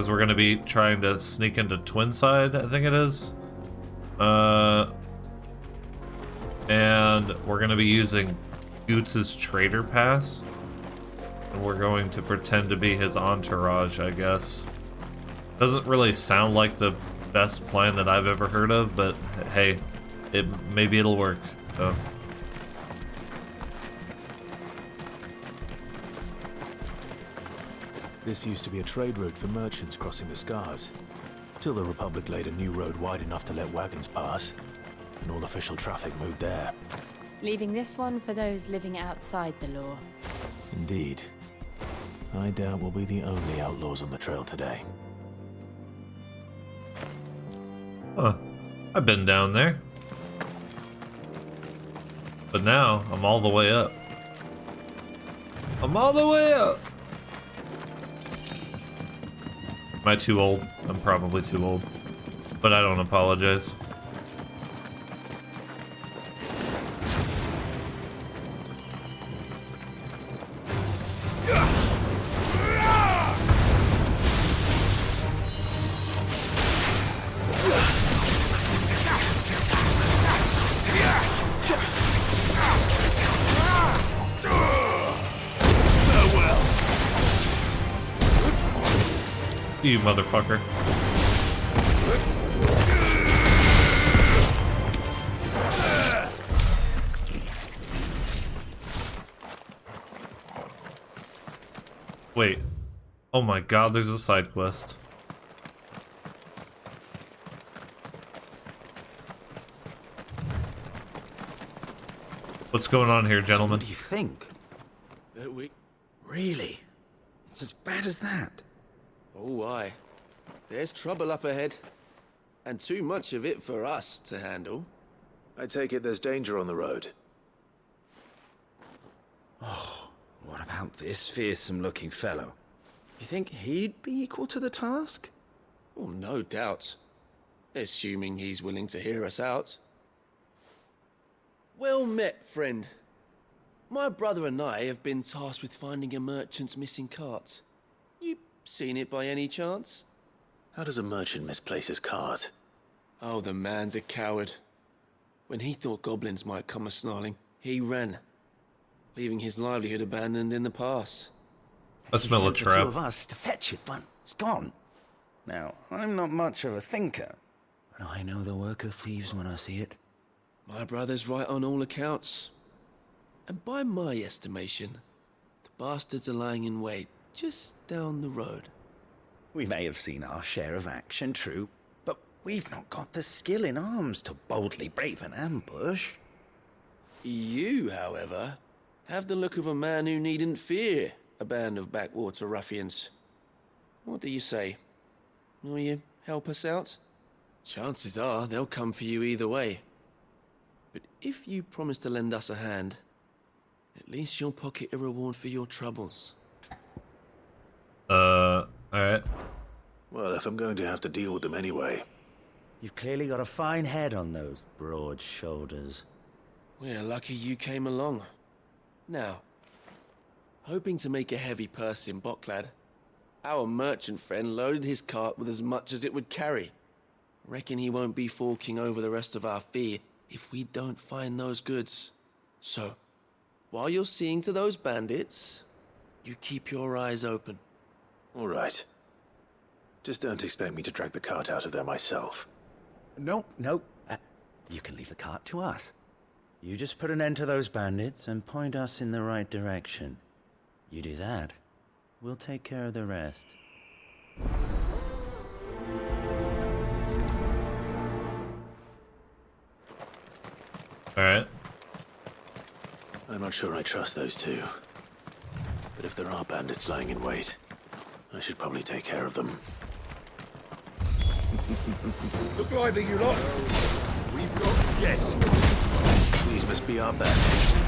Because we're going to be trying to sneak into Twinside, I think it is. And we're going to be using Goetz's trader pass. And we're going to pretend to be his entourage, I guess. Doesn't really sound like the best plan that I've ever heard of, but hey, maybe it'll work. So. This used to be a trade route for merchants crossing the Scars, till the Republic laid a new road wide enough to let wagons pass, and all official traffic moved there. Leaving this one for those living outside the law. Indeed. I doubt we'll be the only outlaws on the trail today. Huh. I've been down there. But now, I'm all the way up. I'm all the way up! Am I too old? I'm probably too old. But I don't apologize. You motherfucker. Wait. Oh my god, there's a side quest. What's going on here, gentlemen? What do you think? Really? It's as bad as that? Oh, aye. There's trouble up ahead. And too much of it for us to handle. I take it there's danger on the road. Oh, what about this fearsome-looking fellow? You think he'd be equal to the task? Oh, no doubt. Assuming he's willing to hear us out. Well met, friend. My brother and I have been tasked with finding a merchant's missing cart. You seen it by any chance? How does a merchant misplace his cart? Oh, the man's a coward. When he thought goblins might come a-snarling, he ran, leaving his livelihood abandoned in the pass. I smell a The two trap. of us to fetch it, but it's gone. Now, I'm not much of a thinker, but I know the work of thieves when I see it. My brother's right on all accounts. And by my estimation, the bastards are lying in wait just down the road. We may have seen our share of action, true, but we've not got the skill in arms to boldly brave an ambush. You, however, have the look of a man who needn't fear a band of backwater ruffians. What do you say? Will you help us out? Chances are they'll come for you either way. But if you promise to lend us a hand, at least you'll pocket a reward for your troubles. Alright. Well, if I'm going to have to deal with them anyway. You've clearly got a fine head on those broad shoulders. We're lucky you came along. Now, hoping to make a heavy purse in Boklad, our merchant friend loaded his cart with as much as it would carry. Reckon he won't be forking over the rest of our fee if we don't find those goods. So, while you're seeing to those bandits, you keep your eyes open. All right. Just don't expect me to drag the cart out of there myself. No. You can leave the cart to us. You just put an end to those bandits and point us in the right direction. You do that, we'll take care of the rest. Alright. I'm not sure I trust those two. But if there are bandits lying in wait, I should probably take care of them. Look lively, you lot. We've got guests. These must be our bandits.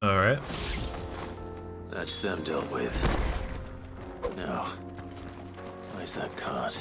Alright. That's them dealt with. Now, where's that cart?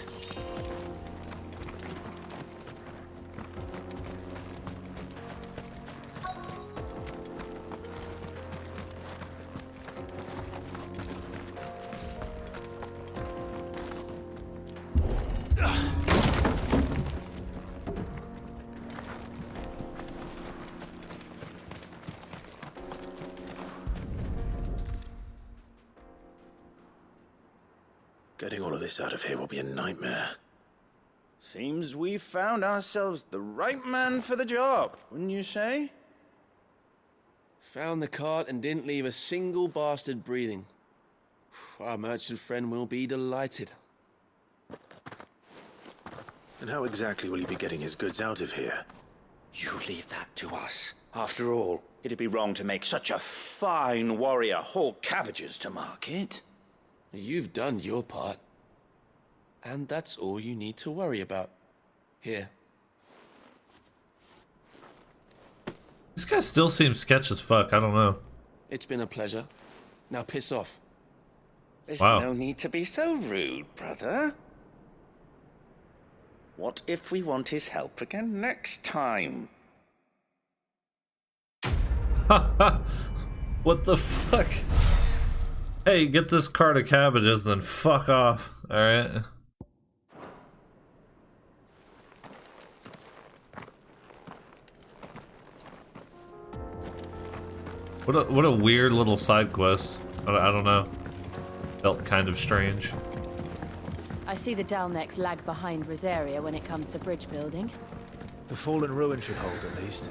Getting all of this out of here will be a nightmare. Seems we've found ourselves the right man for the job, wouldn't you say? Found the cart and didn't leave a single bastard breathing. Our merchant friend will be delighted. And how exactly will he be getting his goods out of here? You leave that to us. After all, it'd be wrong to make such a fine warrior haul cabbages to market. You've done your part. And that's all you need to worry about. Here. This guy still seems sketch as fuck. I don't know. It's been a pleasure. Now piss off. There's Wow. no need to be so rude, brother. What if we want his help again next time? What the fuck? Hey, get this cart of cabbages, then fuck off. Alright. What a weird little side quest. I don't know. Felt kind of strange. I see the Dalmex lag behind Rosaria when it comes to bridge building. The fallen ruin should hold, at least.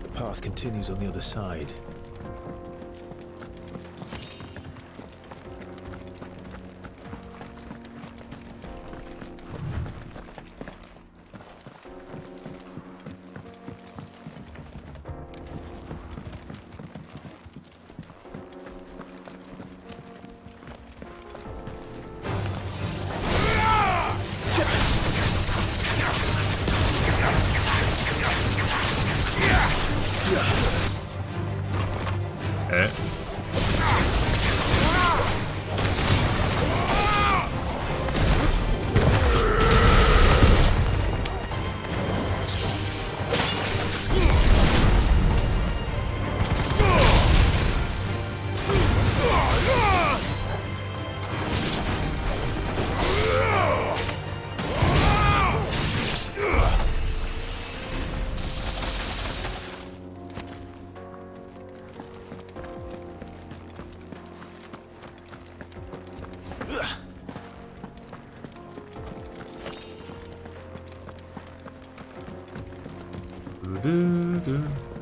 The path continues on the other side. Okay.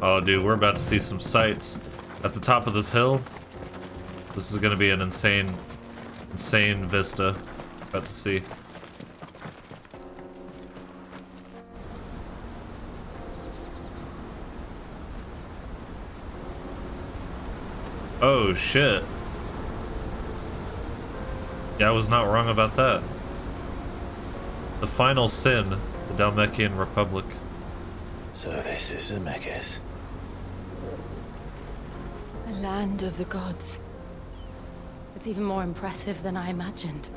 Oh, dude, we're about to see some sights at the top of this hill. This is gonna be an insane vista. About to see. Oh shit. Yeah, I was not wrong about that. The final sin, the Dalmekian Republic. So this is Zemeckis. A land of the gods. It's even more impressive than I imagined.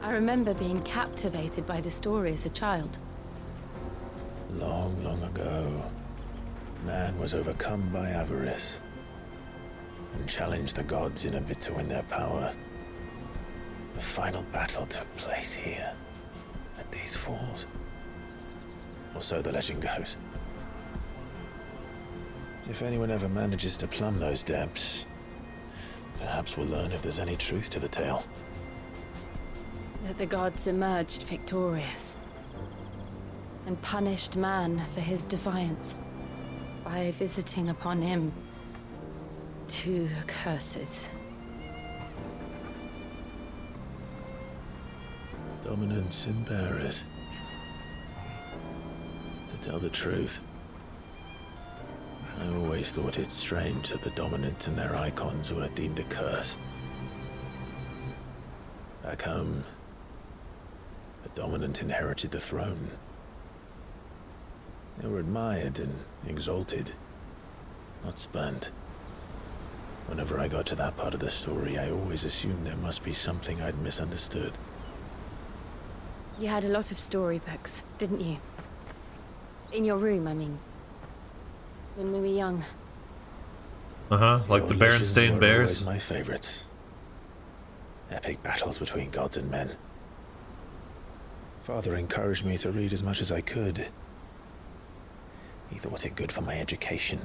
I remember being captivated by the story as a child. Long, long ago, man was overcome by avarice and challenged the gods in a bid to win their power. The final battle took place here, at these falls. Or so the legend goes. If anyone ever manages to plumb those depths, perhaps we'll learn if there's any truth to the tale. That the gods emerged victorious and punished man for his defiance by visiting upon him 2 curses. Dominance and bearers. To tell the truth, I always thought it strange that the dominant and their icons were deemed a curse. Back home, the dominant inherited the throne. They were admired and exalted, not spurned. Whenever I got to that part of the story, I always assumed there must be something I'd misunderstood. You had a lot of storybooks, didn't you? In your room, I mean. When we were young. Like the Berenstain Bears. Always my favorites. Epic battles between gods and men. Father encouraged me to read as much as I could. He thought it good for my education.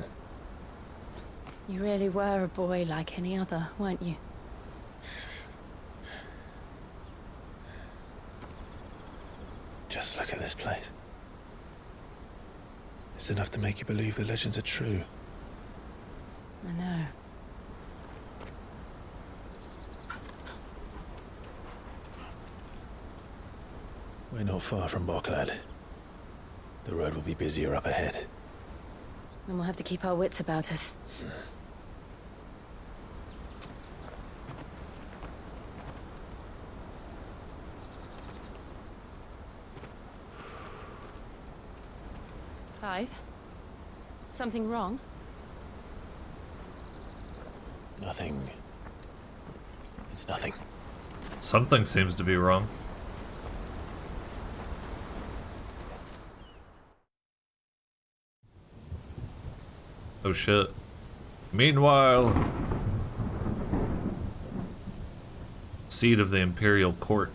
You really were a boy like any other, weren't you? Just look at this place. It's enough to make you believe the legends are true. I know. We're not far from Boklad. The road will be busier up ahead. Then we'll have to keep our wits about us. Clive? Something wrong? Nothing. It's nothing. Something seems to be wrong. Oh shit. Meanwhile, seat of the Imperial Court.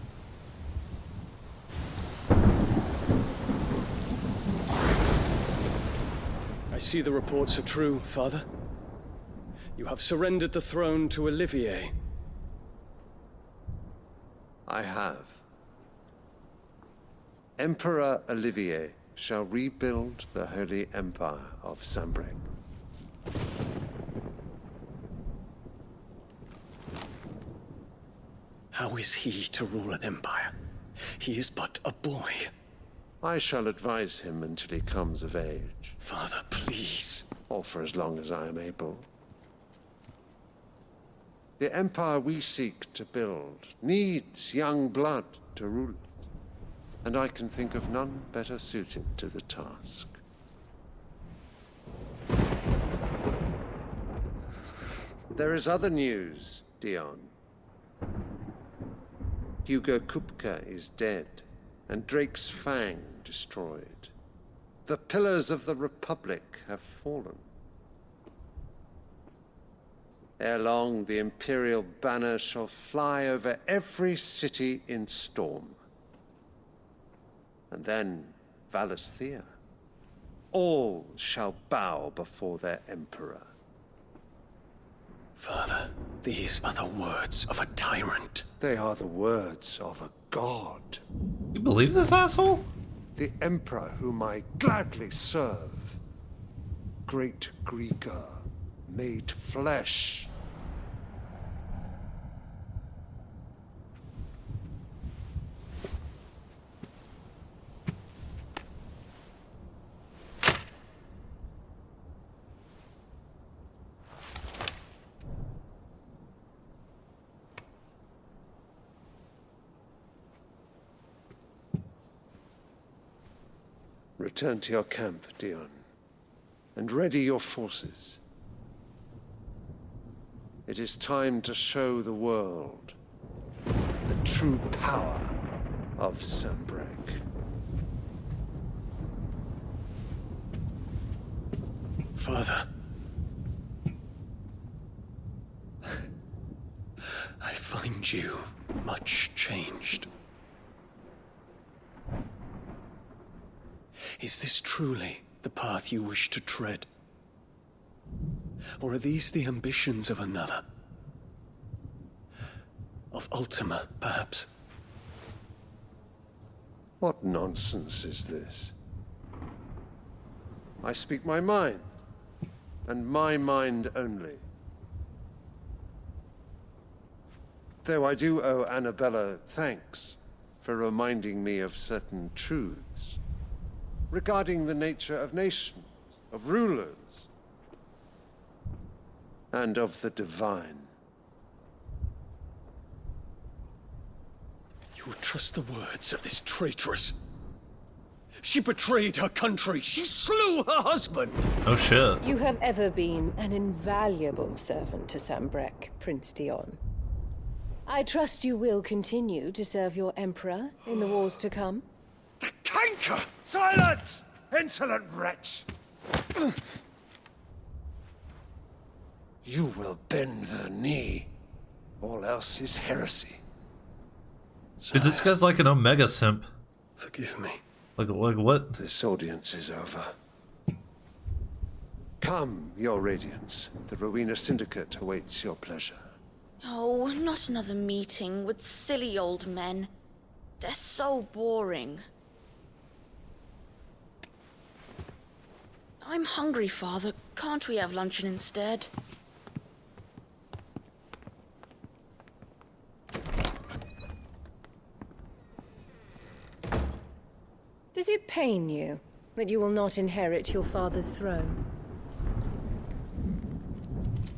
I see the reports are true, Father. You have surrendered the throne to Olivier. I have. Emperor Olivier shall rebuild the Holy Empire of Sanbreque. How is he to rule an empire? He is but a boy. I shall advise him until he comes of age, Father, please. or for as long as I am able. The empire we seek to build needs young blood to rule it, and I can think of none better suited to the task. There is other news, Dion. Hugo Kupka is dead, and Drake's Fang destroyed. The pillars of the Republic have fallen. Ere long, the Imperial banner shall fly over every city in Storm. And then Valisthea. All shall bow before their Emperor. Father, these are the words of a tyrant. They are the words of a god. You believe this asshole? The Emperor whom I gladly serve. Great Greeker, made flesh. Return to your camp, Dion, and ready your forces. It is time to show the world the true power of Sanbreque. Father. I find you much changed. Is this truly the path you wish to tread? Or are these the ambitions of another? Of Ultima, perhaps? What nonsense is this? I speak my mind, and my mind only. Though I do owe Annabella thanks for reminding me of certain truths regarding the nature of nations, of rulers, and of the divine. You would trust the words of this traitress? She betrayed her country. She slew her husband. Oh shit. You have ever been an invaluable servant to Sambrek, Prince Dion. I trust you will continue to serve your emperor in the wars to come. The canker! Silence! Insolent wretch! You will bend the knee. All else is heresy. Dude, this guy's like an Omega simp. Forgive me. Like what? This audience is over. Come, your radiance. The Rowena Syndicate awaits your pleasure. Oh, not another meeting with silly old men. They're so boring. I'm hungry, Father. Can't we have luncheon instead? Does it pain you that you will not inherit your father's throne?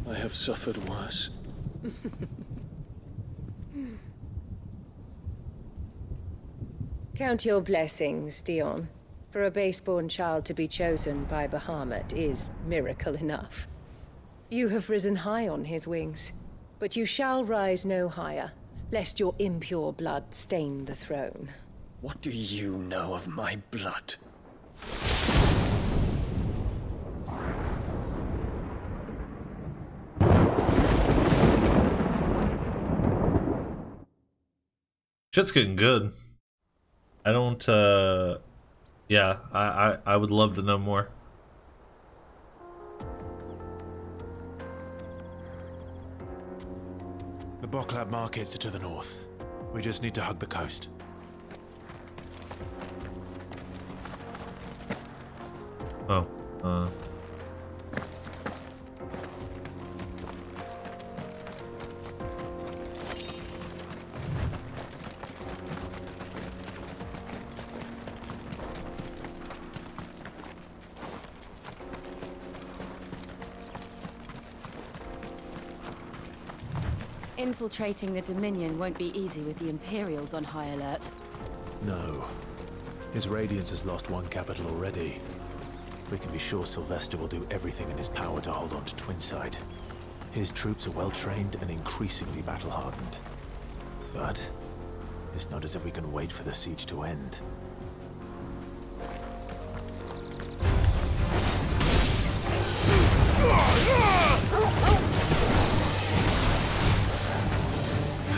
I have suffered worse. Count your blessings, Dion. For a base-born child to be chosen by Bahamut is miracle enough. You have risen high on his wings, but you shall rise no higher, lest your impure blood stain the throne. What do you know of my blood? Shit's getting good. I don't, yeah, I would love to know more. The Boklad markets are to the north. We just need to hug the coast. Oh, Infiltrating the Dominion won't be easy with the Imperials on high alert. No. His Radiance has lost one capital already. We can be sure Sylvester will do everything in his power to hold on to Twinside. His troops are well-trained and increasingly battle-hardened. But it's not as if we can wait for the siege to end.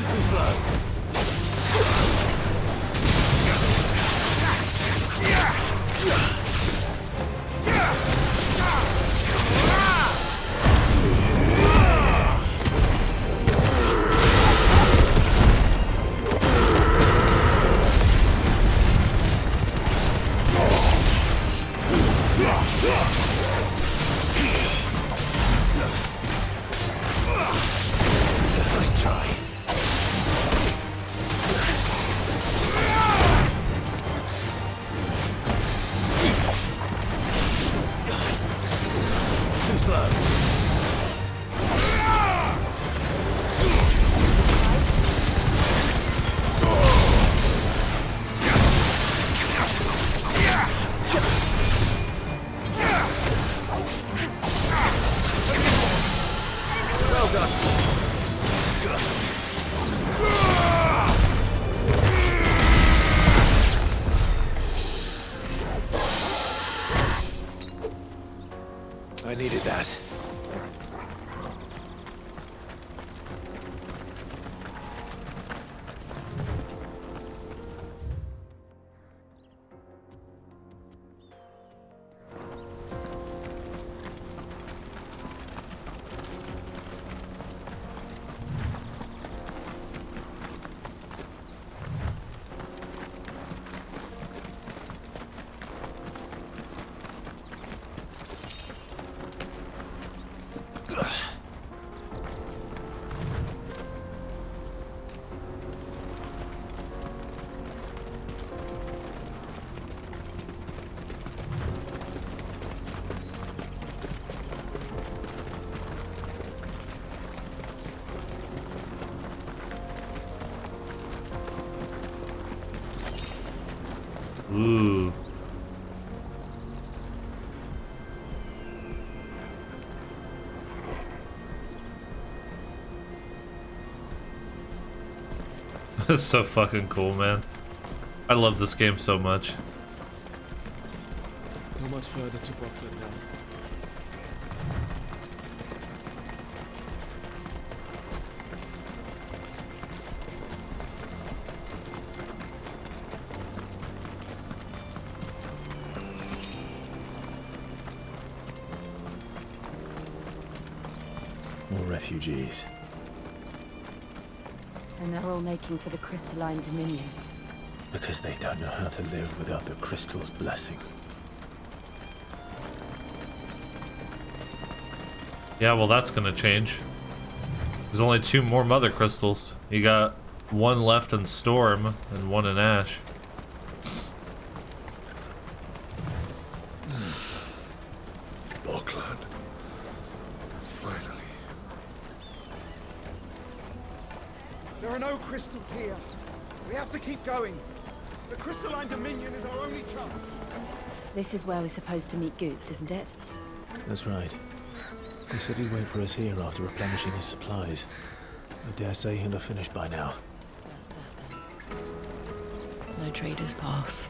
Too slow. Nice try. Too slow. Well done. I needed that. ooh, It's so fucking cool, man. I love this game so much. Not much further to Boklad now. More refugees. And they're all making for the Crystalline Dominion. Because they don't know how to live without the crystal's blessing. Yeah, well, that's gonna change. There's only 2 more mother crystals. You got 1 left in Storm and 1 in Ash. Boklad. Finally. There are no crystals here. We have to keep going. The Crystalline Dominion is our only chance. This is where we're supposed to meet Goetz, isn't it? That's right. He said he'd wait for us here after replenishing his supplies. I dare say he'll have finished by now. That's that then. No traders pass.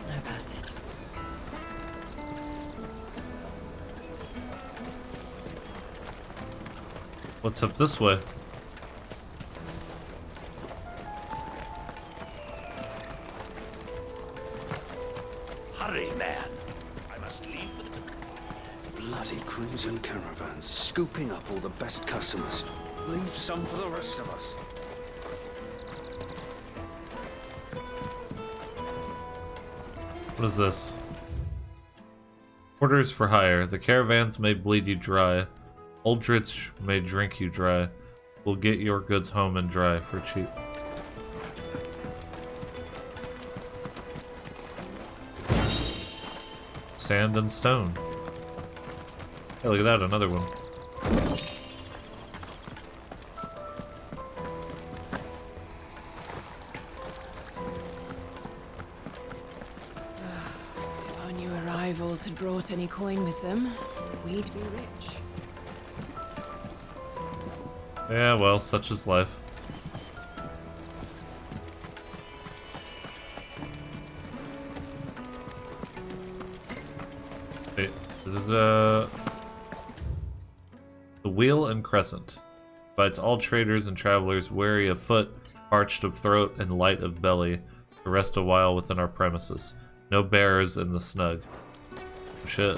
No passage. What's up this way? Hurry, man. I must leave for the... Bloody crimson caravans, scooping up all the best customers. Leave some for the rest of us. What is this? Orders for hire. The caravans may bleed you dry. Aldrich may drink you dry. We'll get your goods home and dry for cheap. Sand and stone. Hey, look at that, another one. If our new arrivals had brought any coin with them, we'd be rich. Yeah, well, such is life. Wait, this is the Wheel and Crescent. Invites all traders and travelers weary of foot, parched of throat, and light of belly to rest a while within our premises. No bearers in the snug. Shit.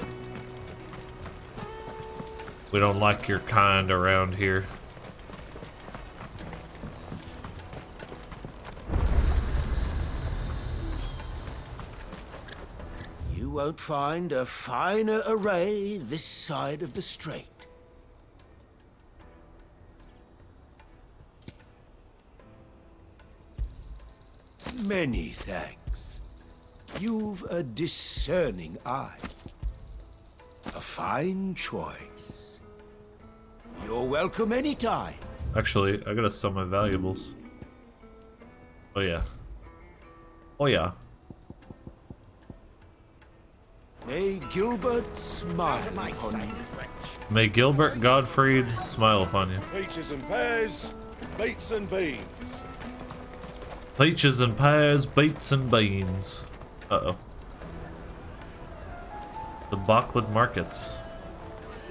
We don't like your kind around here. You won't find a finer array this side of the strait. Many thanks. You've a discerning eye. A fine choice. You're welcome anytime. Actually, I gotta sell my valuables. Oh yeah. Oh yeah. May Gilbert smile upon you. May Gilbert Gottfried smile upon you. Peaches and pears, beets and beans. Peaches and pears, beets and beans. Uh-oh. The Boklad markets.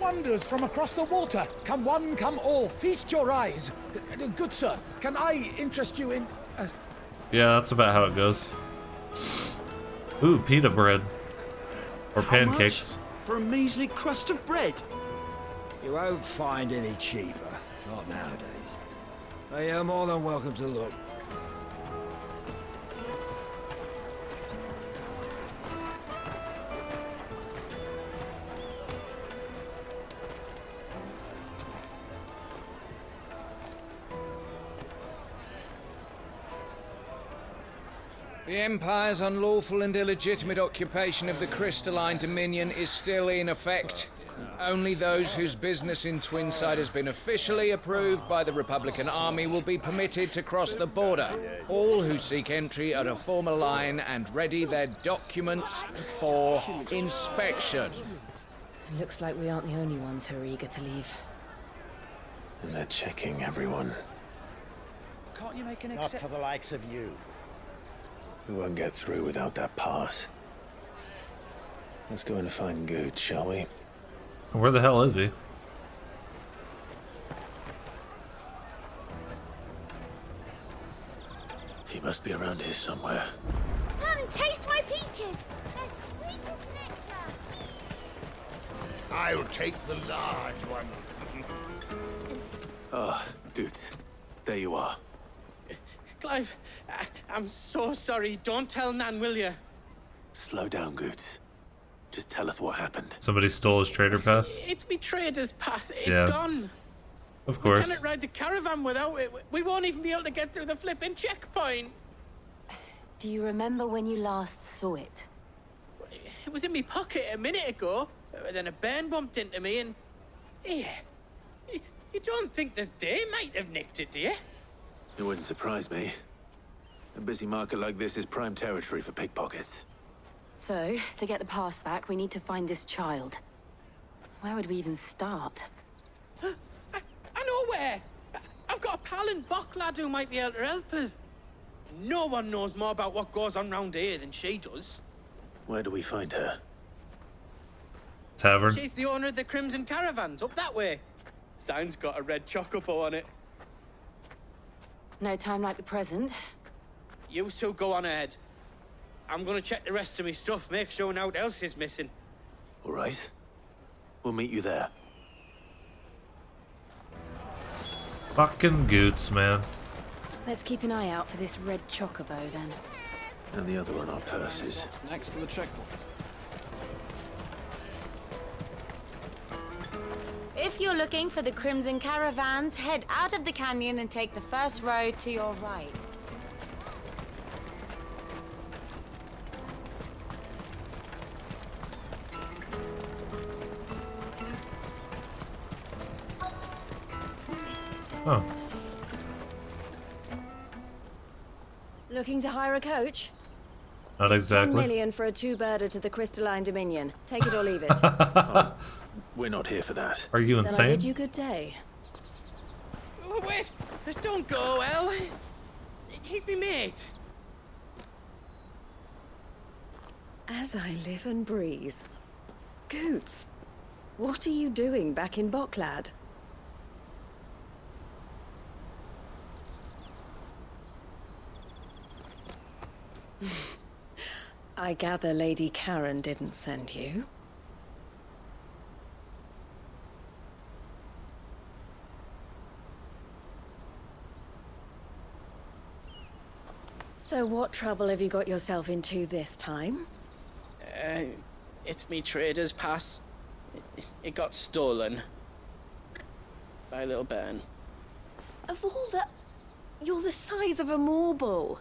Wonders from across the water. Come one, come all. Feast your eyes. Good sir, can I interest you in... Yeah, that's about how it goes. Ooh, pita bread. Or pancakes. For a measly crust of bread? You won't find any cheaper. Not nowadays. But you're more than welcome to look. The Empire's unlawful and illegitimate occupation of the Crystalline Dominion is still in effect. Only those whose business in Twinside has been officially approved by the Republican Army will be permitted to cross the border. All who seek entry are to form a line and ready their documents for inspection. It looks like we aren't the only ones who are eager to leave. And they're checking everyone. Can't you make an Not for the likes of you. We won't get through without that pass. Let's go in and find Goetz, shall we? Where the hell is he? He must be around here somewhere. Come, taste my peaches. They're sweet as nectar. I'll take the large one. Ah, Goetz. There you are. Clive, I'm so sorry. Don't tell Nan, will you? Slow down, Goetz. Just tell us what happened. Somebody stole his trader pass? It's me trader's pass. It's Yeah. gone. Of course. We cannot ride the caravan without it. We won't even be able to get through the flipping checkpoint. Do you remember when you last saw it? It was in my pocket a minute ago. Then a bairn bumped into me and... Yeah. You don't think that they might have nicked it, do you? It wouldn't surprise me. A busy market like this is prime territory for pickpockets. So, to get the pass back, we need to find this child. Where would we even start? I know where! I've got a pal in Boklad who might be able to help us. No one knows more about what goes on round here than she does. Where do we find her? Tavern? She's the owner of the Crimson Caravans, up that way. Sign's got a red chocobo on it. No time like the present. You two go on ahead. I'm gonna check the rest of my stuff, make sure nothing else is missing. All right. We'll meet you there. Fucking Goetz, man. Let's keep an eye out for this red chocobo, then. And the other on our purses. Next to the checkpoint. If you're looking for the Crimson Caravans, head out of the canyon and take the first road to your right. Oh. Looking to hire a coach? Not It's exactly. 10 million for a two-birder to the Crystalline Dominion. Take it or leave it. We're not here for that. Are you Then I insane? bid you good day. Oh, wait! Don't go, El. He's me mate. As I live and breathe. Goetz, what are you doing back in Boklad? I gather Lady Karen didn't send you. So what trouble have you got yourself into this time? It's me trader's pass. It got stolen. By a little bairn. Of all the... You're the size of a marble.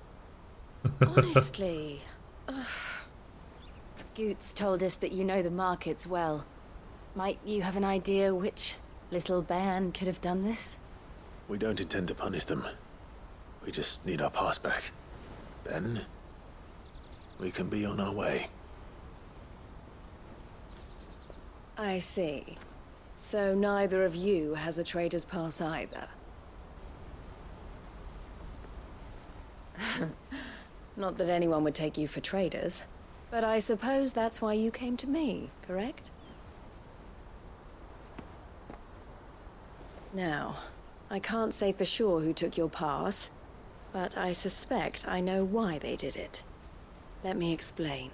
Honestly. Ugh. Goetz told us that you know the markets well. Might you have an idea which little bairn could have done this? We don't intend to punish them. We just need our pass back. Then, we can be on our way. I see. So neither of you has a trader's pass either. Not that anyone would take you for traders, but I suppose that's why you came to me, correct? Now, I can't say for sure who took your pass, but I suspect I know why they did it. Let me explain.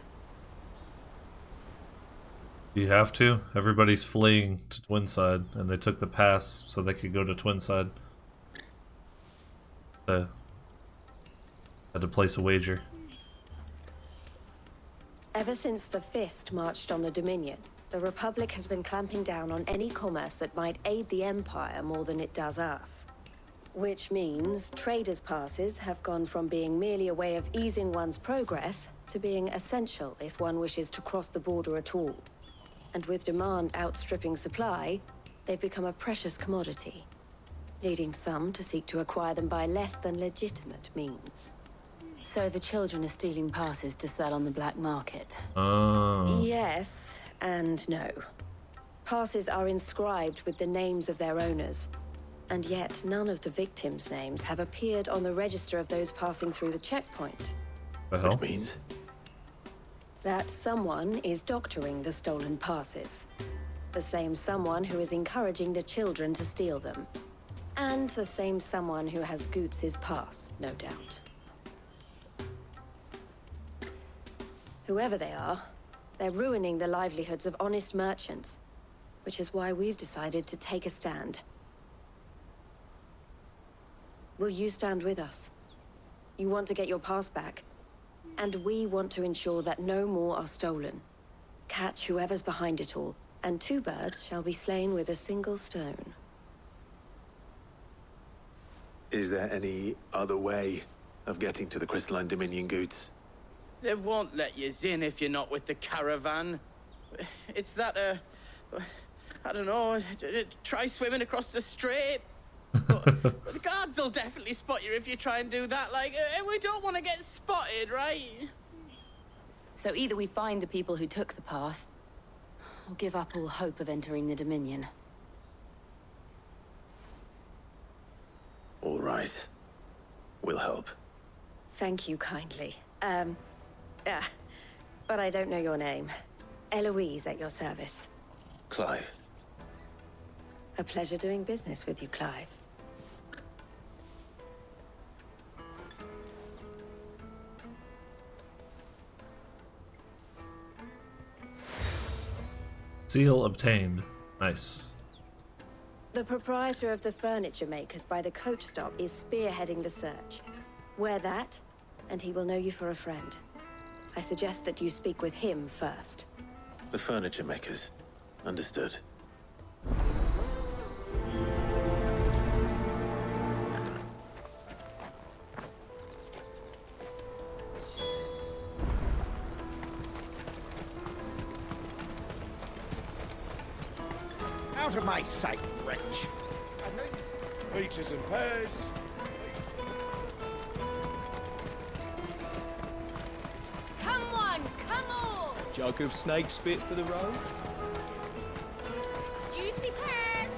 Do you have to? Everybody's fleeing to Twinside, and they took the pass so they could go to Twinside. Had to place a wager. Ever since the Fist marched on the Dominion, the Republic has been clamping down on any commerce that might aid the Empire more than it does us. Which means traders' passes have gone from being merely a way of easing one's progress to being essential if one wishes to cross the border at all. And with demand outstripping supply, they've become a precious commodity, leading some to seek to acquire them by less than legitimate means. So the children are stealing passes to sell on the black market? Oh. Yes and no. Passes are inscribed with the names of their owners, And yet, none of the victims' names have appeared on the register of those passing through the checkpoint. Which means? That someone is doctoring the stolen passes. The same someone who is encouraging the children to steal them. And the same someone who has Goetz's pass, no doubt. Whoever they are, they're ruining the livelihoods of honest merchants, which is why we've decided to take a stand. Will you stand with us? You want to get your pass back, and we want to ensure that no more are stolen. Catch whoever's behind it all, and 2 birds shall be slain with a single stone. Is there any other way of getting to the Crystalline Dominion, Goetz? They won't let you in if you're not with the caravan. It's that, I don't know, try swimming across the strait. But the guards will definitely spot you if you try and do that. Like, we don't want to get spotted, right? So either we find the people who took the pass, or give up all hope of entering the Dominion. All right. We'll help. Thank you kindly. But I don't know your name. Eloise at your service. Clive. A pleasure doing business with you, Clive. Seal obtained. Nice. The proprietor of the furniture makers by the coach stop is spearheading the search. Wear that, and he will know you for a friend. I suggest that you speak with him first. The furniture makers. Understood. Out of my sight, wretch! Peaches and pears. Come on, come on! Jug of snake spit for the road? Juicy pears!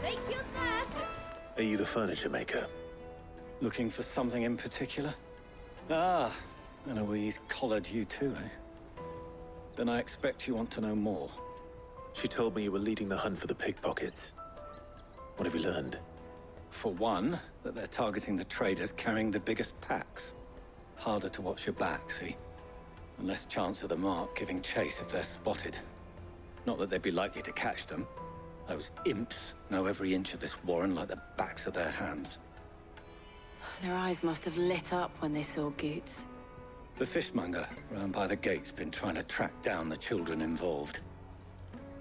Slake your thirst! Are you the furniture maker? Looking for something in particular? Ah, Eloise collared you too, eh? Then I expect you want to know more. She told me you were leading the hunt for the pickpockets. What have you learned? For one, that they're targeting the traders carrying the biggest packs. Harder to watch your back, see? And less chance of the mark giving chase if they're spotted. Not that they'd be likely to catch them. Those imps know every inch of this warren like the backs of their hands. Their eyes must have lit up when they saw Goetz. The fishmonger round by the gate's been trying to track down the children involved.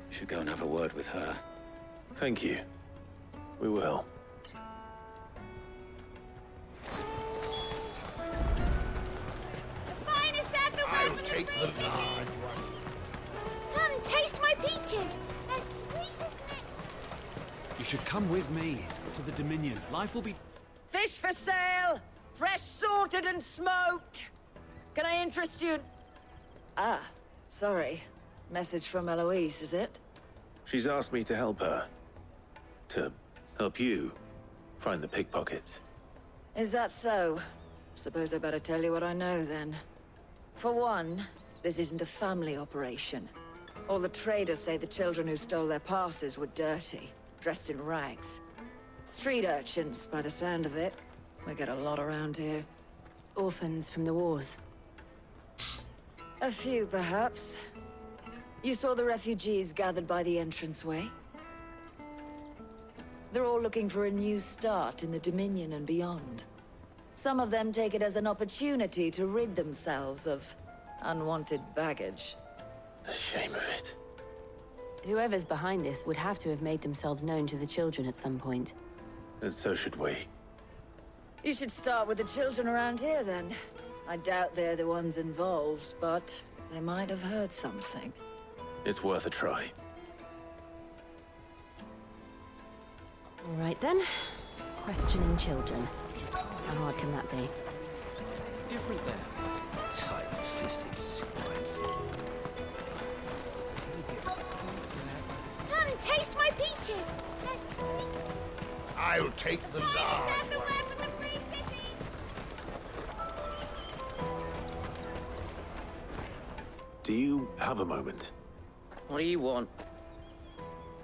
You should go and have a word with her. Thank you. We will. The finest earthenware from the free city! Come, taste my peaches! They're sweet as nectar! You should come with me to the Dominion. Life will be... Fish for sale! Fresh salted and smoked! Can I interest you? Ah, sorry. Message from Eloise, is it? She's asked me to help her. To help you find the pickpockets. Is that so? Suppose I better tell you what I know, then. For one, this isn't a family operation. All the traders say the children who stole their passes were dirty, dressed in rags. Street urchins, by the sound of it. We get a lot around here. Orphans from the wars. A few, perhaps. You saw the refugees gathered by the entranceway? They're all looking for a new start in the Dominion and beyond. Some of them take it as an opportunity to rid themselves of unwanted baggage. The shame of it. Whoever's behind this would have to have made themselves known to the children at some point. And so should we. You should start with the children around here, then. I doubt they're the ones involved, but they might have heard something. It's worth a try. All right, then. Questioning children. How hard can that be? Different there. Tight-fisted swines. Come, taste my peaches! They're sweet. I'll take the large one. Do you have a moment? What do you want?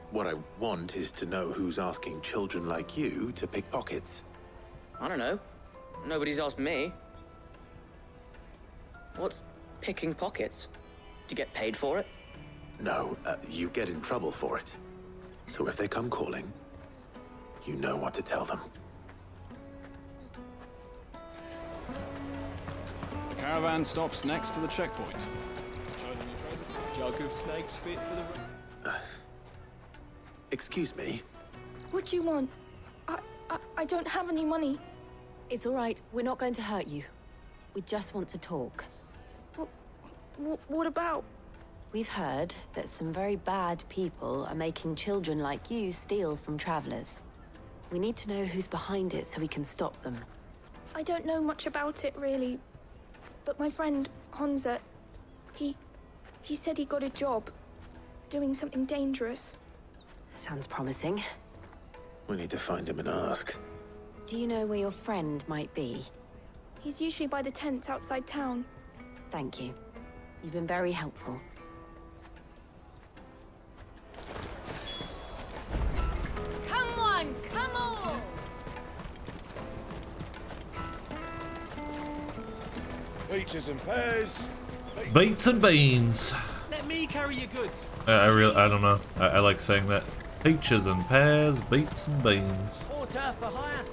What I want is to know who's asking children like you to pick pockets. I don't know. Nobody's asked me. What's picking pockets? Do you get paid for it? No, you get in trouble for it. So if they come calling, you know what to tell them. The caravan stops next to the checkpoint. Jug of snake spit for the... Excuse me? What do you want? I don't have any money. It's all right. We're not going to hurt you. We just want to talk. What about? We've heard that some very bad people are making children like you steal from travelers. We need to know who's behind it so we can stop them. I don't know much about it, really. But my friend, Honza, he said he got a job doing something dangerous. Sounds promising. We need to find him and ask. Do you know where your friend might be? He's usually by the tents outside town. Thank you. You've been very helpful. Come on, come on! Peaches and pears. Beets and beans. Let me carry your goods. I don't know. I like saying that. Peaches and pears, beets and beans. Porter for hire.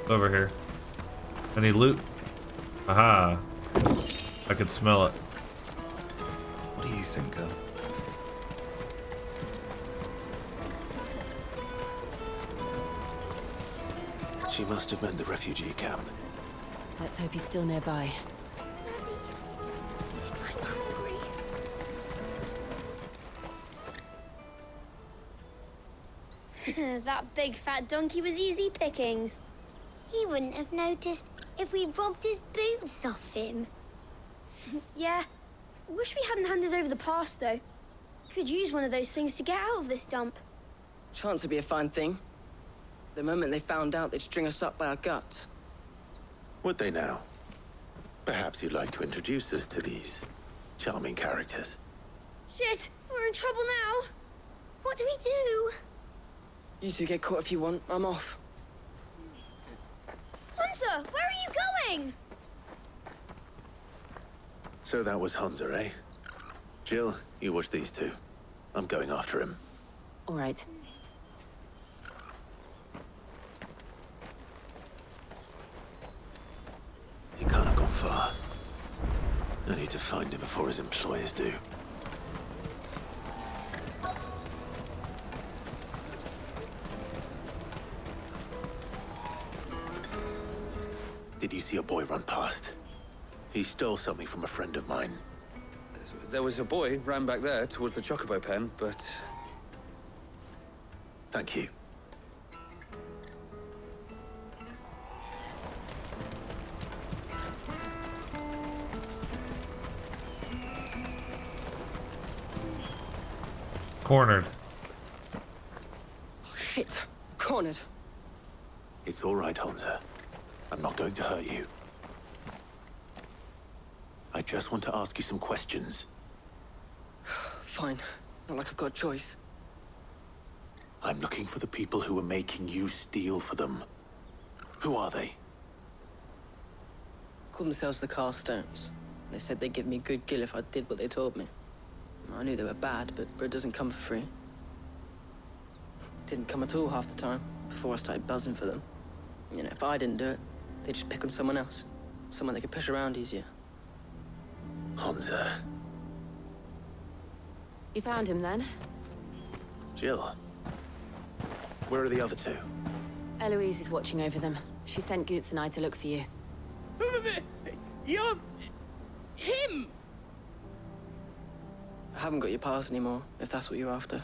Over here. Any loot? Aha. I could smell it. What do you think, girl? She must have meant the refugee camp. Let's hope he's still nearby. That big fat donkey was easy pickings. He wouldn't have noticed if we'd robbed his boots off him. Yeah. Wish we hadn't handed over the pass, though. Could use one of those things to get out of this dump. Chance would be a fine thing. The moment they found out, they'd string us up by our guts. Would they now? Perhaps you'd like to introduce us to these charming characters. Shit, we're in trouble now. What do we do? You two get caught if you want. I'm off. Hunter, where are you going? So that was Hunter, eh? Jill, you watch these two. I'm going after him. All right. He can't have gone far. I need to find him before his employers do. Did you see a boy run past? He stole something from a friend of mine. There was a boy ran back there towards the chocobo pen, but... Thank you. Cornered. Oh, shit. Cornered. It's all right, Hunter. I'm not going to hurt you. I just want to ask you some questions. Fine. Not like I've got a choice. I'm looking for the people who are making you steal for them. Who are they? Called themselves the Carstones. They said they'd give me good gill if I did what they told me. I knew they were bad, but bread doesn't come for free. Didn't come at all half the time, before I started buzzing for them. You know, if I didn't do it, they'd just pick on someone else. Someone they could push around easier. Hunter. You found him then? Jill. Where are the other two? Eloise is watching over them. She sent Goetz and I to look for you. You're... him! I haven't got your pass anymore, if that's what you're after.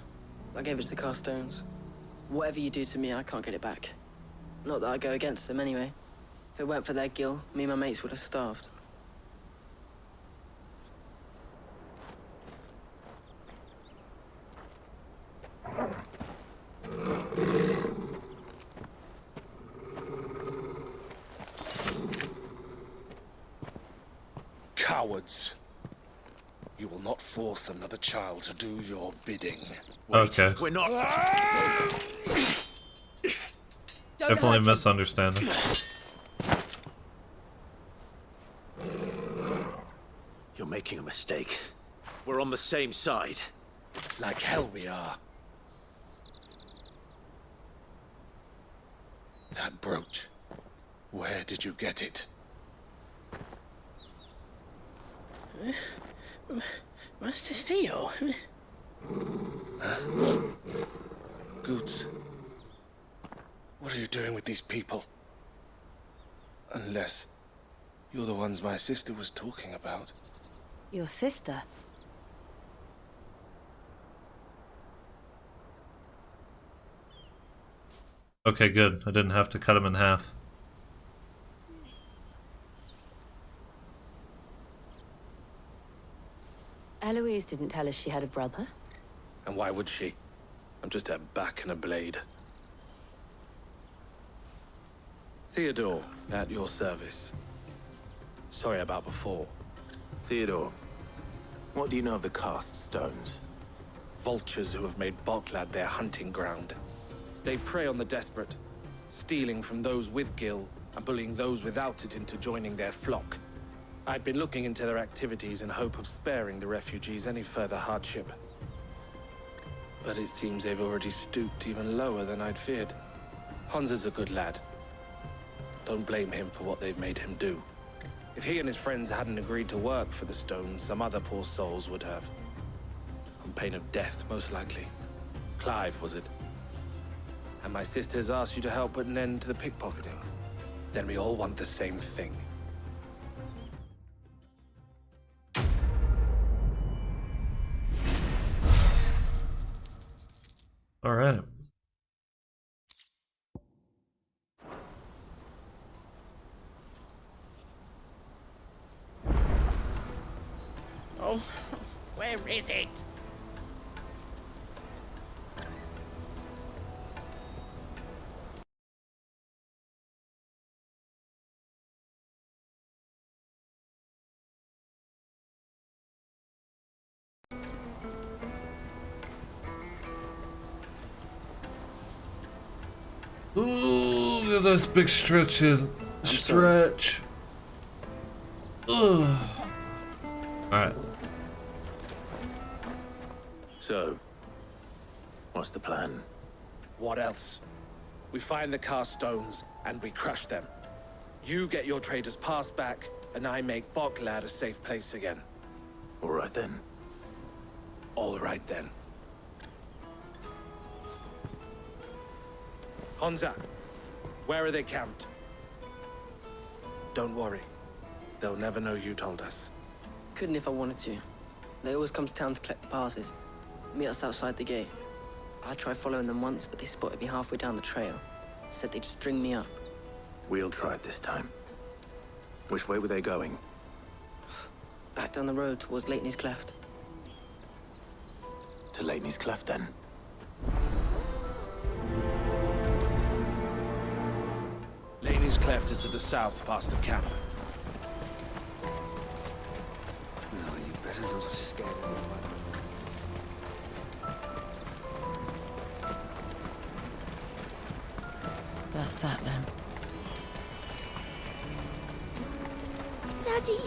I gave it to the Carstones. Whatever you do to me, I can't get it back. Not that I go against them anyway. If it weren't for their gill, me and my mates would have starved. cowards. You will not force another child to do your bidding. Okay. We're not. Definitely misunderstanding. You're making a mistake. We're on the same side. Like hell we are. That brooch. Where did you get it? Master Theo. Goetz. What are you doing with these people? Unless you're the ones my sister was talking about. Your sister? Okay, good. I didn't have to cut him in half. Eloise didn't tell us she had a brother. And why would she? I'm just a back and a blade. Theodore, at your service. Sorry about before. Theodore, what do you know of the cast stones? Vultures who have made Boklad their hunting ground. They prey on the desperate, stealing from those with gil and bullying those without it into joining their flock. I'd been looking into their activities in hope of sparing the refugees any further hardship. But it seems they've already stooped even lower than I'd feared. Hans is a good lad. Don't blame him for what they've made him do. If he and his friends hadn't agreed to work for the stones, some other poor souls would have. On pain of death, most likely. Clive, was it? And my sisters asked you to help put an end to the pickpocketing. Then we all want the same thing. All right. Oh, where is it? Ooh, look at this big stretch. Ugh. Alright. So, what's the plan? What else? We find the cast stones and we crush them. You get your traders' pass back, and I make Boklad a safe place again. All right then. All right then. Honza, where are they camped? Don't worry. They'll never know you told us. Couldn't if I wanted to. They always come to town to collect the passes. Meet us outside the gate. I tried following them once, but they spotted me halfway down the trail. Said they'd string me up. We'll try it this time. Which way were they going? Back down the road towards Leighton's Cleft. To Leighton's Cleft, then? Leighton's Cleft is to the south, past the camp. No, you better not have scared anyone. That's that then. Daddy!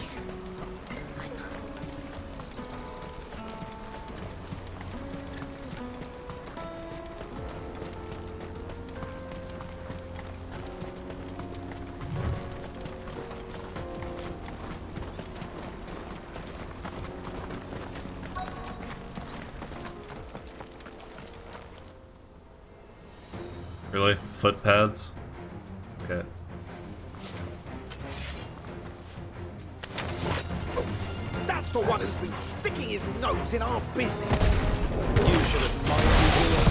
Really? Foot pads? Okay. That's the one who's been sticking his nose in our business. You should have minded.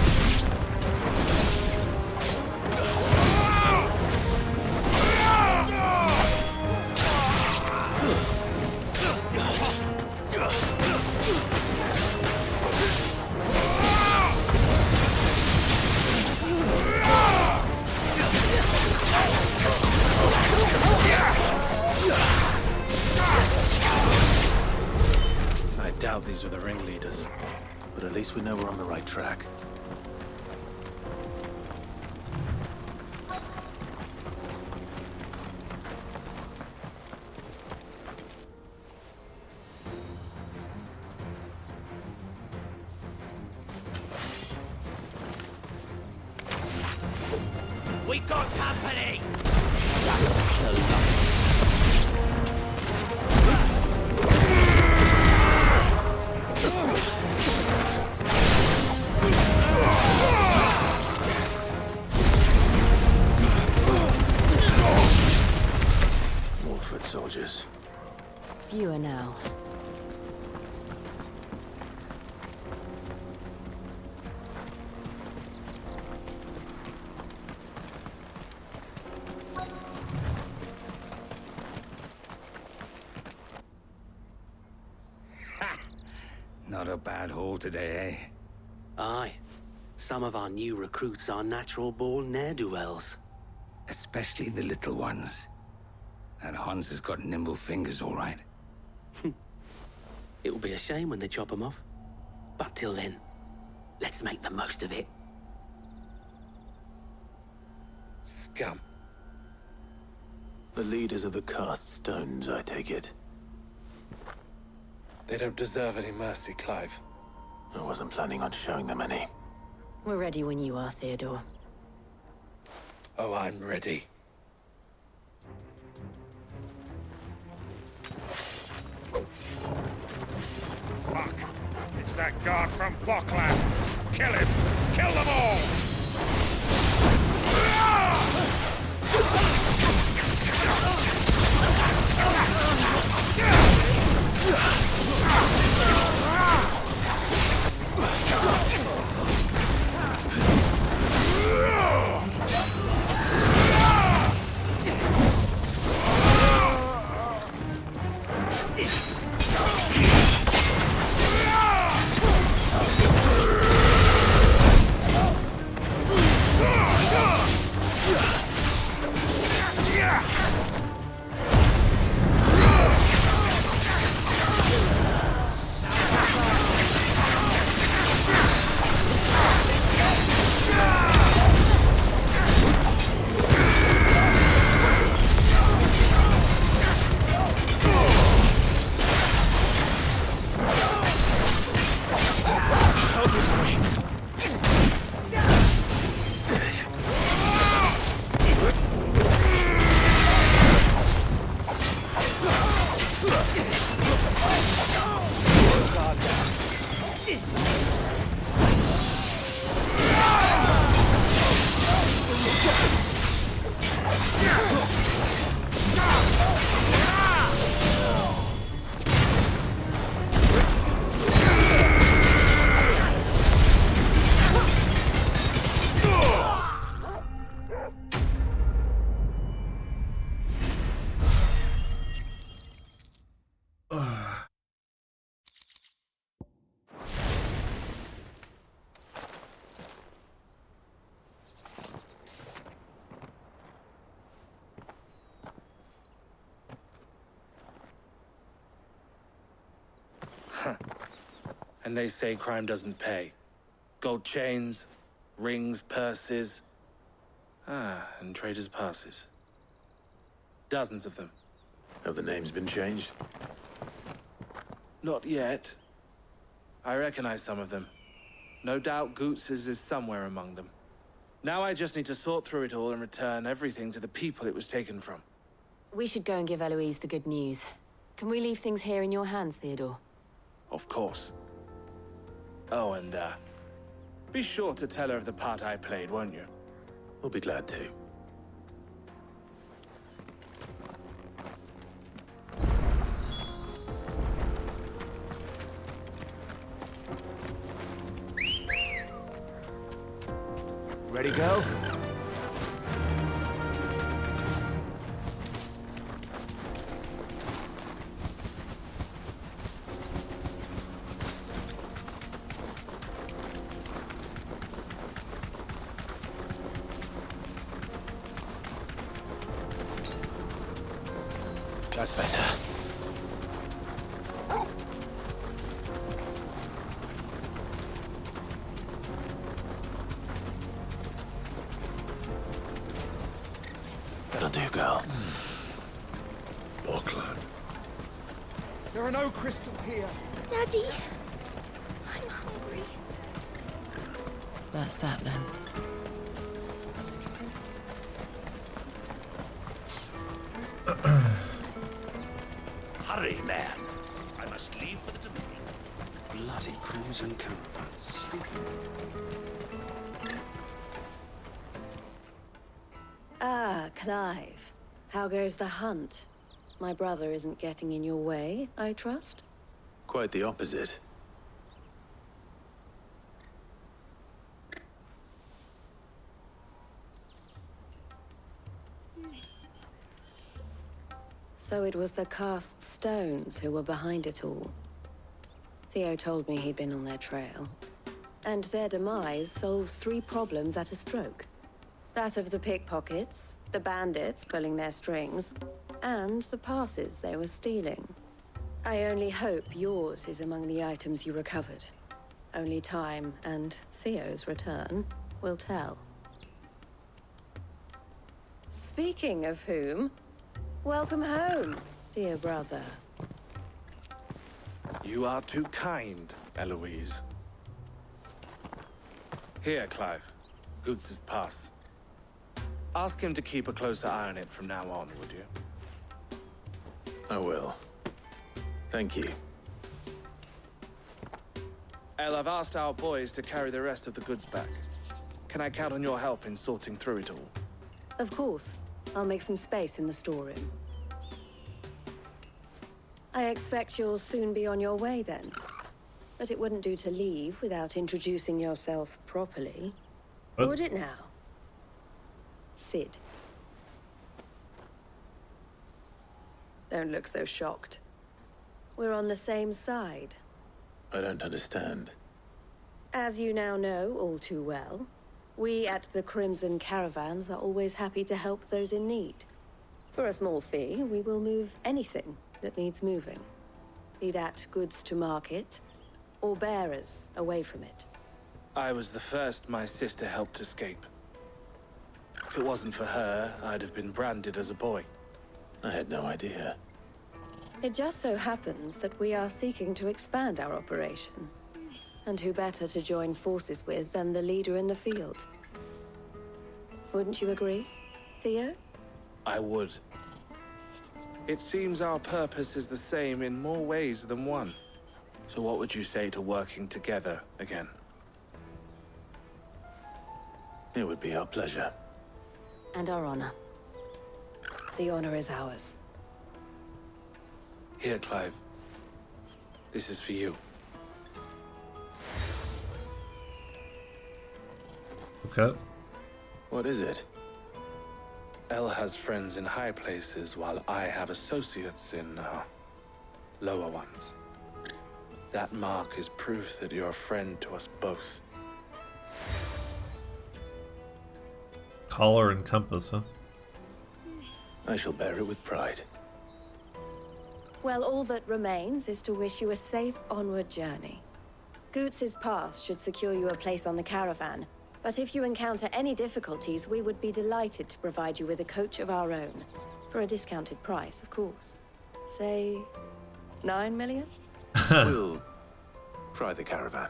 doubt these were the ringleaders. But at least we know we're on the right track. We got company! More foot soldiers. Fewer now. Not a bad haul today, eh? Aye. Some of our new recruits are natural-born ne'er-do-wells. Especially the little ones. That Hans has got nimble fingers, all right. It will be a shame when they chop them off. But till then, let's make the most of it. Scum. The leaders of the cast stones, I take it. They don't deserve any mercy, Clive. I wasn't planning on showing them any. We're ready when you are, Theodore. Oh, I'm ready. Fuck! It's that guard from Boklad! Kill him! Kill them all! And they say crime doesn't pay. Gold chains, rings, purses. And traders' passes. Dozens of them. Have the names been changed? Not yet. I recognize some of them. No doubt Goetz's is somewhere among them. Now I just need to sort through it all and return everything to the people it was taken from. We should go and give Eloise the good news. Can we leave things here in your hands, Theodore? Of course. Oh, and, be sure to tell her of the part I played, won't you? We'll be glad to. Ready, go? That's better. do, girl. Boklad. There are no crystals here. Daddy, I'm hungry. That's that then. Hurry, man. I must leave for the Dominion. Bloody crimson caravans. Ah, Clive. How goes the hunt? My brother isn't getting in your way, I trust? Quite the opposite. So it was the cast stones who were behind it all. Theo told me he'd been on their trail. And their demise solves 3 problems at a stroke. That of the pickpockets, the bandits pulling their strings, and the passes they were stealing. I only hope yours is among the items you recovered. Only time and Theo's return will tell. Speaking of whom, welcome home, dear brother. You are too kind, Eloise. Here, Clive. Goetz's pass. Ask him to keep a closer eye on it from now on, would you? I will. Thank you. El, I've asked our boys to carry the rest of the goods back. Can I count on your help in sorting through it all? Of course. I'll make some space in the storeroom. I expect you'll soon be on your way then. But it wouldn't do to leave without introducing yourself properly. Would it now? Sid. Don't look so shocked. We're on the same side. I don't understand. As you now know all too well, we at the Crimson Caravans are always happy to help those in need. For a small fee, we will move anything that needs moving. Be that goods to market, or bearers away from it. I was the first my sister helped escape. If it wasn't for her, I'd have been branded as a boy. I had no idea. It just so happens that we are seeking to expand our operation. And who better to join forces with than the leader in the field? Wouldn't you agree, Theo? I would. It seems our purpose is the same in more ways than one. So what would you say to working together again? It would be our pleasure. And our honor. The honor is ours. Here, Clive. This is for you. Okay. What is it? El has friends in high places, while I have associates in, lower ones. That mark is proof that you're a friend to us both. Collar and compass, huh? I shall bear it with pride. Well, all that remains is to wish you a safe onward journey. Goetz's pass should secure you a place on the caravan, but if you encounter any difficulties, we would be delighted to provide you with a coach of our own. For a discounted price, of course. Say, 9 million? We'll try the caravan.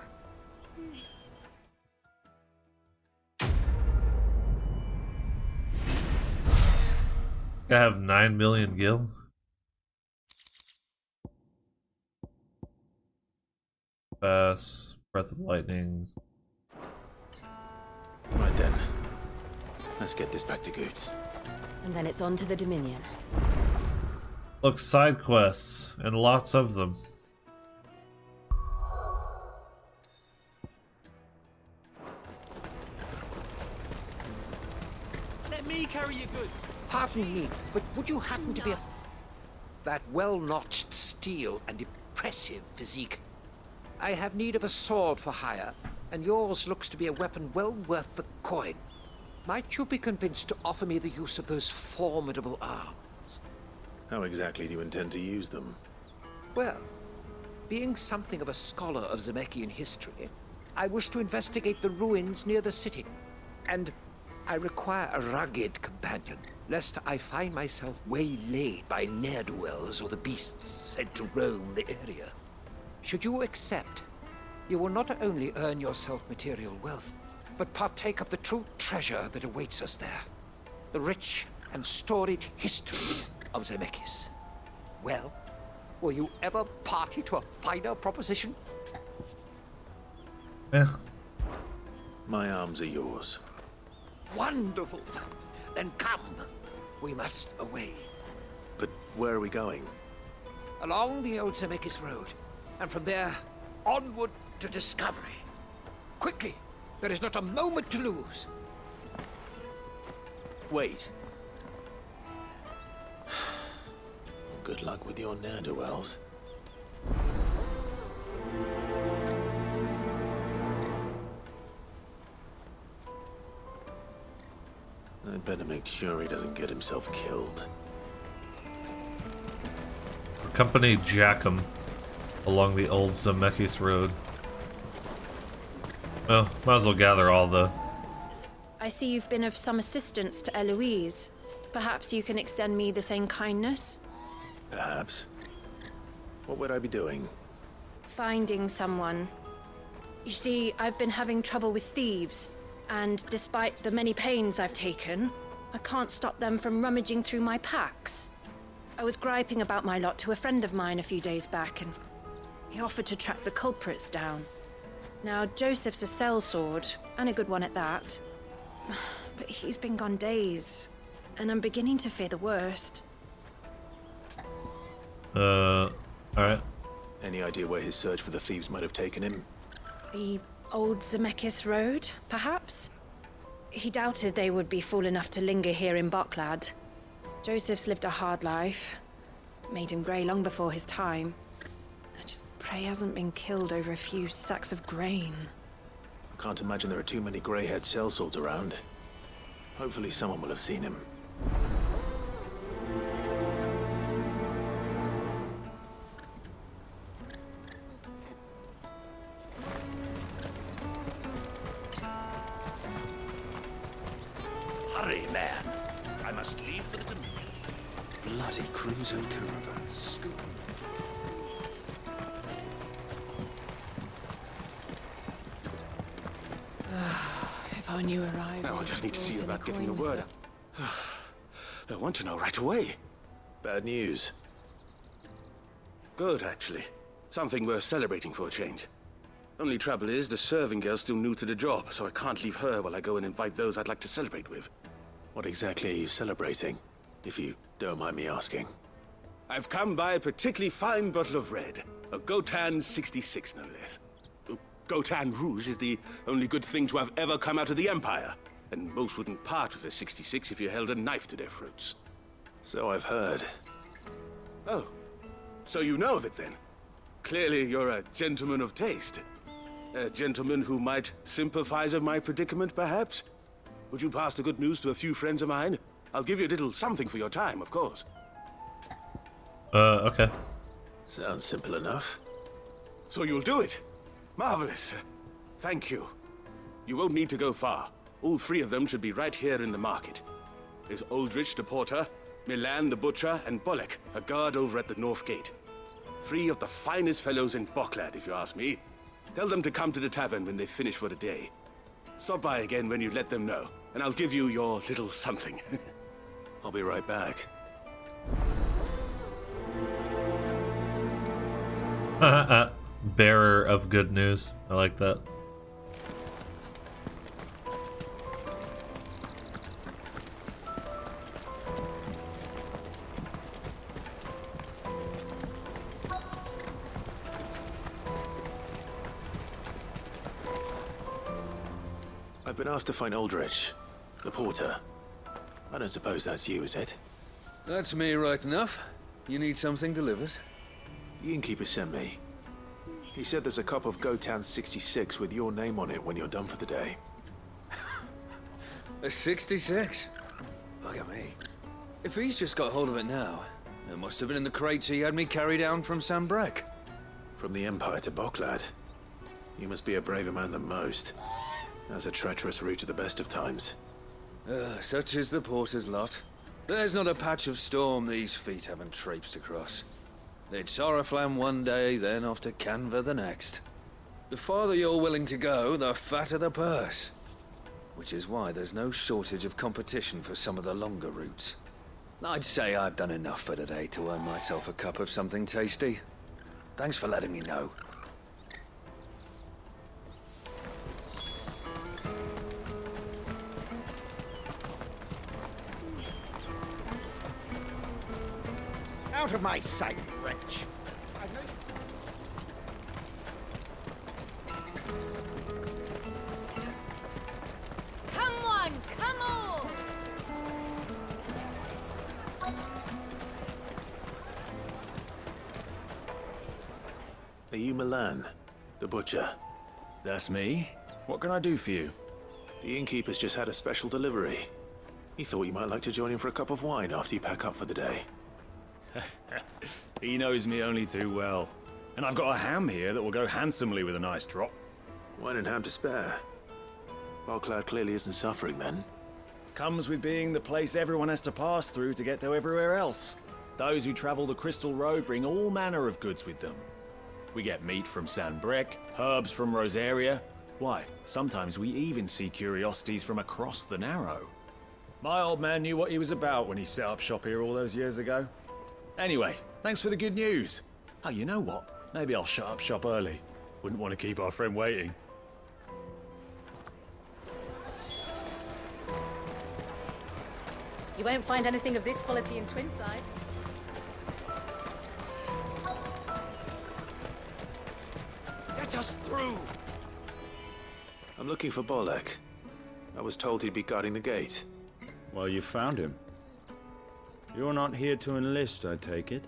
I have 9 million gil. Fast, breath of lightning. Right then. Let's get this back to Goetz. And then it's on to the Dominion. Look, side quests, and lots of them. Let me carry your goods. Pardon me, but would you happen to be that well-notched steel and impressive physique? I have need of a sword for hire, and yours looks to be a weapon well worth the coin. Might you be convinced to offer me the use of those formidable arms? How exactly do you intend to use them? Well, being something of a scholar of Zemeckyan history, I wish to investigate the ruins near the city, and I require a rugged companion. lest I find myself waylaid by ne'er-do-wells or the beasts sent to roam the area. Should you accept, you will not only earn yourself material wealth, but partake of the true treasure that awaits us there. The rich and storied history of Zemeckis. Well, will you ever party to a finer proposition? Yeah. My arms are yours. Wonderful! Then come. We must away. But where are we going? Along the old Zemeckis Road, and from there, onward to discovery. Quickly! There is not a moment to lose. Wait. Good luck with your ne'er-do-wells. I'd better make sure he doesn't get himself killed. Accompany Jackham along the old Zemeckis Road. Well, might as well gather all the... I see you've been of some assistance to Eloise. Perhaps you can extend me the same kindness? Perhaps. What would I be doing? Finding someone. You see, I've been having trouble with thieves, and despite the many pains I've taken, I can't stop them from rummaging through my packs. I was griping about my lot to a friend of mine a few days back, and he offered to track the culprits down. Now, Joseph's a sellsword, and a good one at that. But he's been gone days, and I'm beginning to fear the worst. Alright. Any idea where his search for the thieves might have taken him? The old Zemeckis Road, perhaps? He doubted they would be fool enough to linger here in Boklad. Joseph's lived a hard life. Made him grey long before his time. I just pray he hasn't been killed over a few sacks of grain. I can't imagine there are too many grey-haired sellswords around. Hopefully someone will have seen him. Hurry, man. I must leave for the Dominion. Bloody cruiser caravan. Scoop. If I knew arrival... Now I just need to see about getting the word out. I want to know right away. Bad news. Good, actually. Something worth celebrating for a change. Only trouble is, the serving girl's still new to the job, so I can't leave her while I go and invite those I'd like to celebrate with. What exactly are you celebrating, if you don't mind me asking? I've come by a particularly fine bottle of red. A Gotan 66, no less. Gotan Rouge is the only good thing to have ever come out of the Empire, and most wouldn't part with a 66 if you held a knife to their throats. So I've heard. Oh, so you know of it then? Clearly you're a gentleman of taste. A gentleman who might sympathize with my predicament, perhaps? Would you pass the good news to a few friends of mine? I'll give you a little something for your time, of course. Okay. Sounds simple enough. So you'll do it? Marvelous. Thank you. You won't need to go far. All three of them should be right here in the market. There's Aldrich the porter, Milan the butcher, and Bolek, a guard over at the north gate. Three of the finest fellows in Boklad, if you ask me. Tell them to come to the tavern when they finish for the day. Stop by again when you let them know, and I'll give you your little something. I'll be right back. Bearer of good news. I like that. I've been asked to find Aldrich, the porter. I don't suppose that's you, is it? That's me right enough. You need something delivered? The innkeeper sent me. He said there's a cup of Gotan 66 with your name on it when you're done for the day. A 66? Bugger me. If he's just got hold of it now, it must have been in the crates he had me carry down from Sambrek. From the Empire to Boklad. You must be a braver man than most. That's a treacherous route to the best of times. Such is the porter's lot. There's not a patch of storm these feet haven't traipsed across. It's Oriflamme one day, then off to Canva the next. The farther you're willing to go, the fatter the purse. Which is why there's no shortage of competition for some of the longer routes. I'd say I've done enough for today to earn myself a cup of something tasty. Thanks for letting me know. Out of my sight, wretch! Come on, come on! Are you Milan, the butcher? That's me. What can I do for you? The innkeeper's just had a special delivery. He thought you might like to join him for a cup of wine after you pack up for the day. He knows me only too well. And I've got a ham here that will go handsomely with a nice drop. Wine and ham to spare. Boklad clearly isn't suffering then. Comes with being the place everyone has to pass through to get to everywhere else. Those who travel the Crystal Road bring all manner of goods with them. We get meat from Sanbrec, herbs from Rosaria. Why, sometimes we even see curiosities from across the Narrow. My old man knew what he was about when he set up shop here all those years ago. Anyway, thanks for the good news. Oh, you know what? Maybe I'll shut up shop early. Wouldn't want to keep our friend waiting. You won't find anything of this quality in Twinside. Let us through! I'm looking for Bolek. I was told he'd be guarding the gate. Well, you found him. You're not here to enlist, I take it?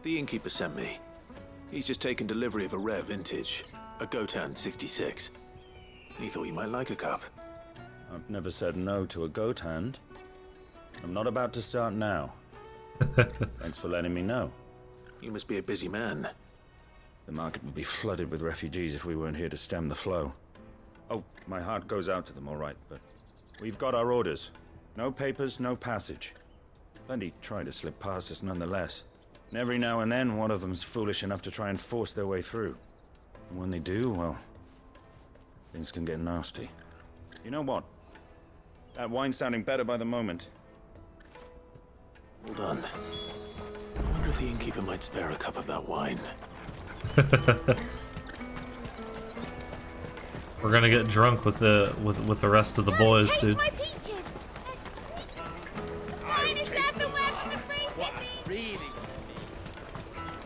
The innkeeper sent me. He's just taken delivery of a rare vintage, a Gotan 66. He thought you might like a cup. I've never said no to a goat hand. I'm not about to start now. Thanks for letting me know. You must be a busy man. The market would be flooded with refugees if we weren't here to stem the flow. Oh, my heart goes out to them, all right, but we've got our orders. No papers, no passage. Plenty try to slip past us nonetheless. And every now and then, one of them's foolish enough to try and force their way through. And when they do, well, things can get nasty. You know what? That wine's sounding better by the moment. Hold on. I wonder if the innkeeper might spare a cup of that wine. We're gonna get drunk with the rest of the boys, Taste dude. my peaches! They're sweet! The finest earthenware from the free city!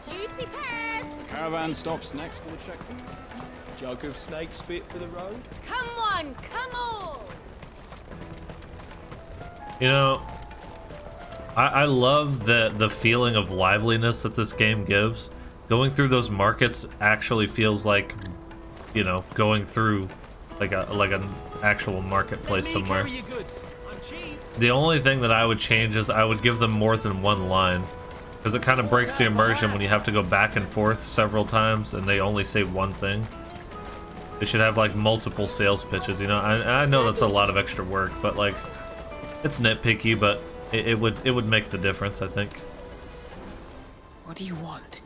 Juicy pears! The caravan stops next to the checkpoint. Jug of snake spit for the road. Come on, come on! You know, I love the feeling of liveliness that this game gives. Going through those markets actually feels like, you know, going through like an actual marketplace somewhere. The only thing that I would change is I would give them more than one line, because it kind of breaks the immersion when you have to go back and forth several times and they only say one thing. They should have like multiple sales pitches, you know. I know that's a lot of extra work, but like, it's nitpicky, but it would make the difference, I think. What do you want?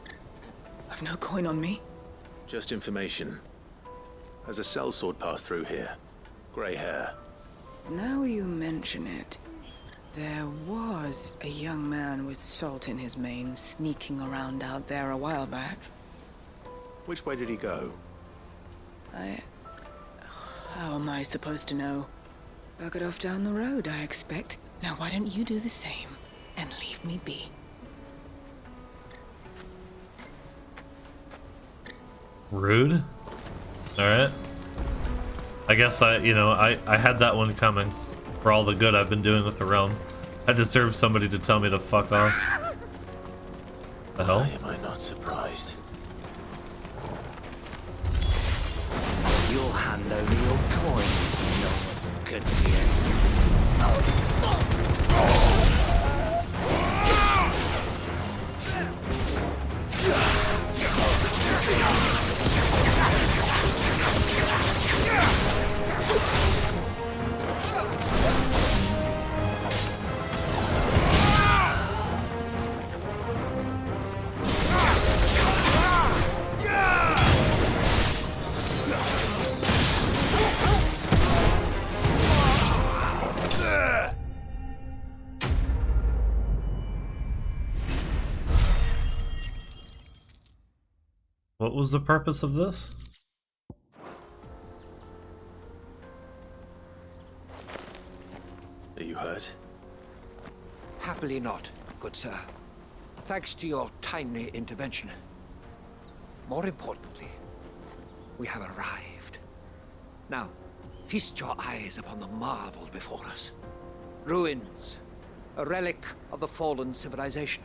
I've no coin on me. Just information. Has a sellsword passed through here? Grey hair. Now you mention it, there was a young man with salt in his mane sneaking around out there a while back. Which way did he go? How am I supposed to know? Buggered off down the road, I expect. Now why don't you do the same and leave me be? Rude. Alright. I guess I had that one coming. For all the good I've been doing with the realm. I deserve somebody to tell me to fuck off. The hell? Why am I not surprised? You'll hand over your coin. You know what's good to you. What was the purpose of this? Are you hurt? Happily not, good sir. Thanks to your timely intervention. More importantly, we have arrived. Now, feast your eyes upon the marvel before us. Ruins, a relic of the fallen civilization.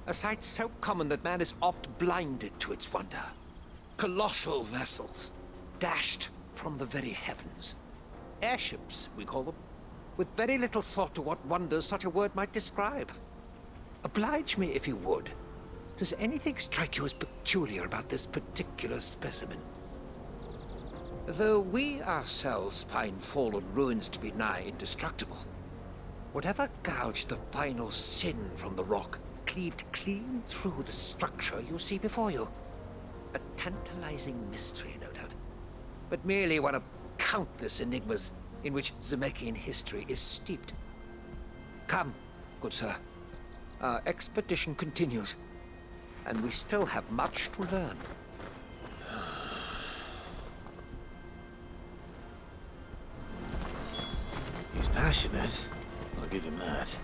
A sight so common that man is oft blinded to its wonder. Colossal vessels, dashed from the very heavens. Airships, we call them, with very little thought to what wonders such a word might describe. Oblige me if you would. Does anything strike you as peculiar about this particular specimen? Though we ourselves find fallen ruins to be nigh indestructible, whatever gouged the final sin from the rock cleaved clean through the structure you see before you. A tantalizing mystery, no doubt, but merely one of countless enigmas in which Zemeckis history is steeped. Come, good sir. Our expedition continues, and we still have much to learn. He's passionate. I'll give him that.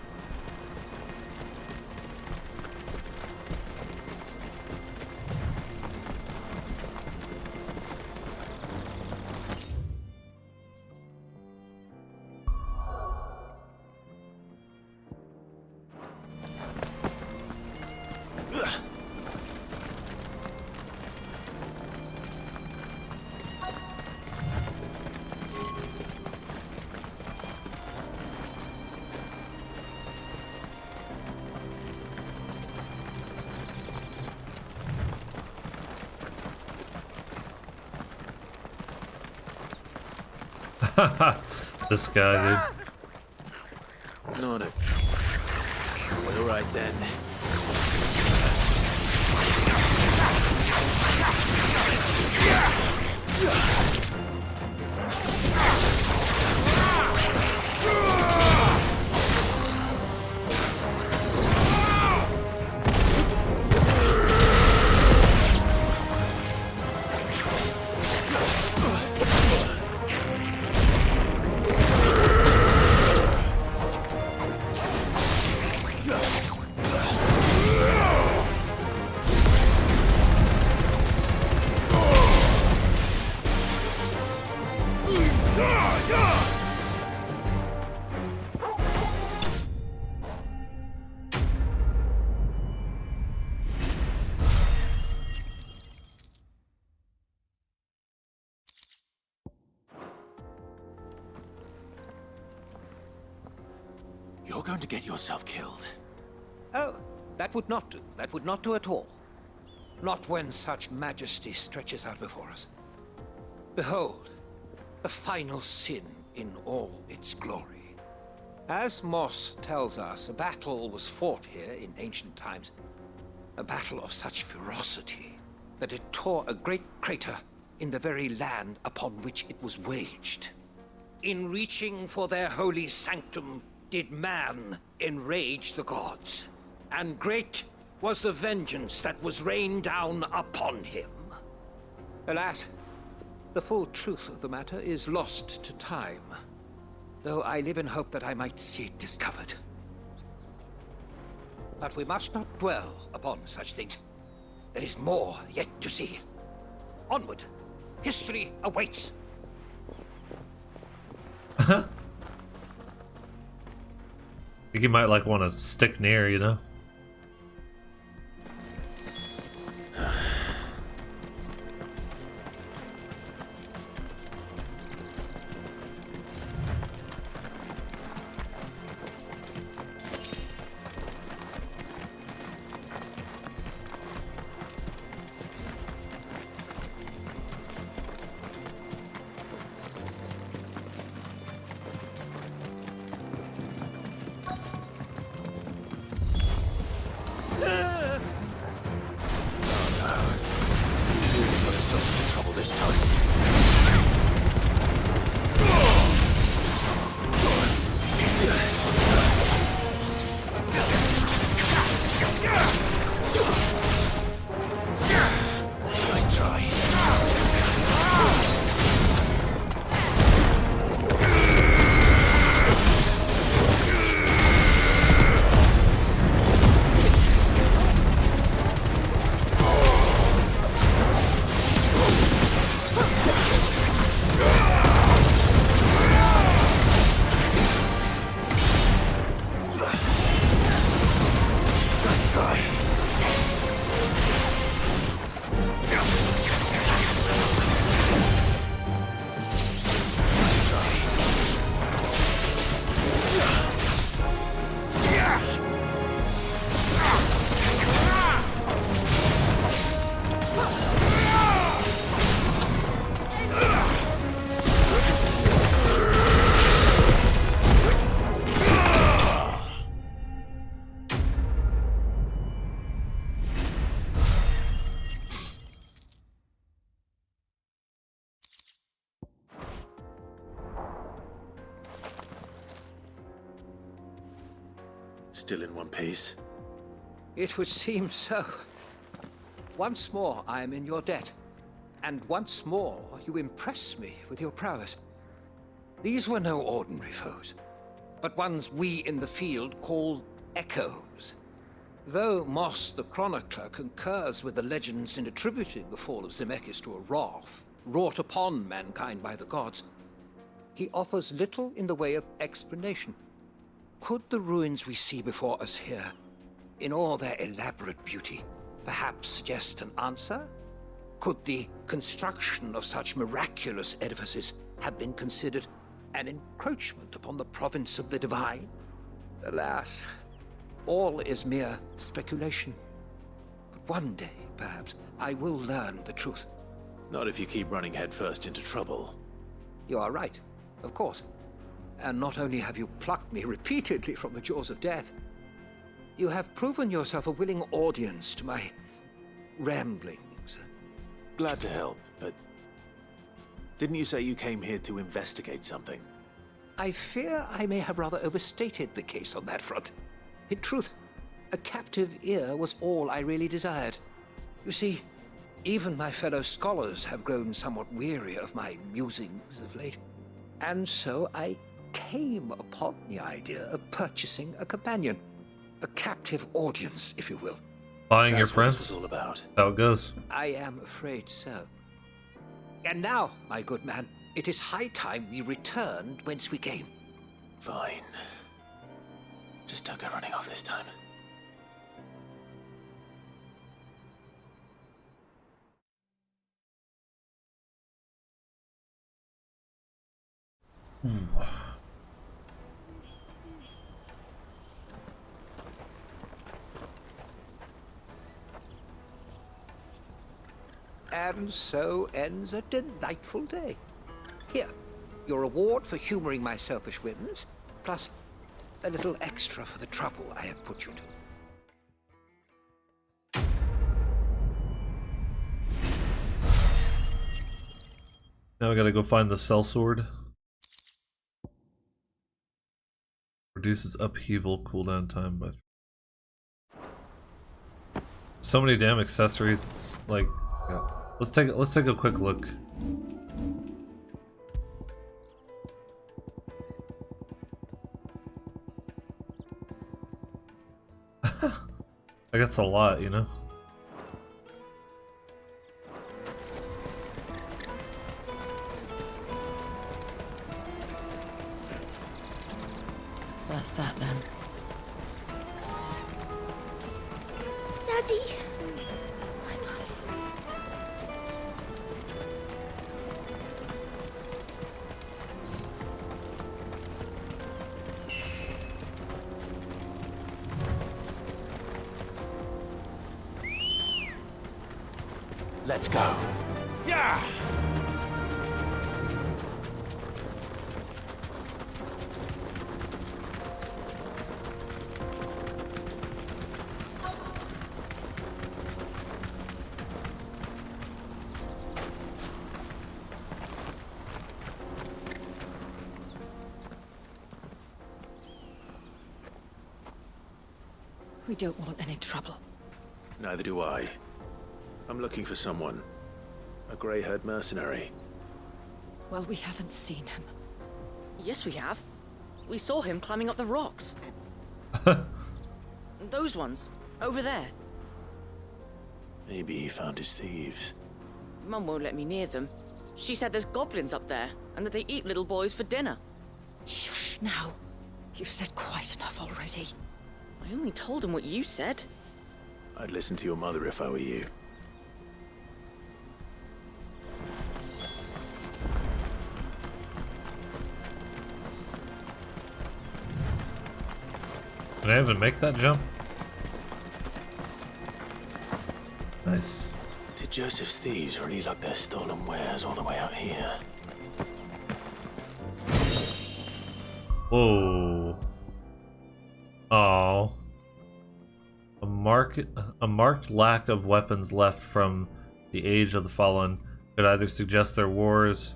This guy, dude. Not a... Well, all right then. You're going to get yourself killed. Oh, that would not do. That would not do at all. Not when such majesty stretches out before us. Behold, the final sin in all its glory. As Moss tells us, a battle was fought here in ancient times. A battle of such ferocity that it tore a great crater in the very land upon which it was waged. In reaching for their holy sanctum, did man enrage the gods, and great was the vengeance that was rained down upon him. Alas, the full truth of the matter is lost to time, though I live in hope that I might see it discovered. But we must not dwell upon such things. There is more yet to see. Onward! History awaits! I think you might like want to stick near, you know? Still in one piece? It would seem so. Once more, I am in your debt. And once more, you impress me with your prowess. These were no ordinary foes, but ones we in the field call echoes. Though Moss the Chronicler concurs with the legends in attributing the fall of Zemeckis to a wrath wrought upon mankind by the gods, he offers little in the way of explanation. Could the ruins we see before us here, in all their elaborate beauty, perhaps suggest an answer? Could the construction of such miraculous edifices have been considered an encroachment upon the province of the divine? Alas, all is mere speculation. But one day, perhaps, I will learn the truth. Not if you keep running headfirst into trouble. You are right, of course. And not only have you plucked me repeatedly from the jaws of death, you have proven yourself a willing audience to my ramblings. Glad to help, but didn't you say you came here to investigate something? I fear I may have rather overstated the case on that front. In truth, a captive ear was all I really desired. You see, even my fellow scholars have grown somewhat weary of my musings of late. And so I came upon the idea of purchasing a companion. A captive audience, if you will. Buying your friends? That's what this was all about. How it goes. I am afraid so. And now, my good man, it is high time we returned whence we came. Fine. Just don't go running off this time. And so ends a delightful day. Here, your reward for humoring my selfish whims, plus a little extra for the trouble I have put you to. Now I gotta go find the sellsword. Reduces upheaval cooldown time by 3. So many damn accessories, it's like, yeah. Let's take a quick look. I guess a lot, you know? That's that then. Daddy! Let's go. Yeah! We don't want any trouble. Neither do I. I'm looking for someone. A grey-haired mercenary. Well, we haven't seen him. Yes, we have. We saw him climbing up the rocks. Those ones, over there. Maybe he found his thieves. Mum won't let me near them. She said there's goblins up there, and that they eat little boys for dinner. Shush now. You've said quite enough already. I only told him what you said. I'd listen to your mother if I were you. Did I even make that jump? Nice. Did Joseph's thieves really lug their stolen wares all the way out here? Whoa. Oh. A marked lack of weapons left from the Age of the Fallen could either suggest their wars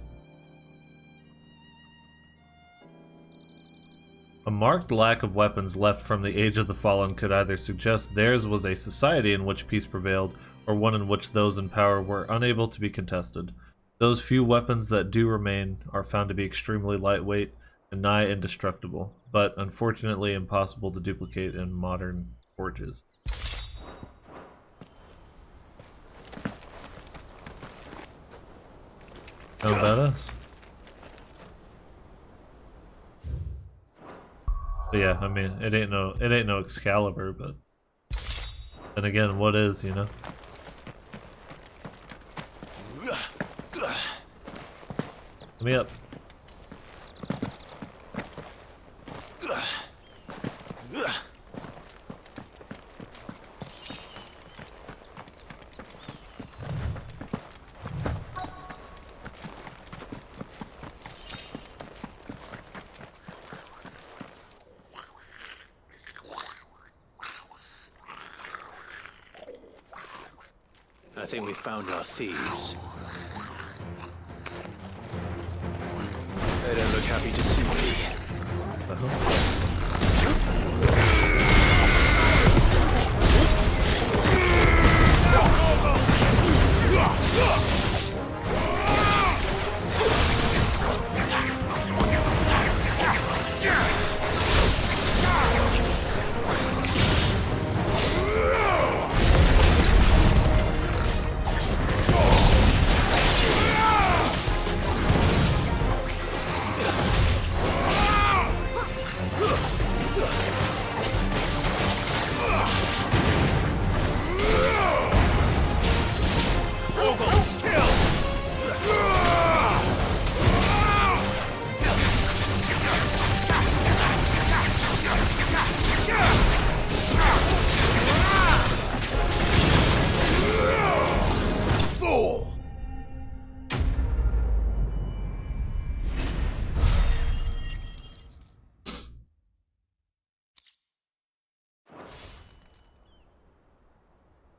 A marked lack of weapons left from the Age of the Fallen could either suggest theirs was a society in which peace prevailed, or one in which those in power were unable to be contested. Those few weapons that do remain are found to be extremely lightweight and nigh indestructible, but unfortunately impossible to duplicate in modern forges. How about us? But yeah, I mean, it ain't no Excalibur, but then again, what is, you know? Let me up. I think we found our thieves. They don't look happy to see me.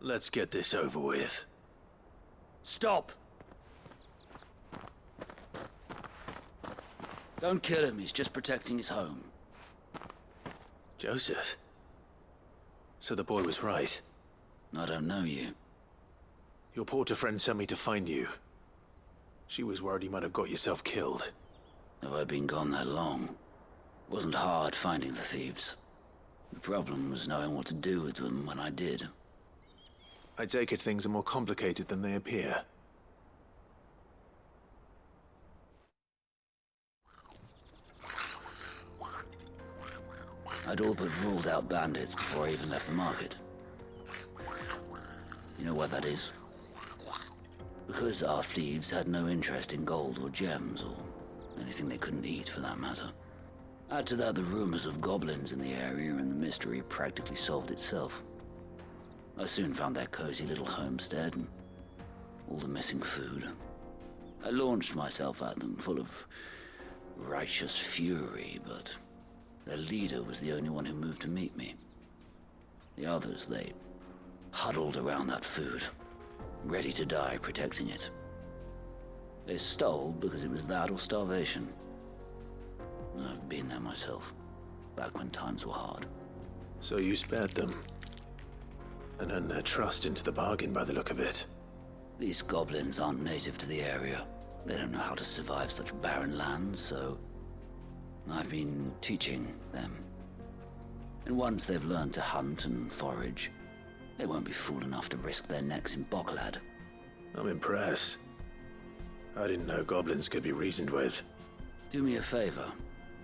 Let's get this over with. Stop! Don't kill him, he's just protecting his home. Joseph? So the boy was right. I don't know you. Your porter friend sent me to find you. She was worried you might have got yourself killed. Have I been gone that long? It wasn't hard finding the thieves. The problem was knowing what to do with them when I did. I take it things are more complicated than they appear. I'd all but ruled out bandits before I even left the market. You know why that is? Because our thieves had no interest in gold or gems, or anything they couldn't eat for that matter. Add to that the rumors of goblins in the area, and the mystery practically solved itself. I soon found their cozy little homestead and all the missing food. I launched myself at them, full of righteous fury, but their leader was the only one who moved to meet me. The others, they huddled around that food, ready to die protecting it. They stole because it was that or starvation. I've been there myself, back when times were hard. So you spared them? And earned their trust into the bargain by the look of it. These goblins aren't native to the area. They don't know how to survive such barren lands, so I've been teaching them. And once they've learned to hunt and forage, they won't be fool enough to risk their necks in Boklad. I'm impressed. I didn't know goblins could be reasoned with. Do me a favor.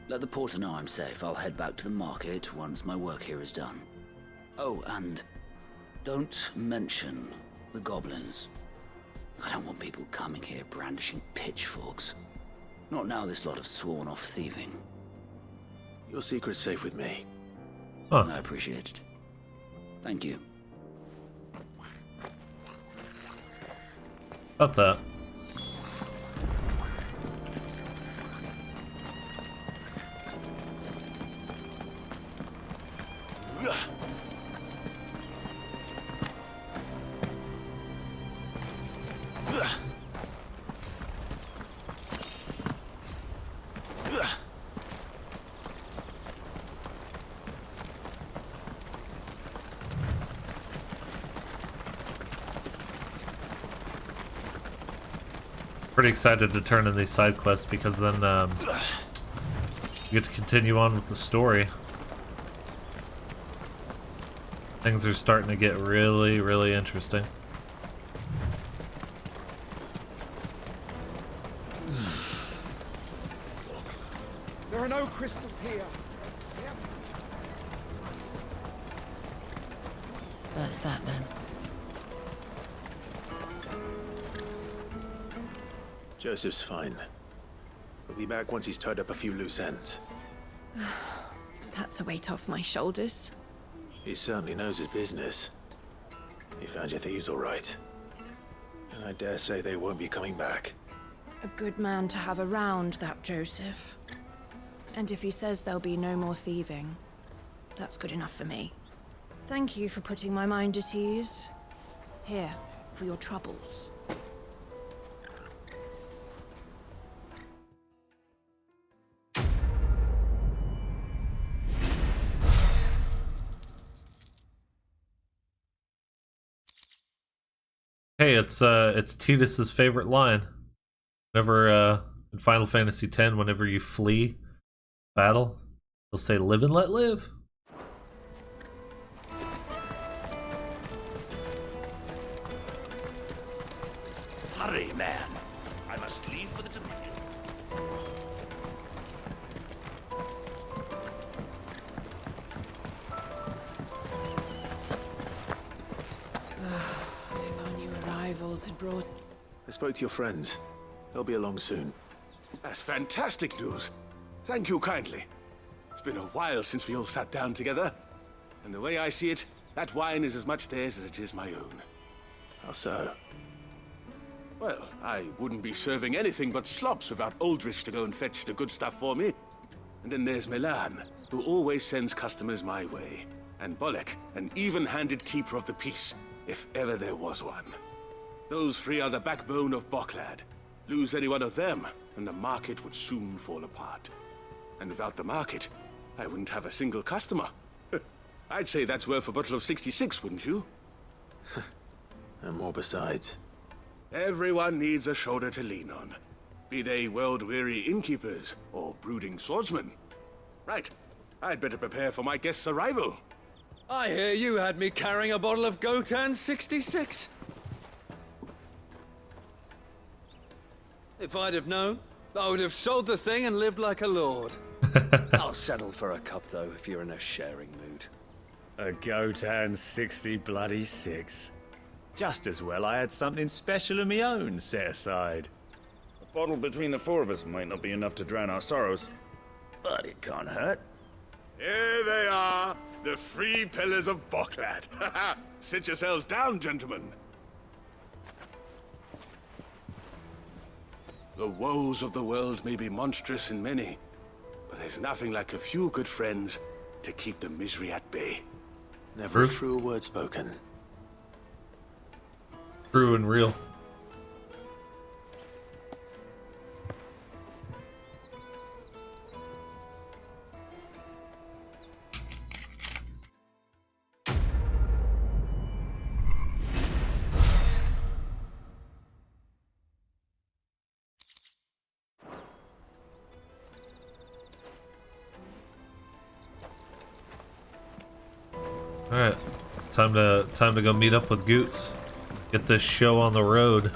Let the porter know I'm safe. I'll head back to the market once my work here is done. Oh, and don't mention the goblins. I don't want people coming here brandishing pitchforks. Not now this lot have sworn off thieving. Your secret's safe with me. Huh. I appreciate it. Thank you. About that. Pretty excited to turn in these side quests because then you get to continue on with the story. Things are starting to get really, really interesting. There are no crystals here. That's that then. Joseph's fine. He'll be back once he's tied up a few loose ends. That's a weight off my shoulders. He certainly knows his business. You found your thieves all right. And I dare say they won't be coming back. A good man to have around, that Joseph. And if he says there'll be no more thieving, that's good enough for me. Thank you for putting my mind at ease. Here, for your troubles. Hey, it's Titus's favorite line. Whenever in Final Fantasy X, whenever you flee battle, he'll say, "Live and let live." Hurry, man. I must leave for the Dominion. If our new arrivals had brought... I spoke to your friends. They'll be along soon. That's fantastic news. Thank you kindly. It's been a while since we all sat down together. And the way I see it, that wine is as much theirs as it is my own. How so? Well, I wouldn't be serving anything but slops without Aldrich to go and fetch the good stuff for me. And then there's Milan, who always sends customers my way. And Bolek, an even-handed keeper of the peace, if ever there was one. Those three are the backbone of Boklad. Lose any one of them, and the market would soon fall apart. And without the market, I wouldn't have a single customer. I'd say that's worth a bottle of 66, wouldn't you? And more besides. Everyone needs a shoulder to lean on. Be they world-weary innkeepers or brooding swordsmen. Right, I'd better prepare for my guest's arrival. I hear you had me carrying a bottle of Goetz 66. If I'd have known, I would have sold the thing and lived like a lord. I'll settle for a cup, though, if you're in a sharing mood. A Goetz 66. Just as well I had something special of my own set aside. A bottle between the four of us might not be enough to drown our sorrows, but it can't hurt. Here they are, the three pillars of Boklad. Sit yourselves down, gentlemen. The woes of the world may be monstrous in many, but there's nothing like a few good friends to keep the misery at bay. Never a truer word spoken. True and real. All right, it's time to go meet up with Goetz. Get this show on the road.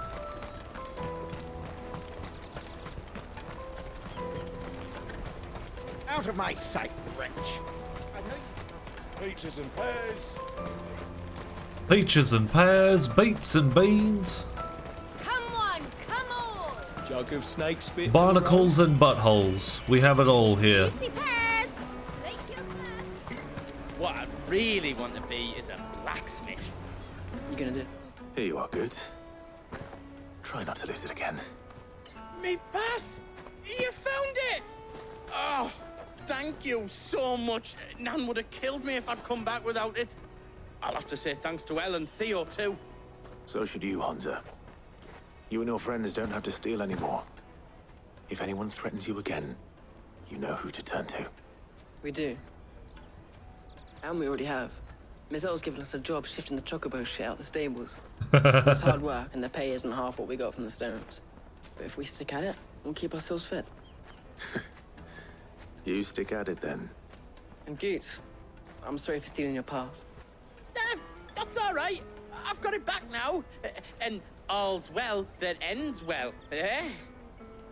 Out of my sight, wretch. I know you... Peaches and pears. Peaches and pears, beets and beans. Come on! Jug of snake spit. Barnacles and buttholes. We have it all here. Juicy pears! Slake your thirst. What I really want to be is a blacksmith. You gonna do? Here you are, good. Try not to lose it again. Me pass! You found it! Oh, thank you so much. Nan would have killed me if I'd come back without it. I'll have to say thanks to Elle and Theo, too. So should you, Hansa. You and your friends don't have to steal anymore. If anyone threatens you again, you know who to turn to. We do. And we already have. Mizelle's given us a job shifting the chocobo shit out the stables. It's hard work, and the pay isn't half what we got from the stones. But if we stick at it, we'll keep ourselves fit. You stick at it then. And Goetz, I'm sorry for stealing your pass. That's all right. I've got it back now. And all's well that ends well, eh?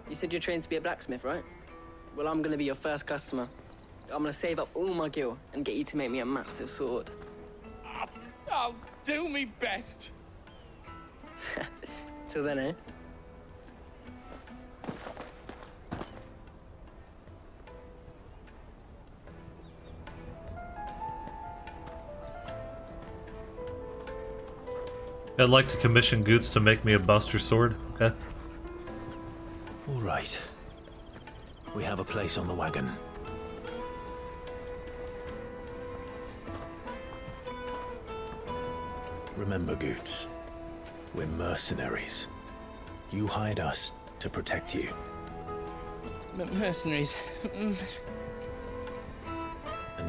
You said you're trained to be a blacksmith, right? Well, I'm gonna be your first customer. I'm gonna save up all my gil and get you to make me a massive sword. I'll do me best. Till then, eh? I'd like to commission Goetz to make me a buster sword, okay? All right. We have a place on the wagon. Remember, Goetz, we're mercenaries. You hired us to protect you. Mercenaries. And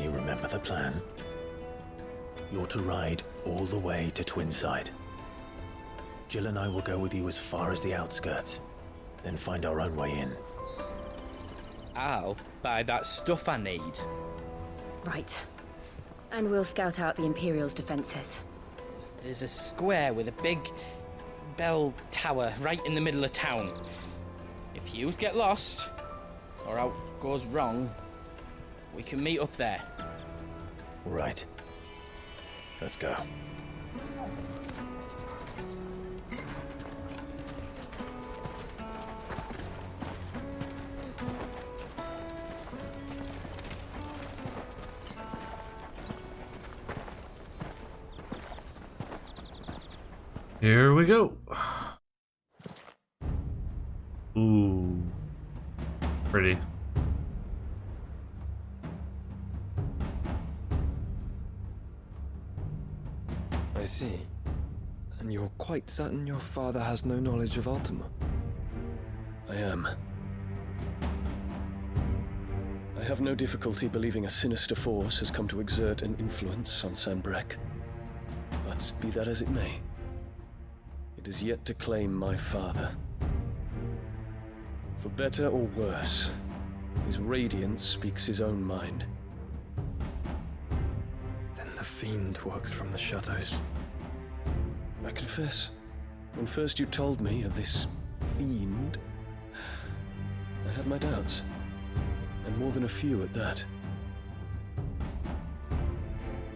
you remember the plan? You're to ride all the way to Twinside. Jill and I will go with you as far as the outskirts, then find our own way in. I'll buy that stuff I need. Right. And we'll scout out the Imperial's defenses. There's a square with a big bell tower right in the middle of town. If you get lost, or out goes wrong, we can meet up there. Right. Let's go. Here we go. Ooh. Pretty. I see. And you're quite certain your father has no knowledge of Ultima? I am. I have no difficulty believing a sinister force has come to exert an influence on Sanbreque. But be that as it may, it is yet to claim my father. For better or worse, his radiance speaks his own mind. Then the fiend works from the shadows. I confess, when first you told me of this fiend, I had my doubts. And more than a few at that.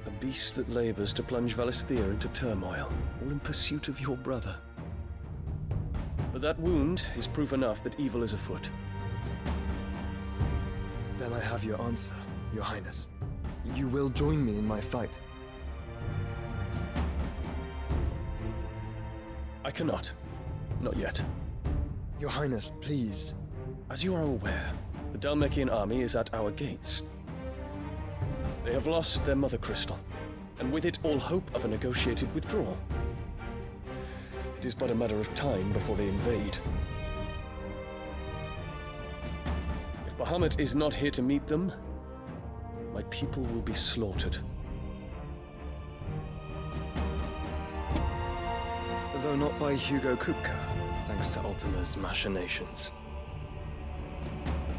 A beast that labors to plunge Valisthea into turmoil, all in pursuit of your brother. But that wound is proof enough that evil is afoot. Then I have your answer, Your Highness. You will join me in my fight. I cannot. Not yet. Your Highness, please. As you are aware, the Dhalmekian army is at our gates. They have lost their mother crystal, and with it all hope of a negotiated withdrawal. It is but a matter of time before they invade. If Bahamut is not here to meet them, my people will be slaughtered. Though not by Hugo Kupka, thanks to Ultima's machinations.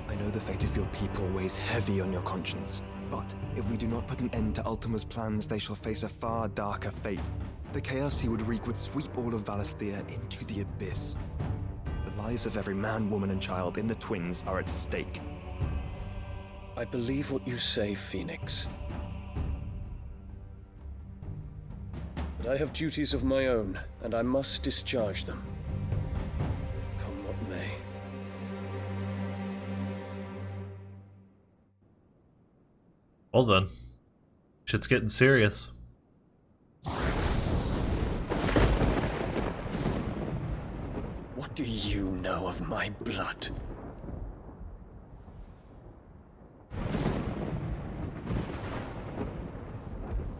I know the fate of your people weighs heavy on your conscience, but if we do not put an end to Ultima's plans, they shall face a far darker fate. The chaos he would wreak would sweep all of Valisthea into the abyss. The lives of every man, woman, and child in the Twins are at stake. I believe what you say, Phoenix. But I have duties of my own, and I must discharge them. Come what may. Well then. Shit's getting serious. What do you know of my blood?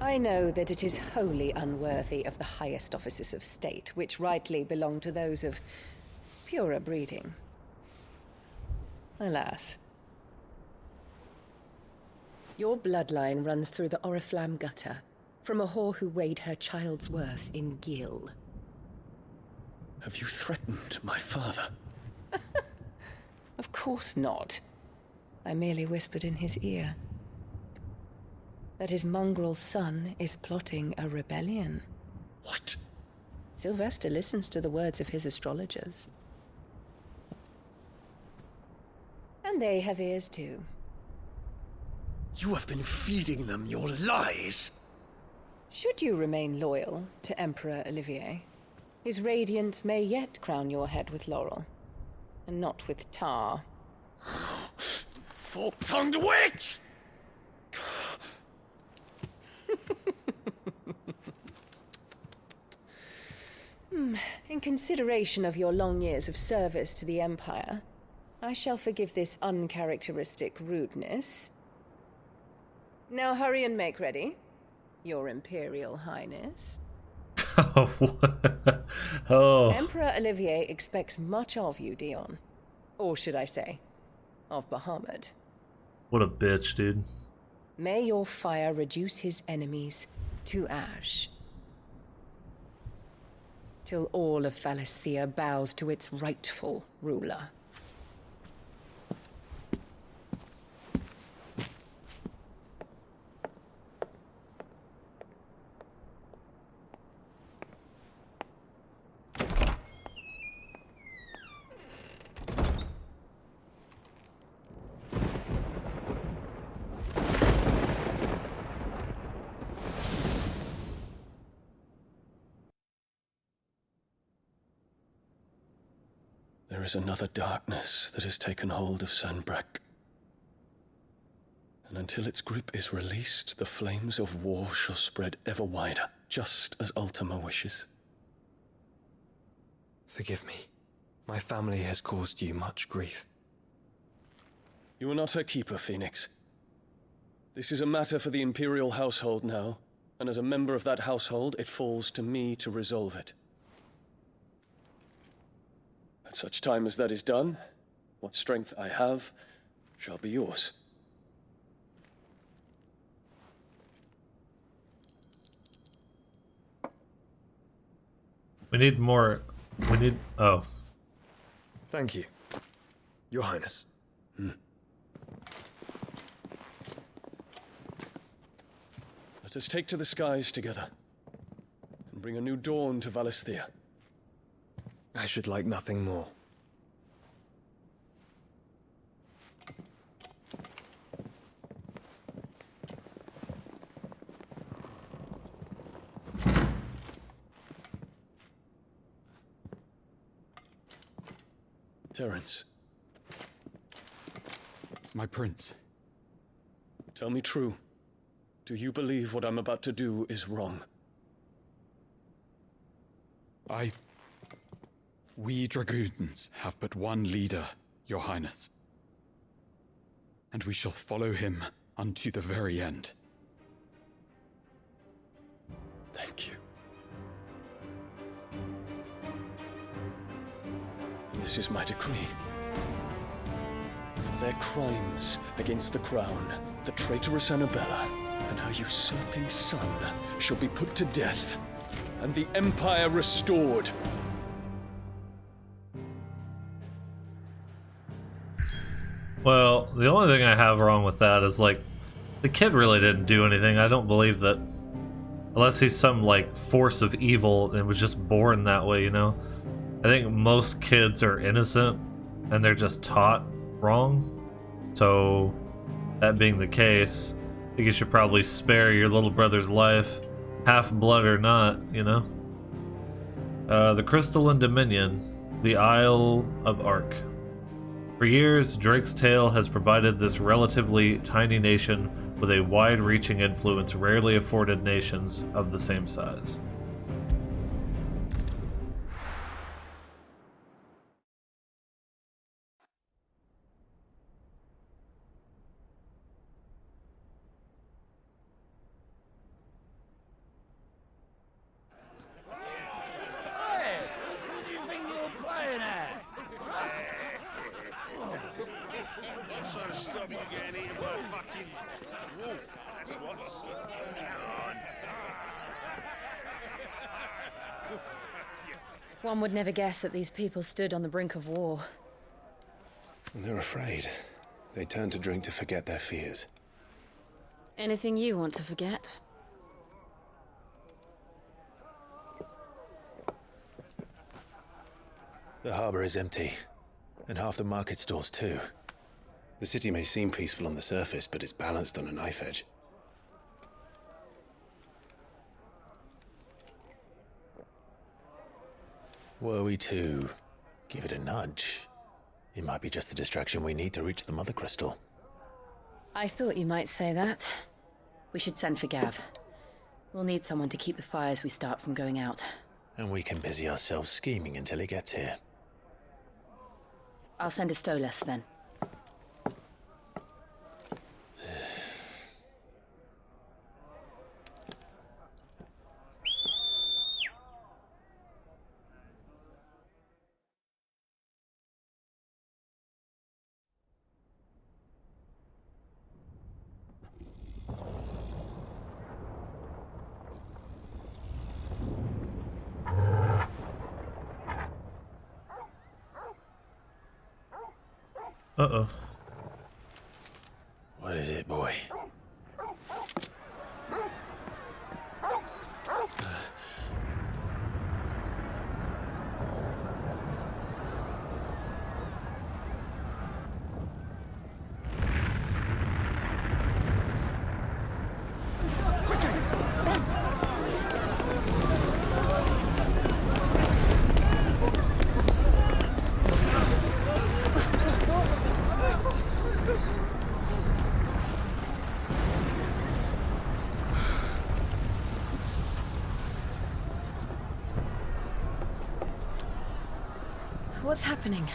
I know that it is wholly unworthy of the highest offices of state, which rightly belong to those of purer breeding. Alas. Your bloodline runs through the Oriflamme gutter, from a whore who weighed her child's worth in gil. Have you threatened my father? Of course not. I merely whispered in his ear that his mongrel son is plotting a rebellion. What? Sylvester listens to the words of his astrologers. And they have ears too. You have been feeding them your lies! Should you remain loyal to Emperor Olivier, his radiance may yet crown your head with laurel, and not with tar. Fork-tongued witch! In consideration of your long years of service to the Empire, I shall forgive this uncharacteristic rudeness. Now hurry and make ready, Your Imperial Highness. Oh. Emperor Olivier expects much of you, Dion. Or should I say, of Bahamut. What a bitch, dude. May your fire reduce his enemies to ash, till all of Valisthea bows to its rightful ruler. There is another darkness that has taken hold of Sanbreque. And until its grip is released, the flames of war shall spread ever wider, just as Ultima wishes. Forgive me. My family has caused you much grief. You are not her keeper, Phoenix. This is a matter for the Imperial household now, and as a member of that household, it falls to me to resolve it. At such time as that is done, what strength I have shall be yours. We need more. We need. Oh. Thank you, Your Highness. Let us take to the skies together, and bring a new dawn to Valisthea. I should like nothing more. Terence. My prince. Tell me true. Do you believe what I'm about to do is wrong? We Dragoons have but one leader, Your Highness. And we shall follow him unto the very end. Thank you. And this is my decree. For their crimes against the crown, the traitorous Annabella and her usurping son shall be put to death, and the Empire restored. Well, the only thing I have wrong with that is, like, the kid really didn't do anything. I don't believe that. Unless he's some, like, force of evil and was just born that way, you know? I think most kids are innocent and they're just taught wrong. So, that being the case, I think you should probably spare your little brother's life, half-blood or not, you know? The Crystalline Dominion, the Isle of Ark. For years, Drake's Tale has provided this relatively tiny nation with a wide-reaching influence rarely afforded nations of the same size. Hey, what do you think you're playing at? I'm trying to stop you getting eaten by a fucking wolf, that's what. Come on. One would never guess that these people stood on the brink of war. And they're afraid. They turn to drink to forget their fears. Anything you want to forget? The harbor is empty, and half the market stalls too. The city may seem peaceful on the surface, but it's balanced on a knife edge. Were we to give it a nudge, it might be just the distraction we need to reach the Mother Crystal. I thought you might say that. We should send for Gav. We'll need someone to keep the fires we start from going out. And we can busy ourselves scheming until he gets here. I'll send a Stolas then. Uh-oh. What is it, boy? What's happening?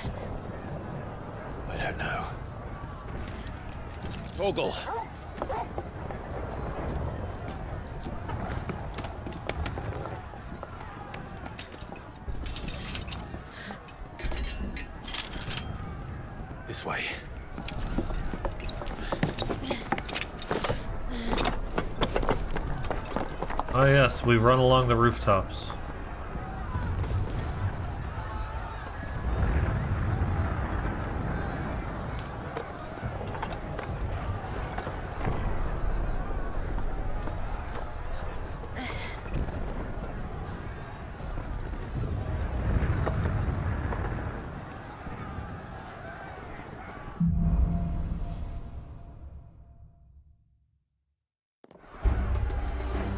I don't know. Torgal! This way. Oh yes, we run along the rooftops.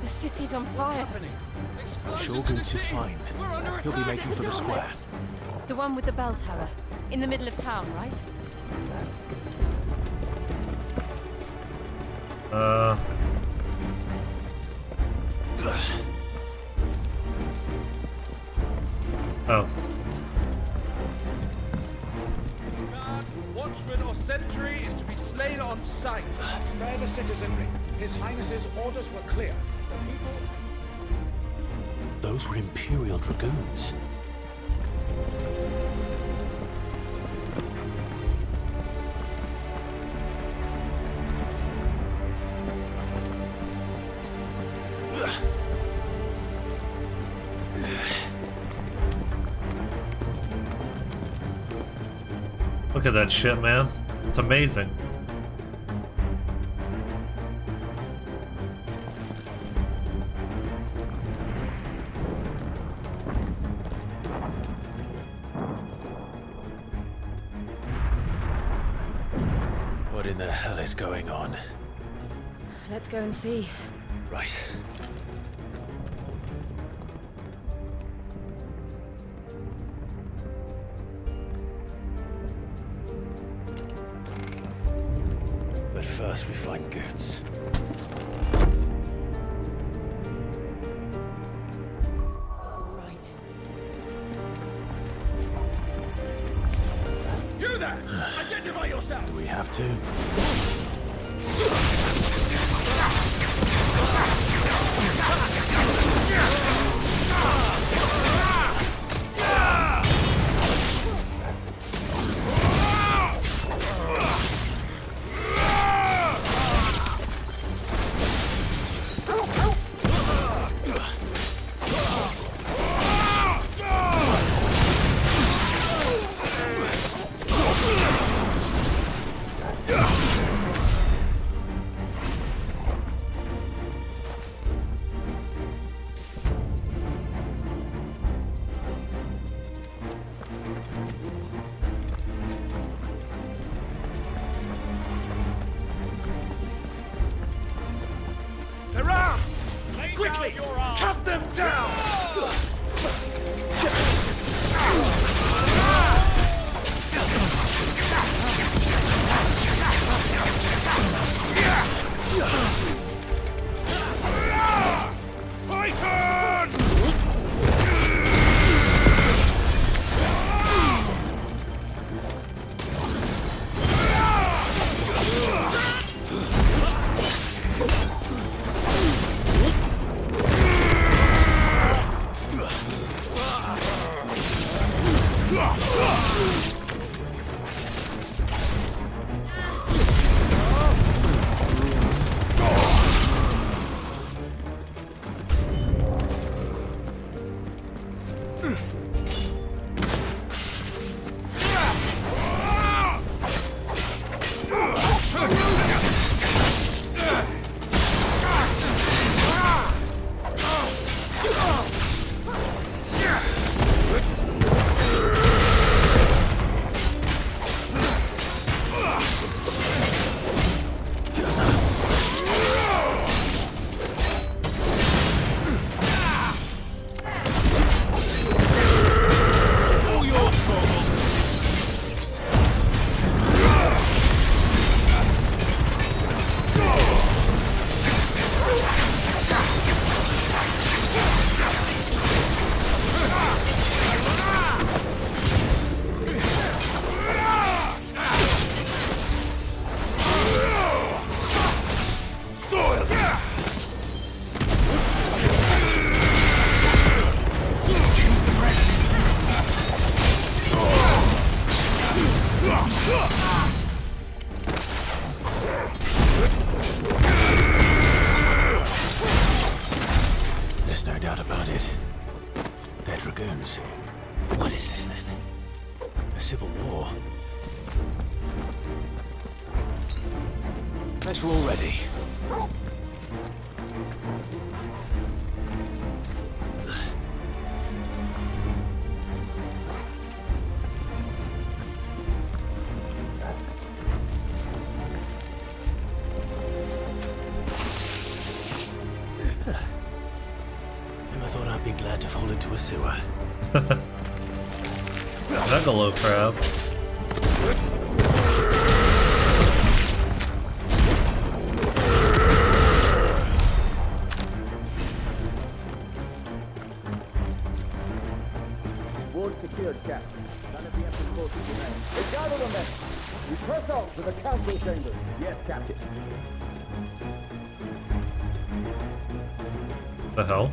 The city's on fire. I'm sure Goetz is fine. He'll be making for the square. The one with the bell tower. In the middle of town, right? Oh. Watchman or sentry is to be slain on sight. Spare the citizenry. His Highness's orders were clear. The people... Those were Imperial Dragoons. Look at that shit, man. It's amazing. What in the hell is going on? Let's go and see. Right. But first we find Goetz. He's all right. You there! Identify yourself! Do we have to? Quickly! Cut them down! Titan! There's no doubt about it. They're Dragoons. What is this then? A civil war? Let's roll ready. Never thought I'd be glad to fall into a sewer. Megalo crab. Ward secured, Captain. None of the Emperor's forces remain. They gather on them. We press on to the council chambers. Yes, Captain. The hell?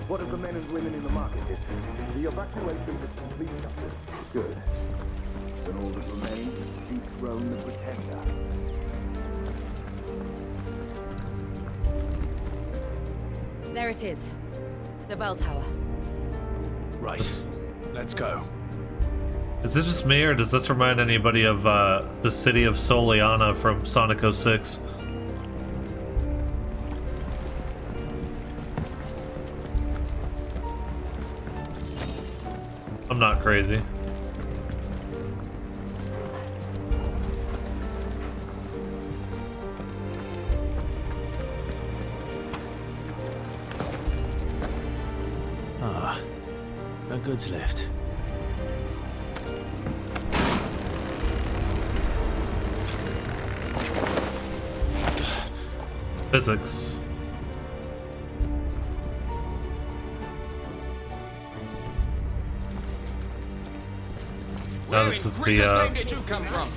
What of the men and women in the market district? The evacuation was complete, Captain. Good. Then all that remains is to dethrone the Pretender. There it is. The bell tower. Right. Let's go. Is it just me, or does this remind anybody of the city of Soliana from Sonic 06? I'm not crazy. Ah, no goods left. Physics. Now this is the Did you come from?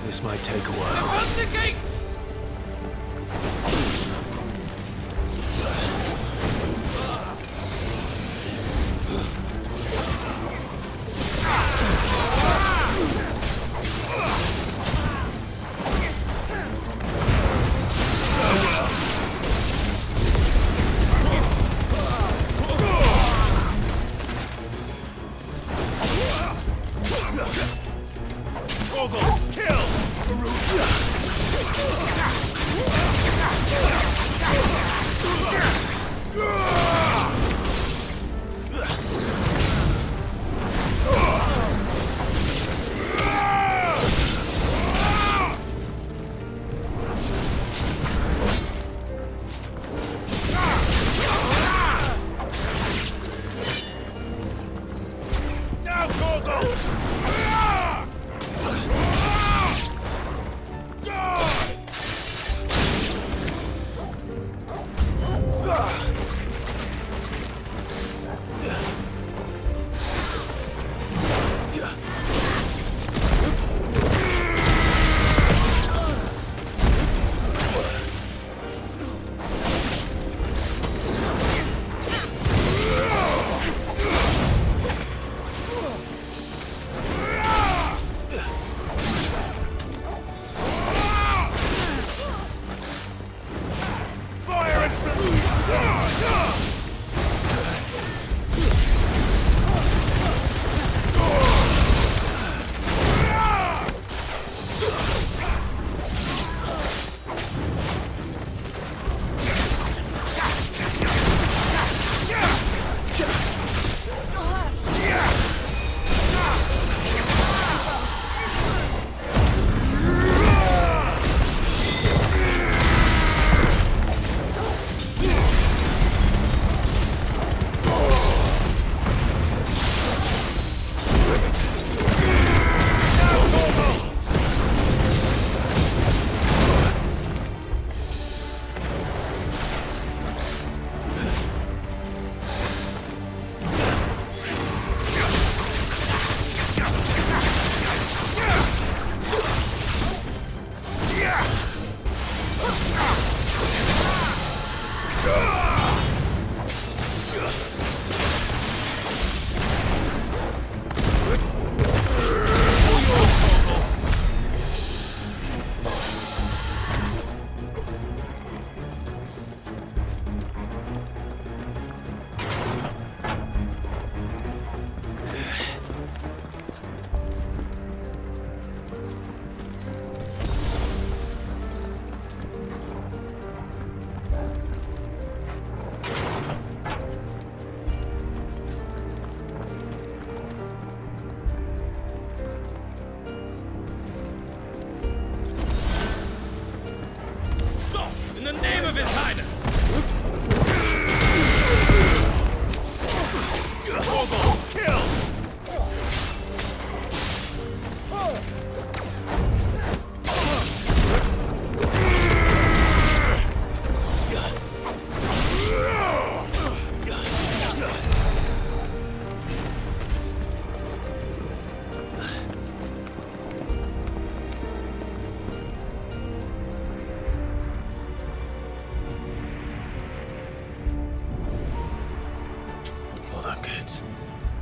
This might take a while. On the gates!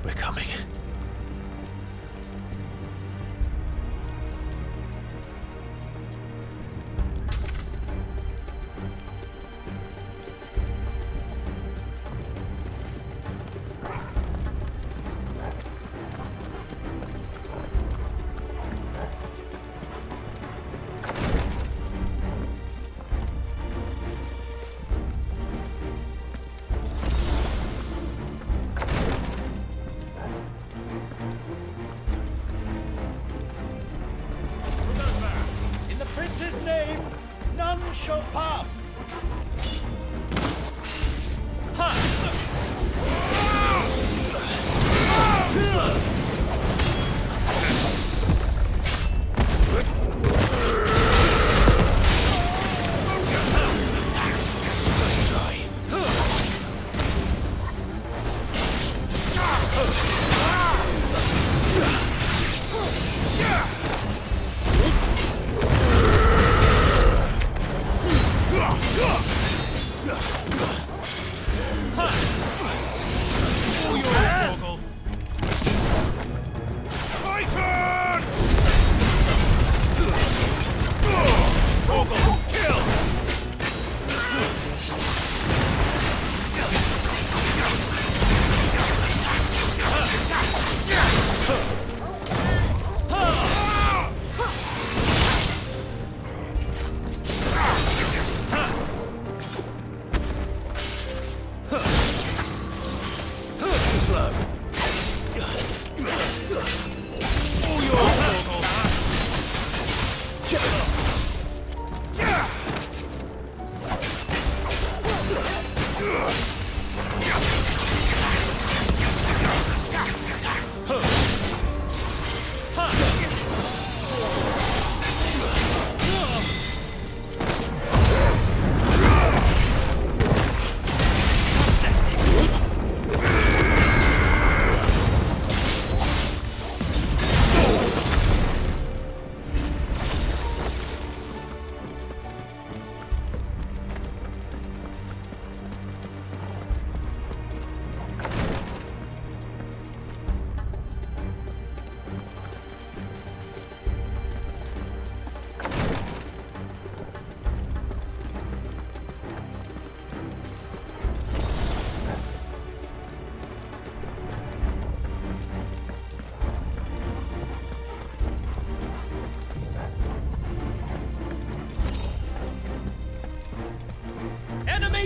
We're coming. Shall pass.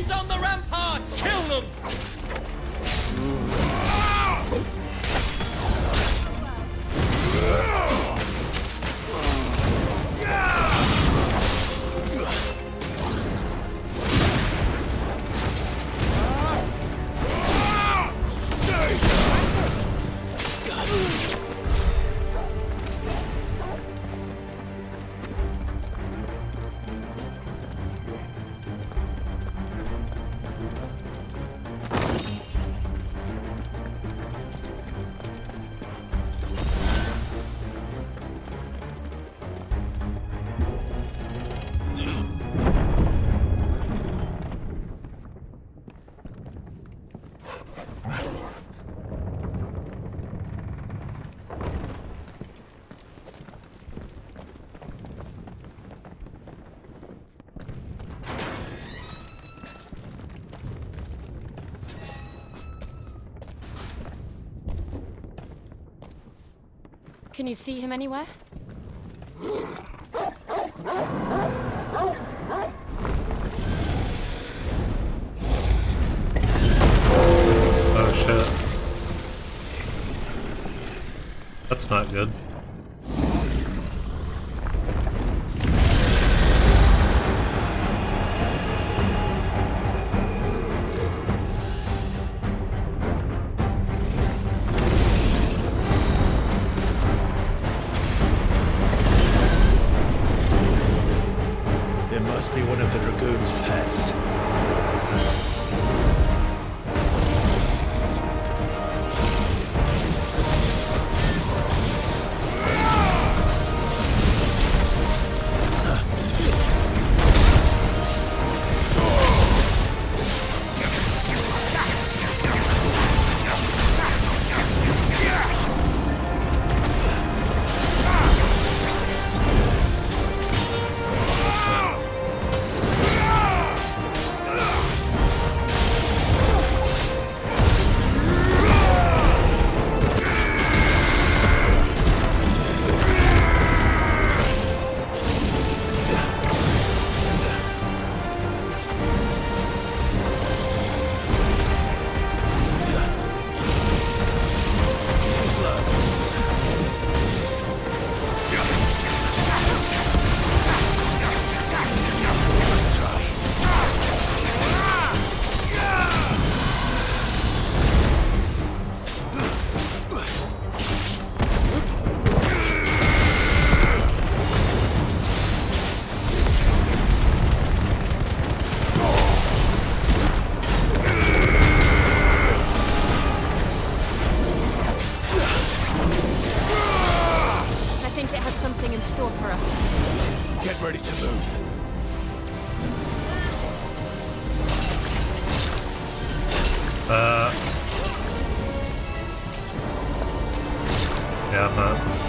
Enemies on the ramparts! Kill them! Can you see him anywhere? Oh shit. That's not good. It must be one of the Dragoons' pets. Yeah, huh?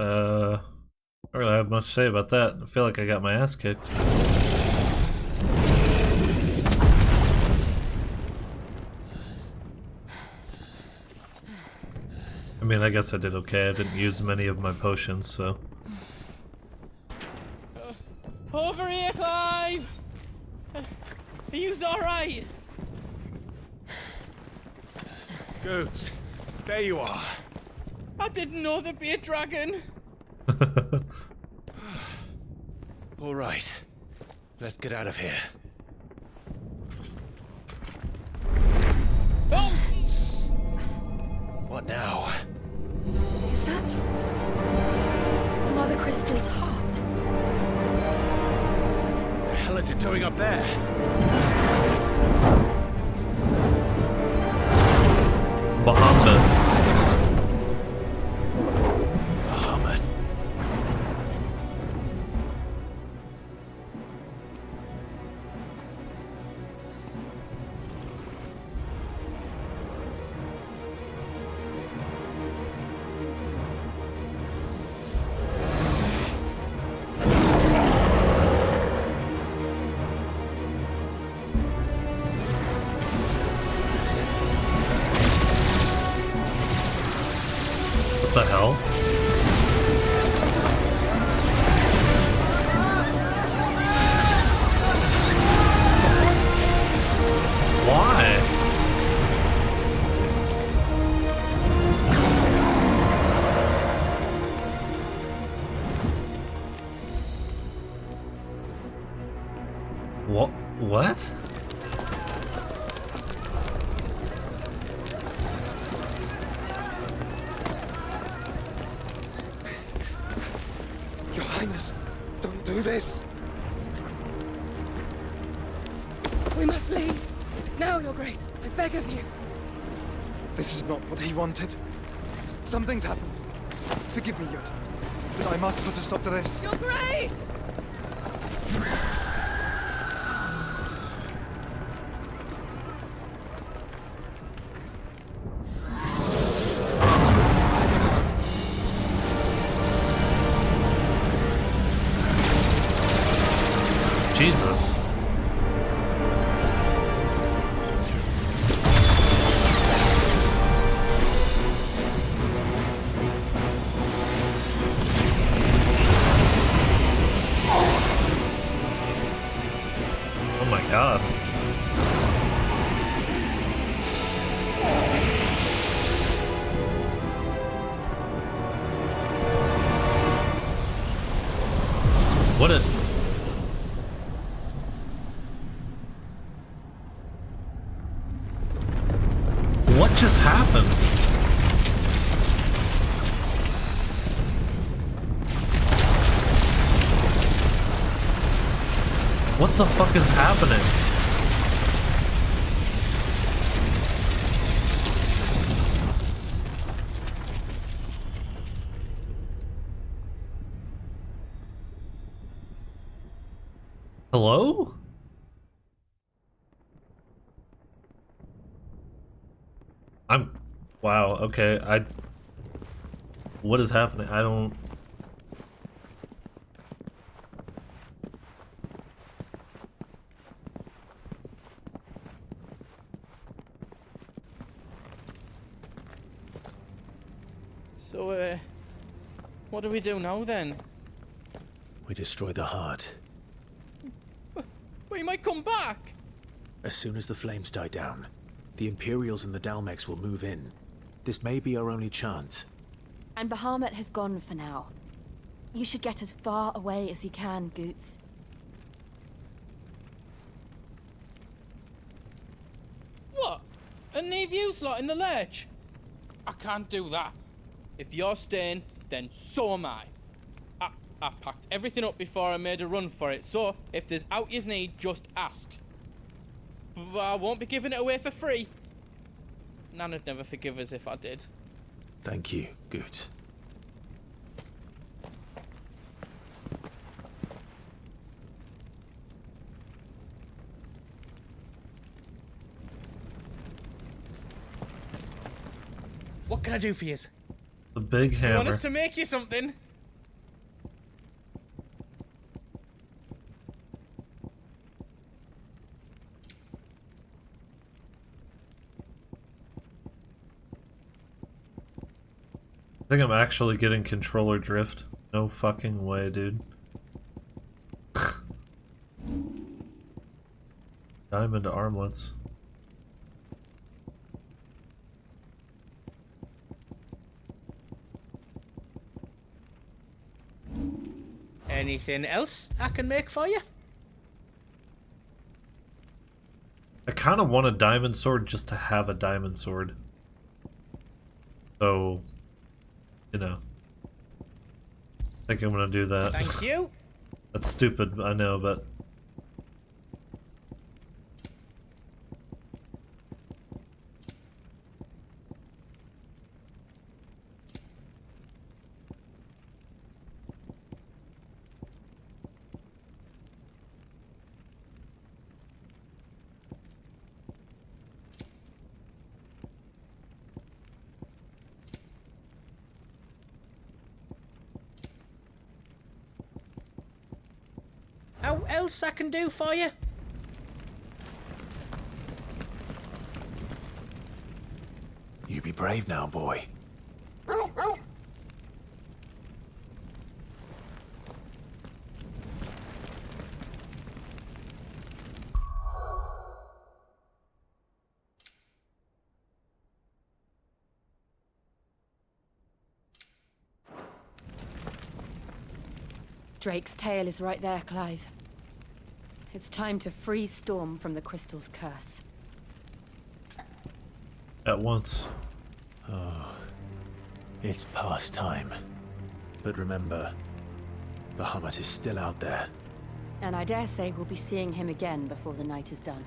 don't really have much to say about that. I feel like I got my ass kicked. I mean, I guess I did okay. I didn't use many of my potions, so... Over here, Clive! Are you alright? Goetz, there you are. I didn't know there'd be a dragon. All right, let's get out of here. Oh! What now? Is that Mother Crystal's heart? What the hell is it doing up there? Bahamut. Bahamut. What the hell? Why? What? Your Highness, don't do this. We must leave. Now, Your Grace, I beg of you. This is not what he wanted. Something's happened. Forgive me, Yod, but I must put a stop to this. Your Grace! Jesus. Oh my God. What a... What just happened? What the fuck is happening? Hello? Wow, okay, what is happening? I don't... So, what do we do now then? We destroy the heart. We might come back! As soon as the flames die down, the Imperials and the Dalmex will move in. This may be our only chance. And Bahamut has gone for now. You should get as far away as you can, Goetz. What? And leave you lot in the lurch? I can't do that. If you're staying, then so am I. I packed everything up before I made a run for it, so if there's out you need, just ask. But I won't be giving it away for free. Nan'd never forgive us if I did. Thank you, Goetz. What can I do for you? The big You want hammer. us to make you something? think I'm actually getting controller drift. No fucking way, dude. Diamond armlets. Anything else I can make for you? I kind of want a diamond sword just to have a diamond sword. So, you know. I think I'm gonna do that. Thank you. That's stupid, I know, but... How else I can do for you? You be brave now, boy. Drake's tail is right there, Clive. It's time to free Storm from the crystal's curse. At once. Oh, it's past time. But remember, Bahamut is still out there. And I dare say we'll be seeing him again before the night is done.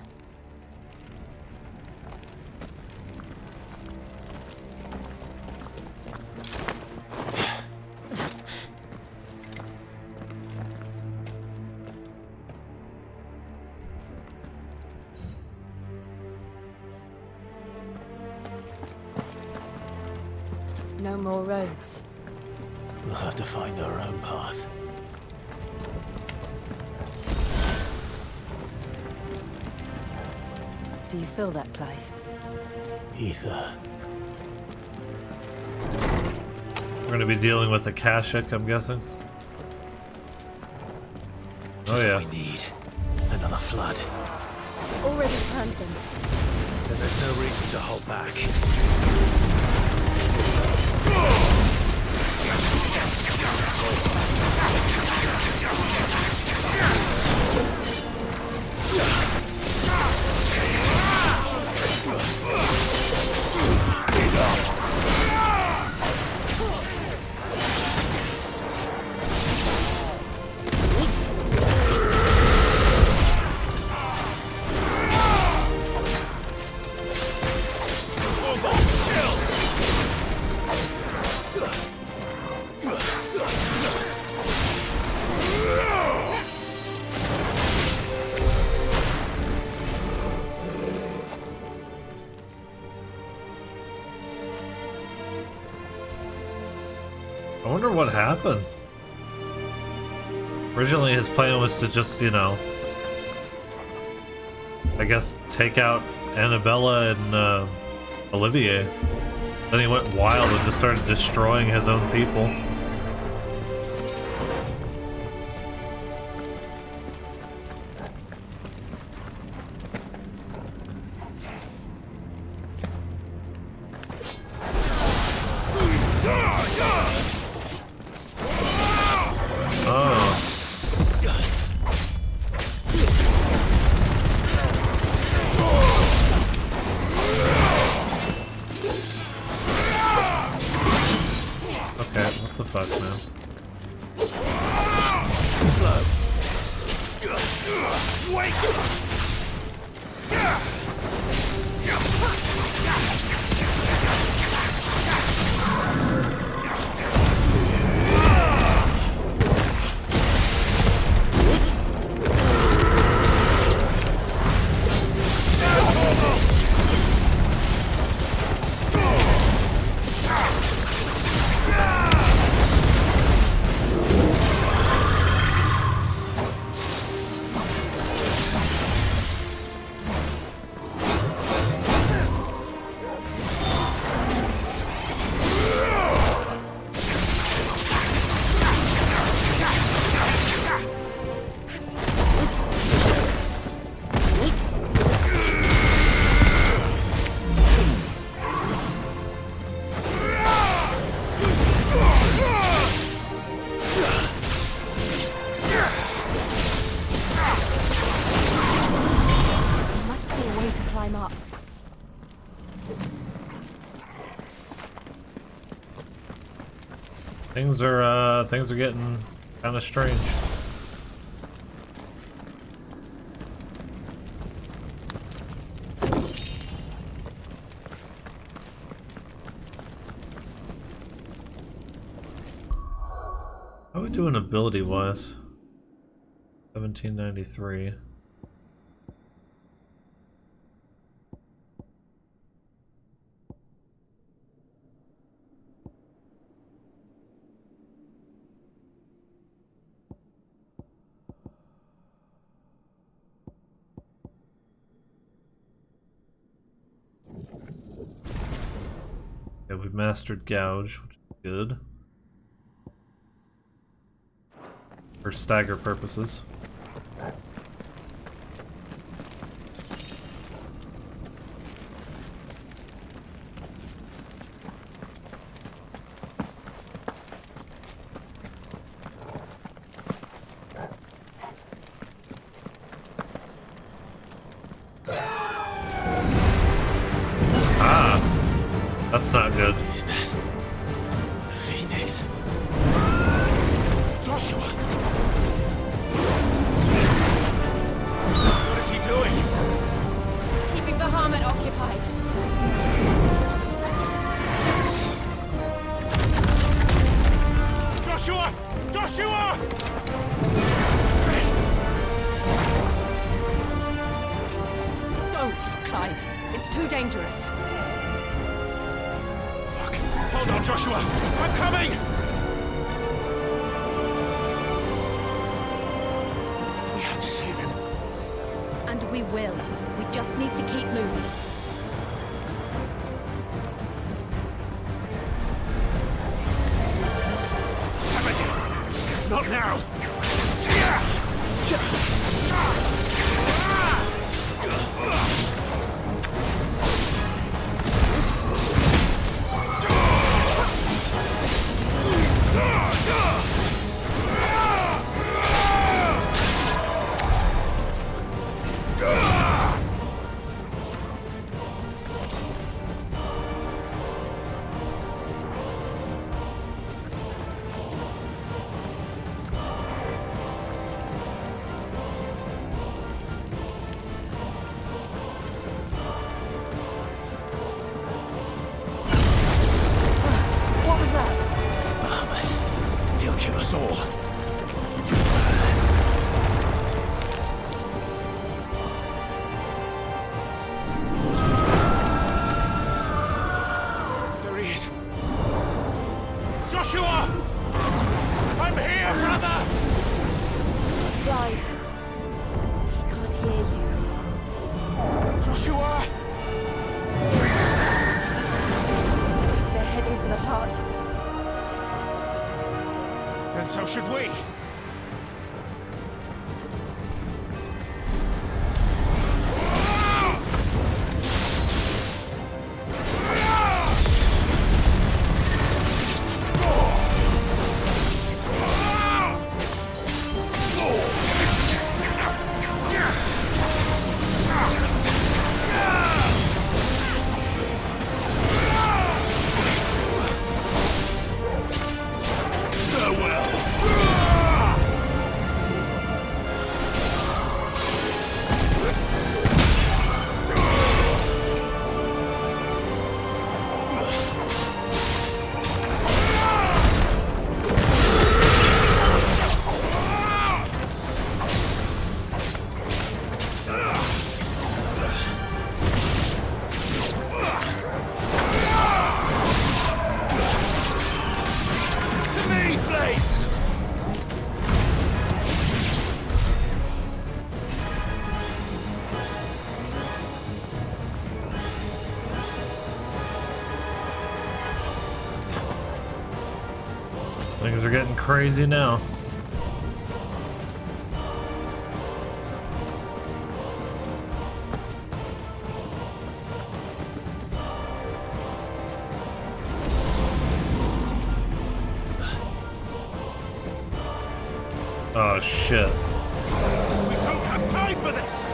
No more roads. We'll have to find our own path. Do you feel that, Clive? Ether. We're gonna be dealing with Akashic, I'm guessing. Just oh yeah. what we need. Another flood. Already turned them. Then there's no reason to hold back. I wonder what happened. Originally his plan was to just, you know, I guess take out Annabella and Olivier. Then he went wild and just started destroying his own people. Things are getting kind of strange. How are we doing ability-wise? 1793. Yeah, we've mastered Gouge, which is good. For stagger purposes. That's not good. Is that the Phoenix? Joshua! What is he doing? Keeping Bahamut occupied. Joshua! Joshua! Don't, Clive. It's too dangerous. Hold on, Joshua! I'm coming! We have to save him. And we will. We just need to keep moving. Not now! So should we. Things are getting crazy now. Oh shit. We don't have time for this!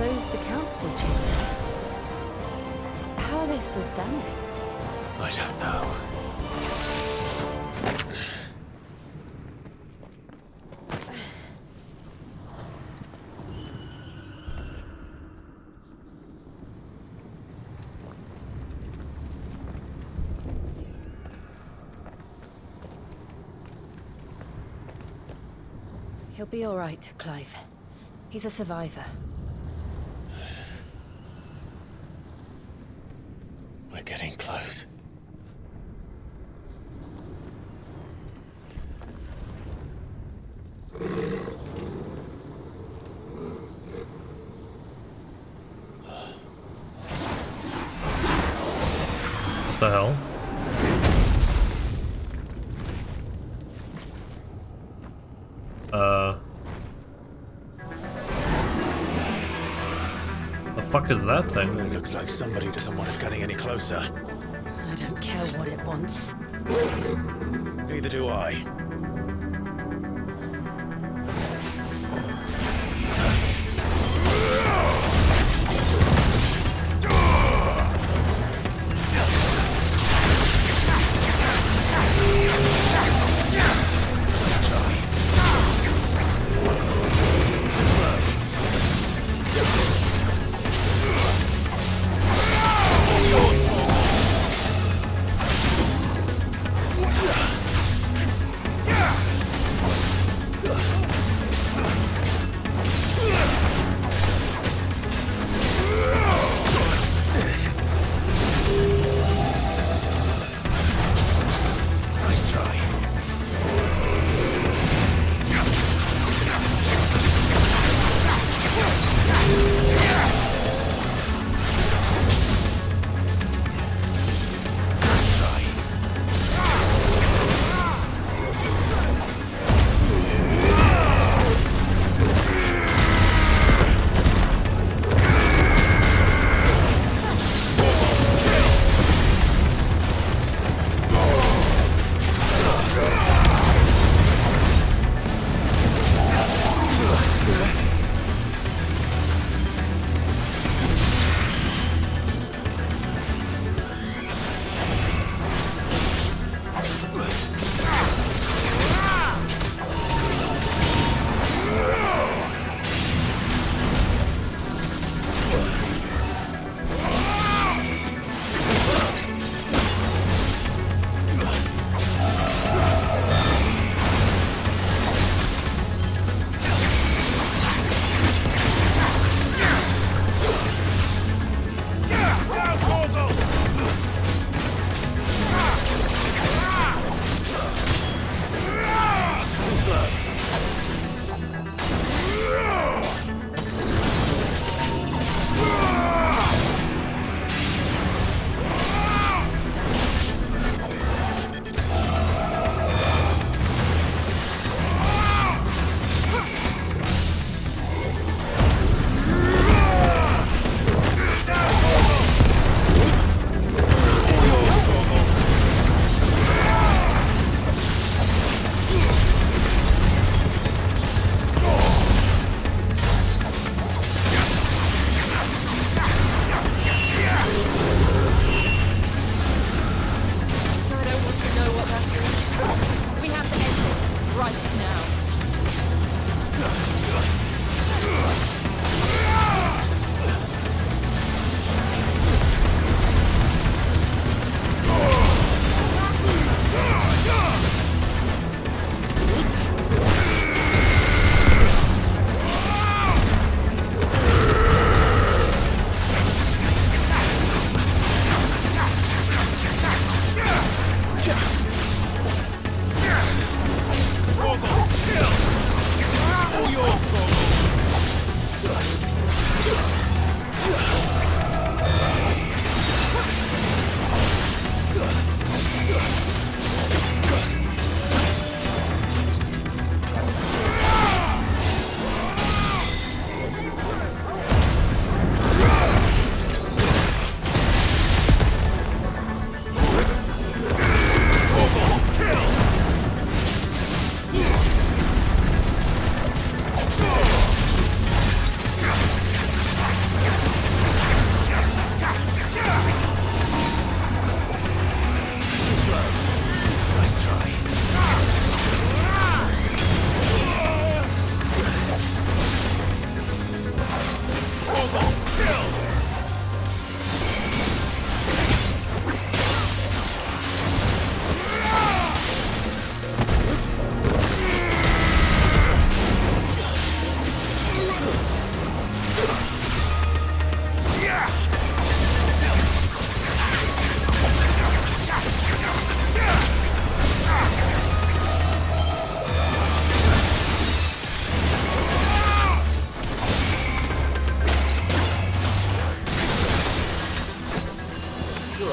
closed the council, Jesus. How are they still standing? I don't know. He'll be all right, Clive. He's a survivor. We're getting close. What the hell? The fuck is that thing? It looks like somebody doesn't want us getting any closer. I don't care what it wants. Neither do I.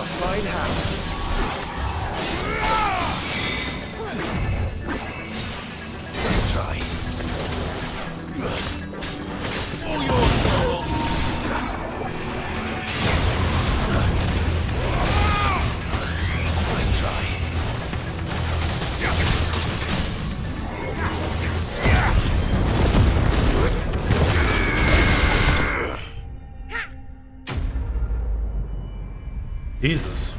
a fine hand. Let's try. For your soul! Let's try. Jesus.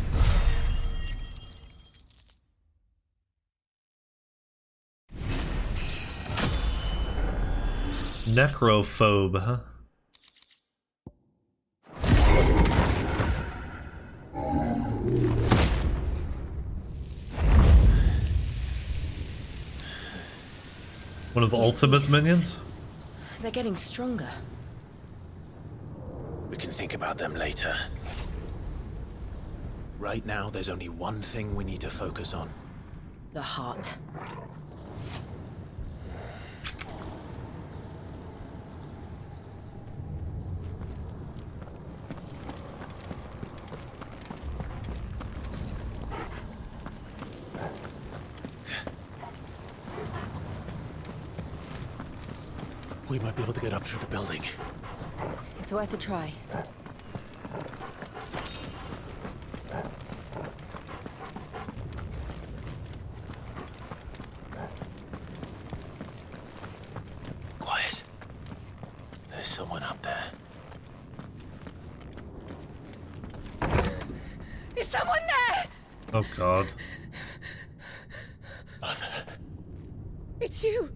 Necrophobe, huh? One of Ultima's minions? They're getting stronger. We can think about them later. Right now, there's only one thing we need to focus on. The heart. We might be able to get up through the building. It's worth a try. Quiet. There's someone up there. Is someone there? Oh god. Mother. It's you.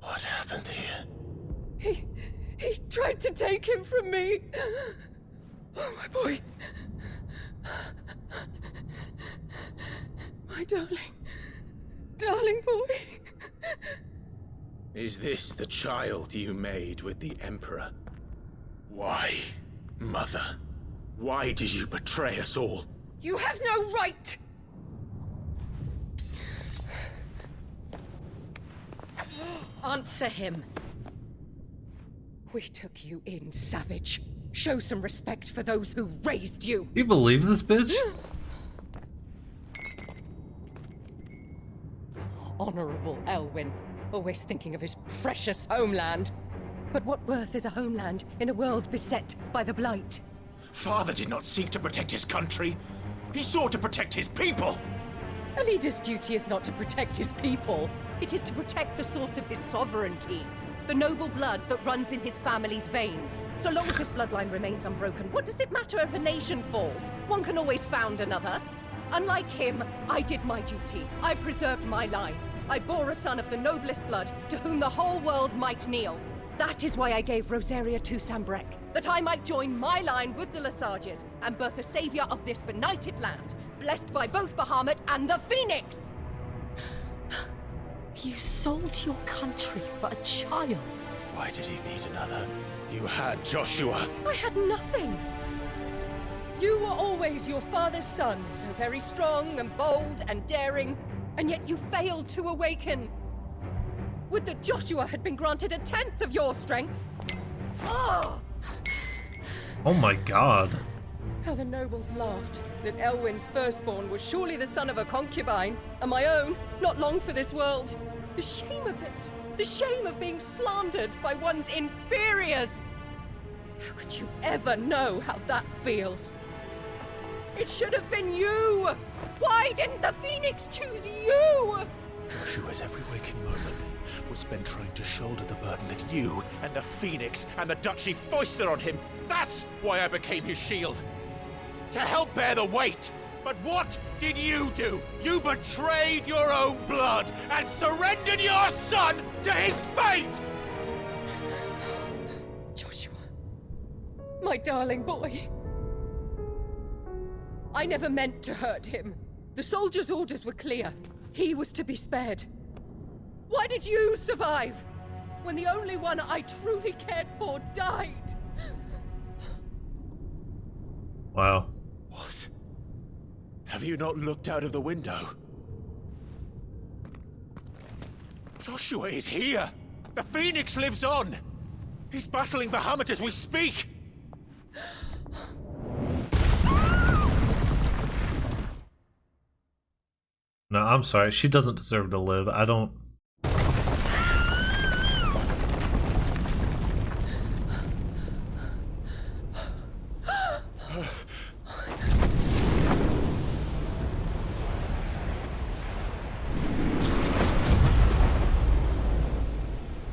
What happened here? He tried to take him from me. Oh, my boy. My darling boy. Is this the child you made with the Emperor? Why, Mother? Why did you betray us all? You have no right. Answer him. We took you in, savage. Show some respect for those who raised you. You believe this bitch? Honorable Elwyn, always thinking of his precious homeland. But what worth is a homeland in a world beset by the Blight? Father did not seek to protect his country. He sought to protect his people. A leader's duty is not to protect his people. It is to protect the source of his sovereignty. The noble blood that runs in his family's veins. So long as his bloodline remains unbroken, what does it matter if a nation falls? One can always found another. Unlike him, I did my duty. I preserved my line. I bore a son of the noblest blood, to whom the whole world might kneel. That is why I gave Rosaria to Sambrek, that I might join my line with the Lesages and birth a savior of this benighted land, blessed by both Bahamut and the Phoenix! You sold your country for a child. Why did he need another? You had Joshua. I had nothing. You were always your father's son, so very strong and bold and daring, and yet you failed to awaken. Would that Joshua had been granted 1/10 of your strength? Oh! Oh my god. How the nobles laughed that Elwyn's firstborn was surely the son of a concubine, and my own, not long for this world. The shame of it! The shame of being slandered by one's inferiors! How could you ever know how that feels? It should have been you! Why didn't the Phoenix choose you? Joshua's every waking moment was spent trying to shoulder the burden that you and the Phoenix and the Duchy foisted on him. That's why I became his shield. To help bear the weight. But what did you do? You betrayed your own blood and surrendered your son to his fate! Joshua, my darling boy. I never meant to hurt him. The soldiers' orders were clear. He was to be spared. Why did you survive when the only one I truly cared for died? Wow. What? Have you not looked out of the window? Joshua is here! The Phoenix lives on! He's battling Bahamut as we speak! No, I'm sorry. She doesn't deserve to live. I don't...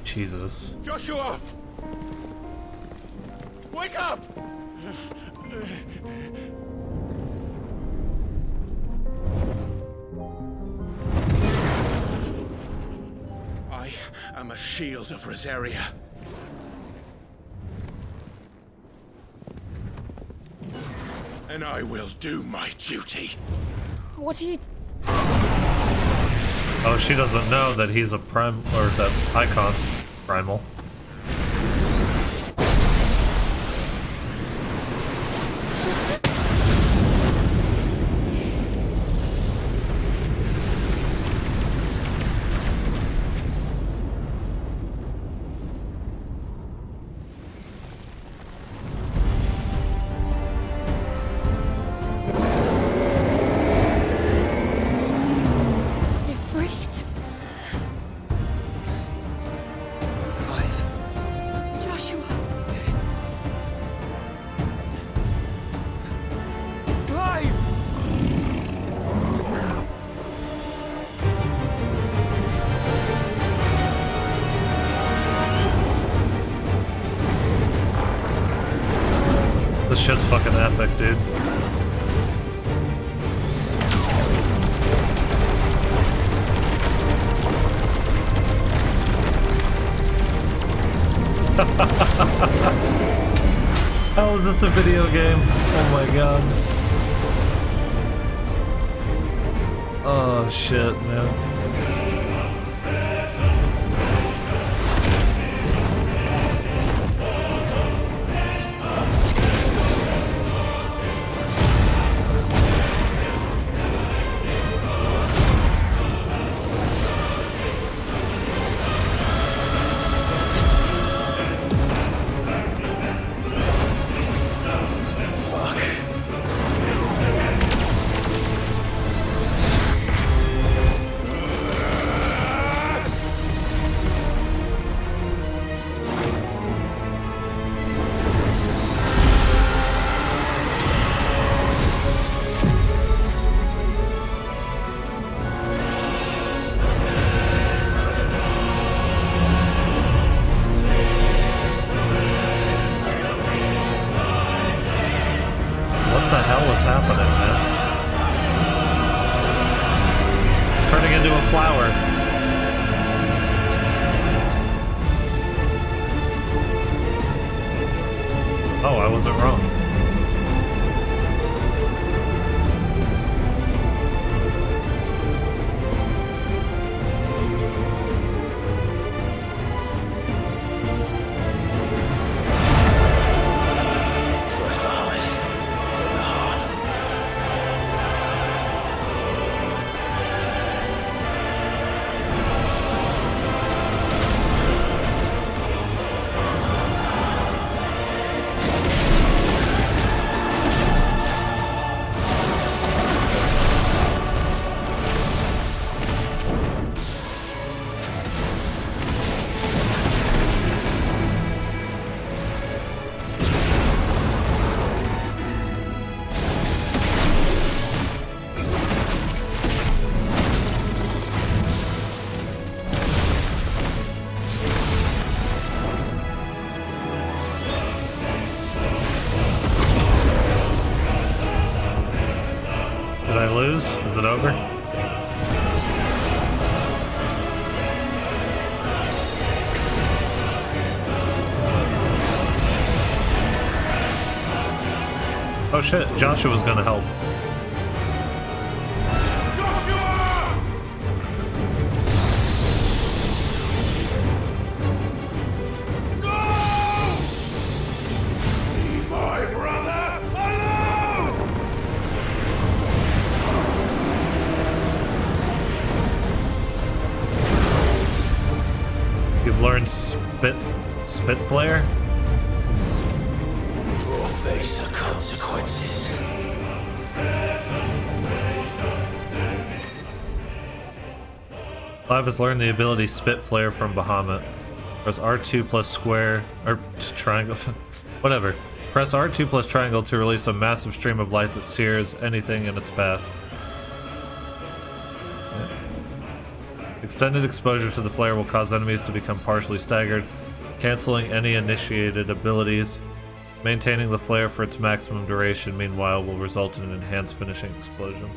Jesus. Joshua! Wake up! I am a shield of Rosaria. And I will do my duty. What are you... Oh, she doesn't know that he's a prime, or that icon primal. This shit's fucking epic, dude. How is this a video game? Oh my god. Oh shit, man. Oh, I wasn't wrong. First Bahamut, then the heart. Did I lose? Is it over? Oh shit, Joshua's gonna help. You've learned spit flare? Or face the consequences. Clive has learned the ability Spit Flare from Bahamut. Press R2 plus square, or triangle, whatever. Press R2 plus triangle to release a massive stream of light that sears anything in its path. Extended exposure to the flare will cause enemies to become partially staggered, canceling any initiated abilities. Maintaining the flare for its maximum duration, meanwhile, will result in an enhanced finishing explosion.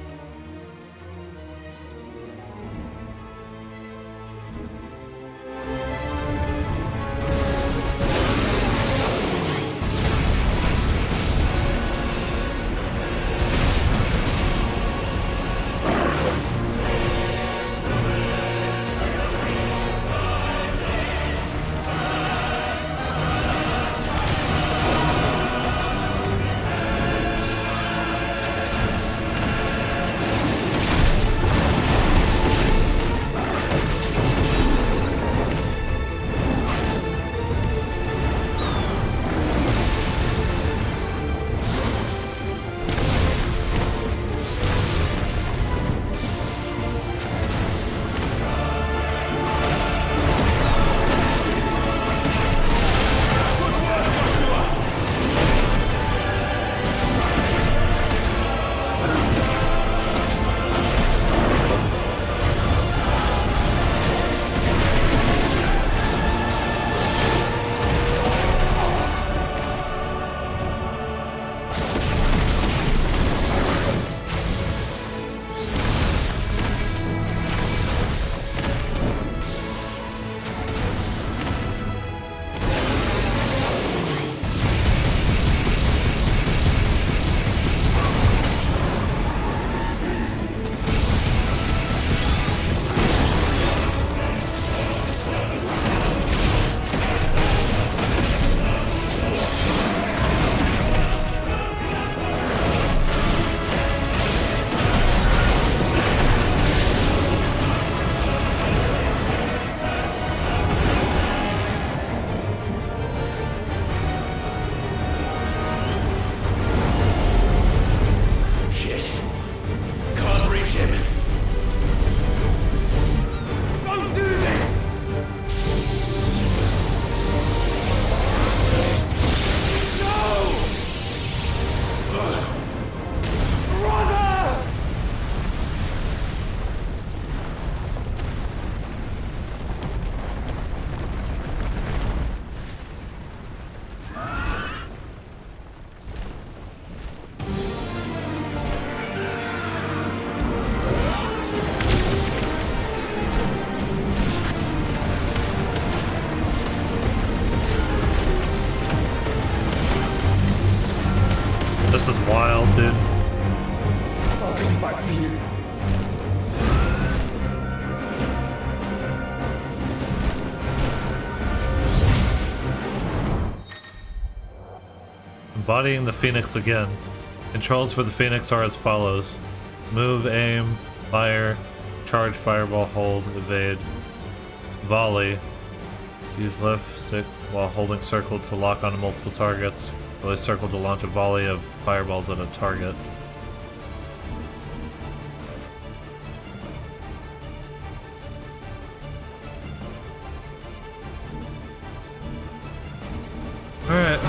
This is wild, dude. I'll come back for you. Embodying the Phoenix again. Controls for the Phoenix are as follows. Move, aim, fire, charge, fireball, hold, evade, volley. Use left stick while holding circle to lock onto multiple targets. Release circle to launch a volley of fireballs at a target. Alright.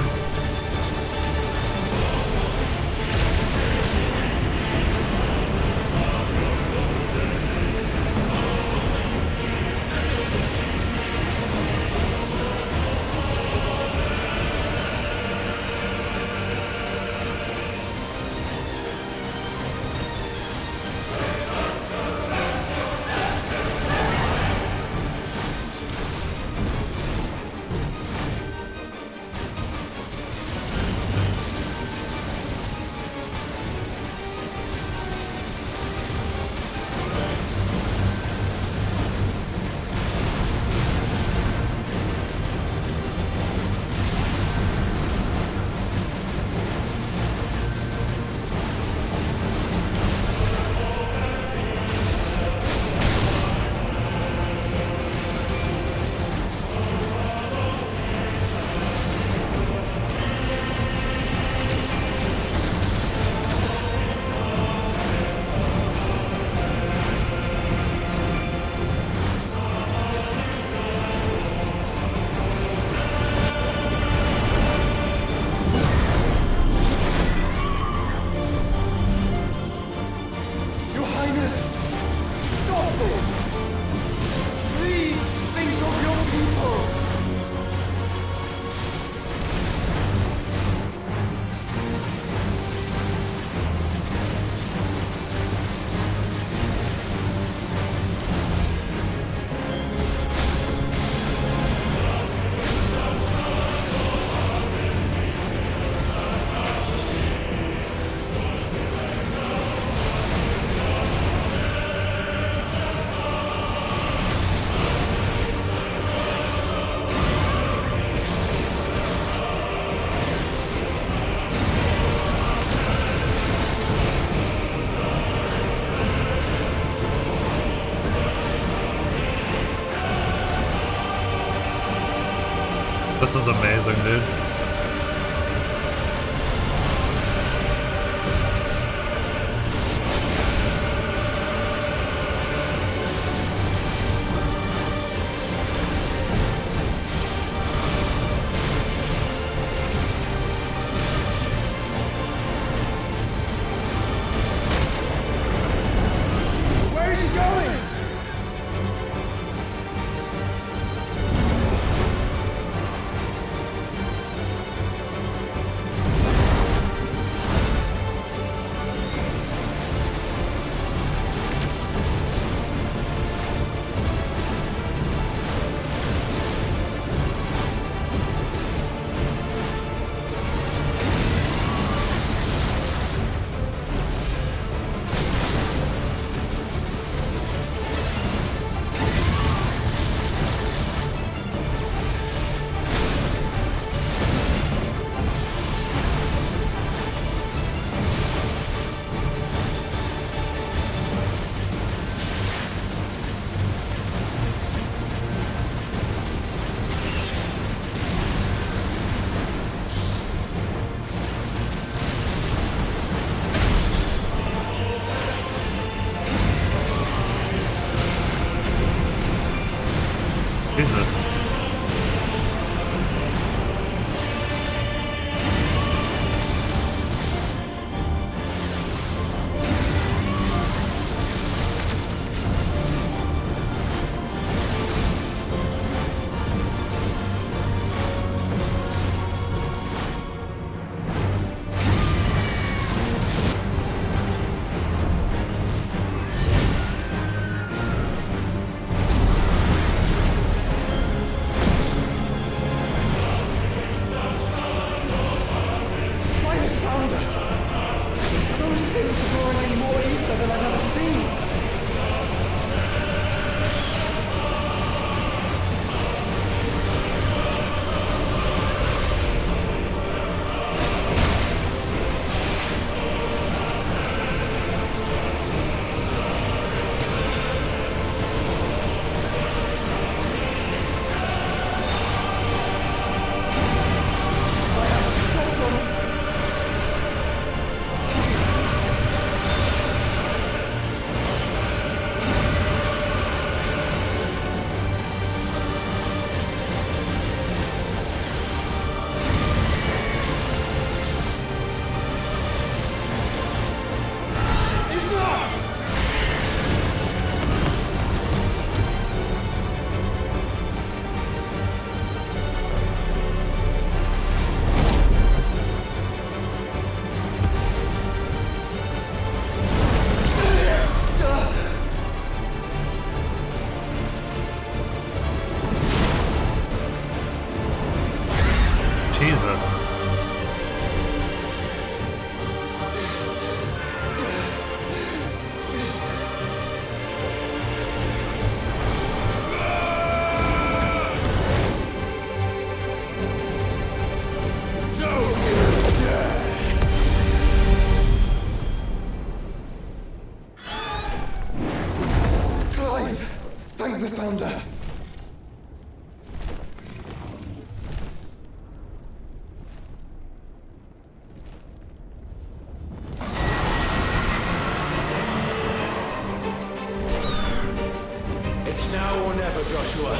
This is amazing, dude. Where is he going? Jesus. Jesus. Clive! Thank the Founder! It's now or never, Joshua.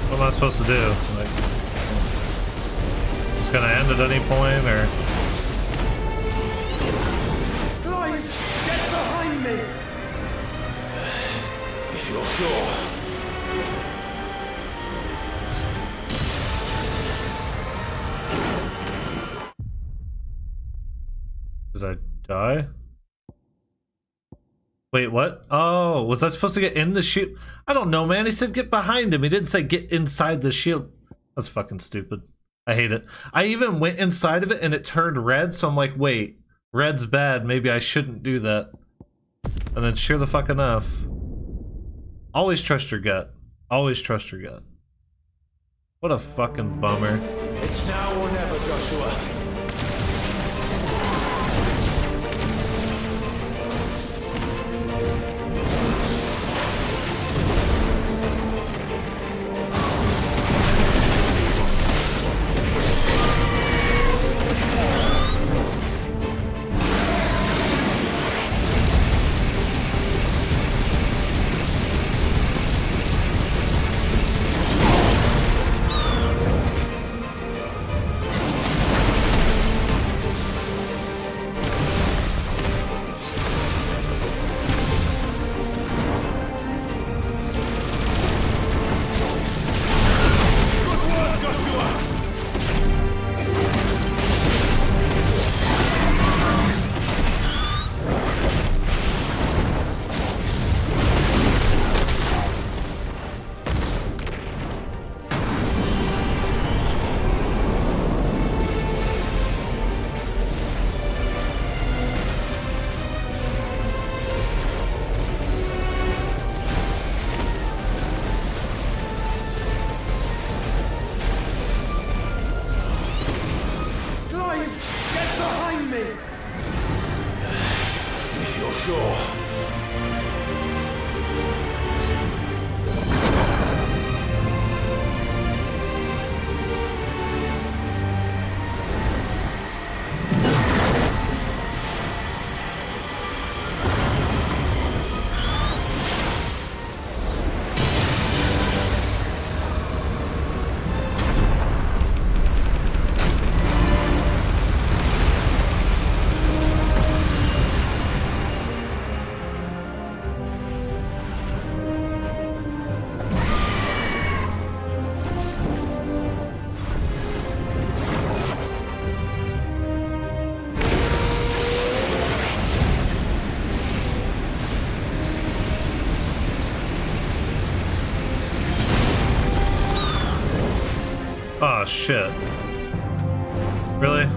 What am I supposed to do? Like, it's gonna end at any point, or? Clive, get behind me! If you're sure. Did I die? Wait, what? Oh, was I supposed to get in the shield? I don't know, man. He said get behind him. He didn't say get inside the shield. That's fucking stupid. I hate it. I even went inside of it and it turned red, so I'm like, wait, red's bad. Maybe I shouldn't do that. And then sure the fuck enough. Always trust your gut. Always trust your gut. What a fucking bummer. It's now or never, Joshua. Oh shit. Really?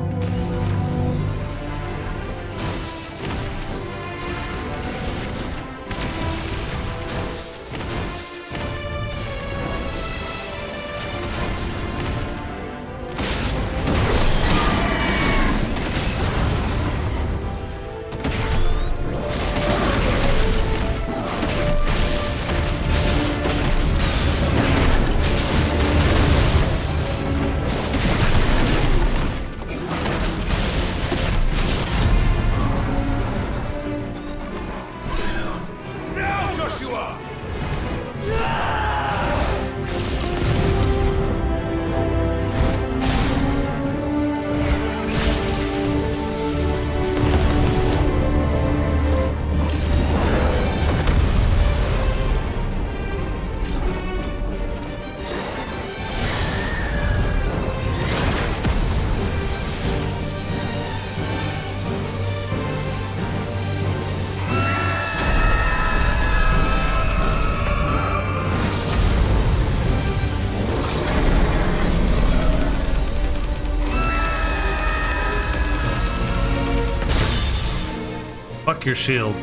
Fuck your shield,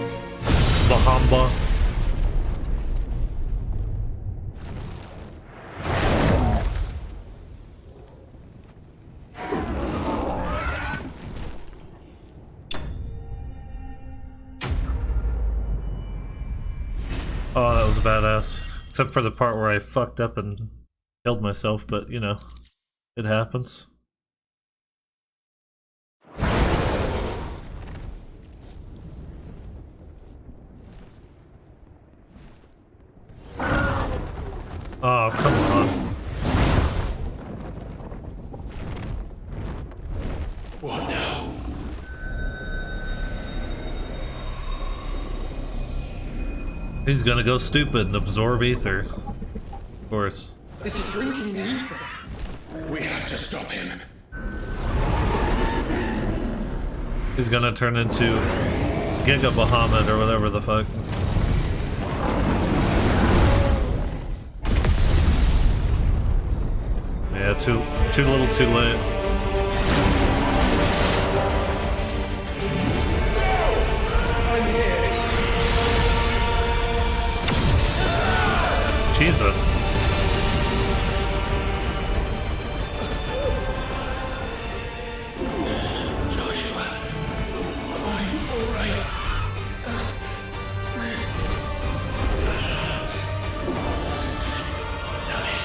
Bahamba. Oh, that was badass. Except for the part where I fucked up and killed myself, but you know, it happens. Oh, come on. What now? He's gonna go stupid and absorb ether. Of course. This is drinking me. We have to stop him. He's gonna turn into Giga Bahamut or whatever the fuck. Yeah, too little, too late. I'm here. Jesus. Joshua, are you all right? Damn it.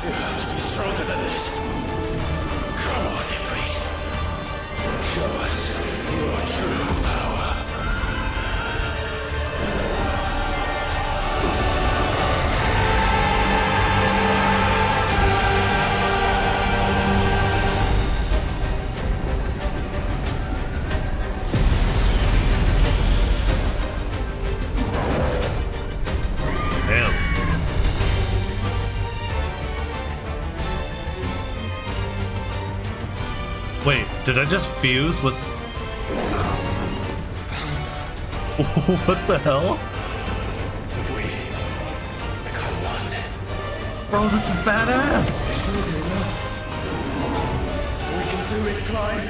You have to be stronger than this. Come on, Ifrit. Show us your true power. Wait, did I just fuse with... What the hell? If we become one, bro, this is badass. this will be enough. We can do it, Clive.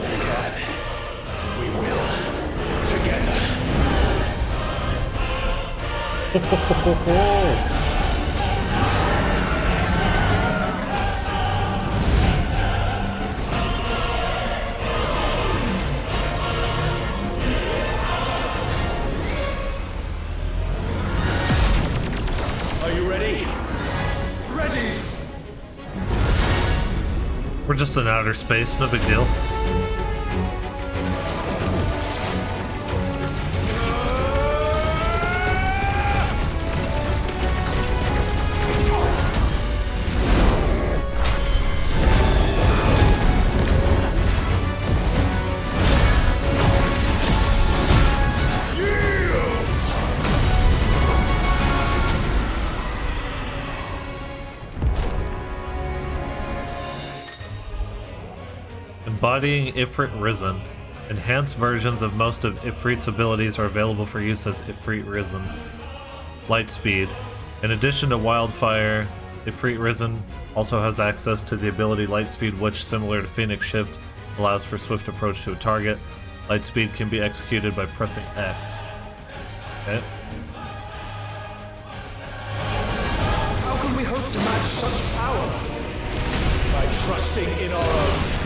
We can. We will. Together. We're just in outer space, no big deal. Embodying Ifrit Risen. Enhanced versions of most of Ifrit's abilities are available for use as Ifrit Risen. Lightspeed. In addition to Wildfire, Ifrit Risen also has access to the ability Lightspeed, which, similar to Phoenix Shift, allows for swift approach to a target. Lightspeed can be executed by pressing X. Okay. How can we hope to match such power? By trusting in our own.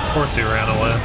Of course he ran away.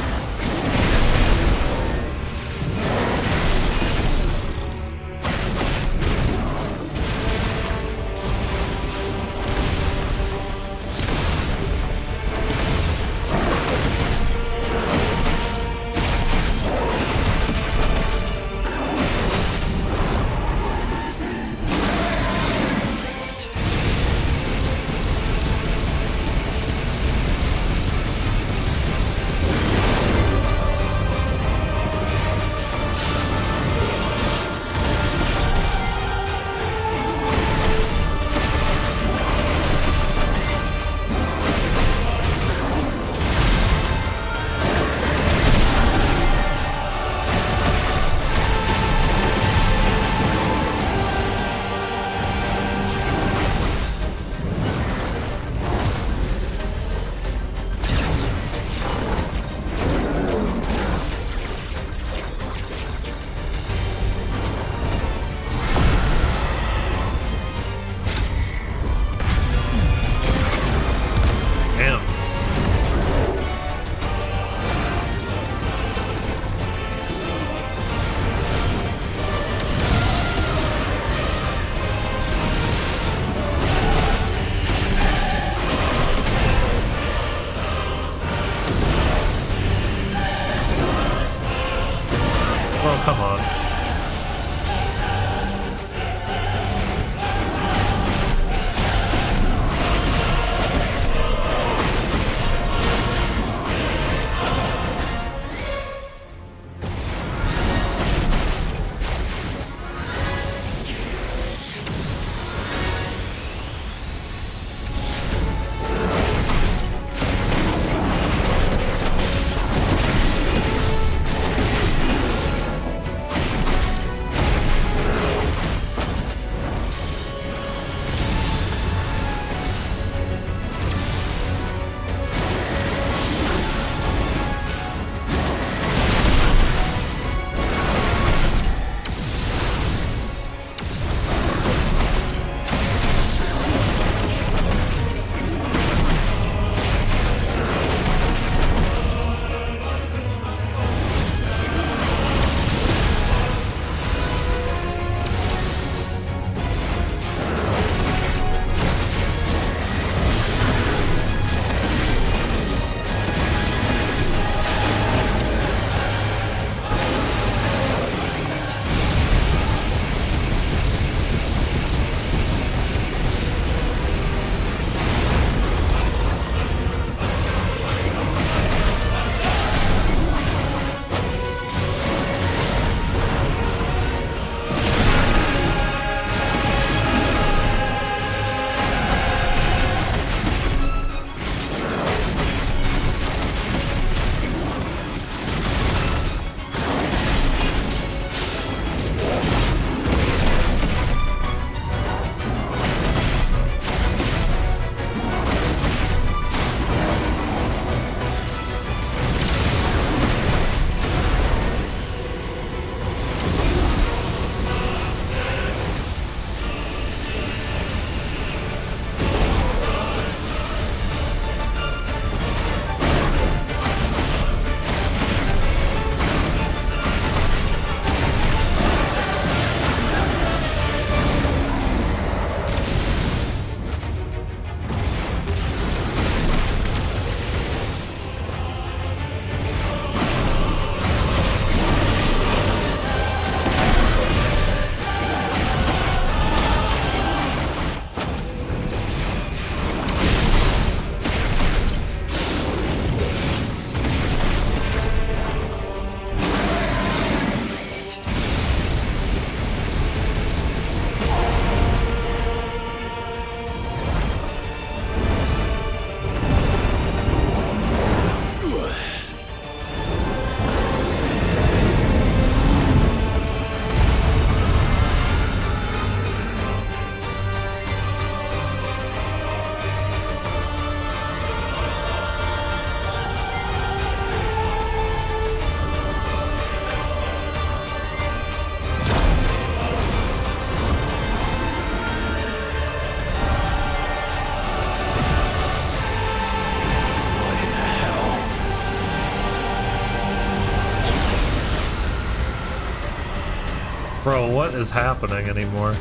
Bro, what is happening anymore?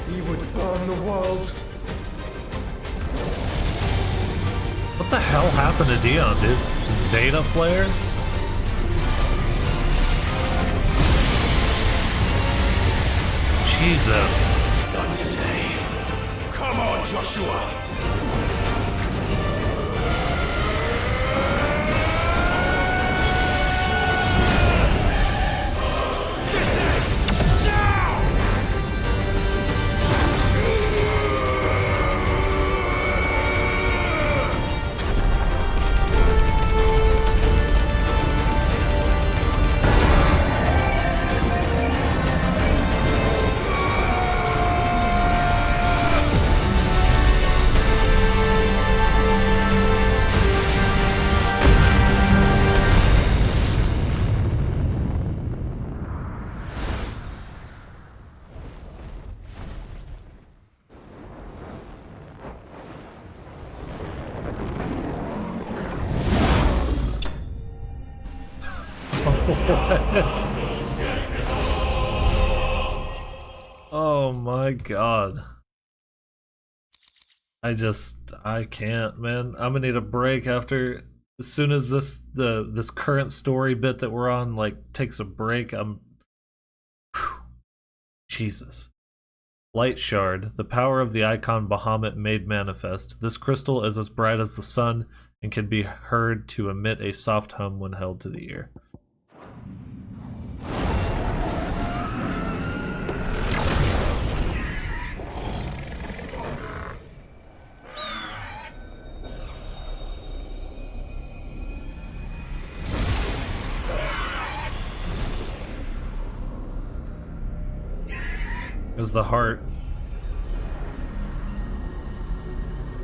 He would burn the world. What the hell happened to Dion, dude? Zeta Flare? Jesus. Not today. Come on, Joshua. Oh my god. I can't, man. I'm gonna need a break after, as soon as this current story bit that we're on, like, takes a break, whew. Jesus. Light Shard, the power of the icon Bahamut made manifest. This crystal is as bright as the sun and can be heard to emit a soft hum when held to the ear. Is the heart.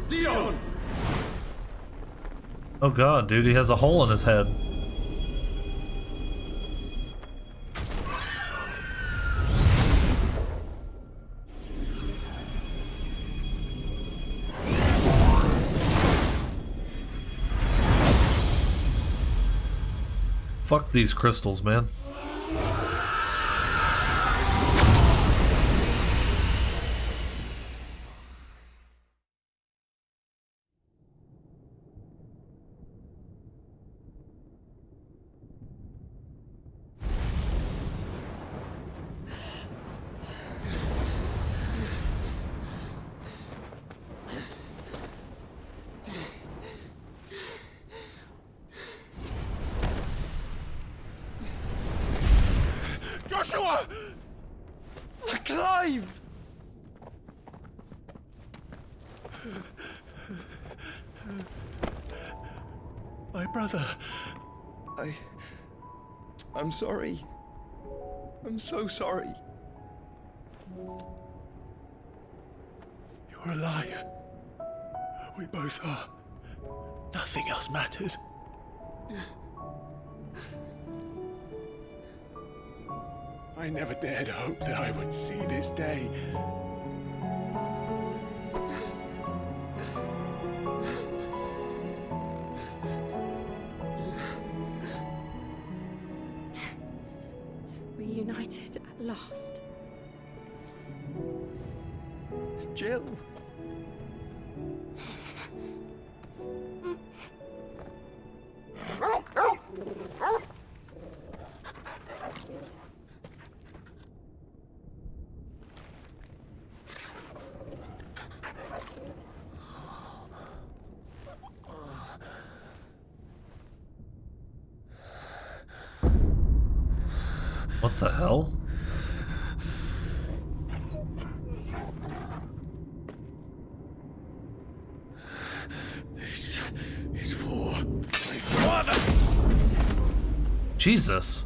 Dion! Oh god, dude, he has a hole in his head. Fuck these crystals, man. Joshua! Clive! My brother. I'm sorry. I'm so sorry. You're alive. We both are. Nothing else matters. I never dared hope that I would see this day. Reunited at last. Jill. What the hell? This is for my father. Jesus.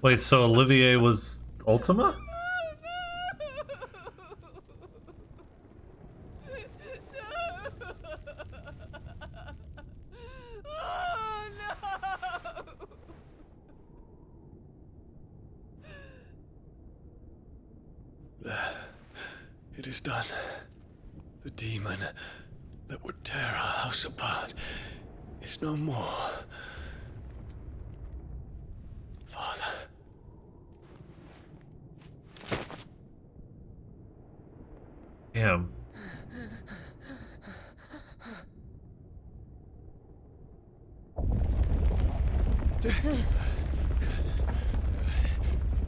Wait, so Olivier was Ultima? It is done. The demon that would tear our house apart is no more. Father. Damn.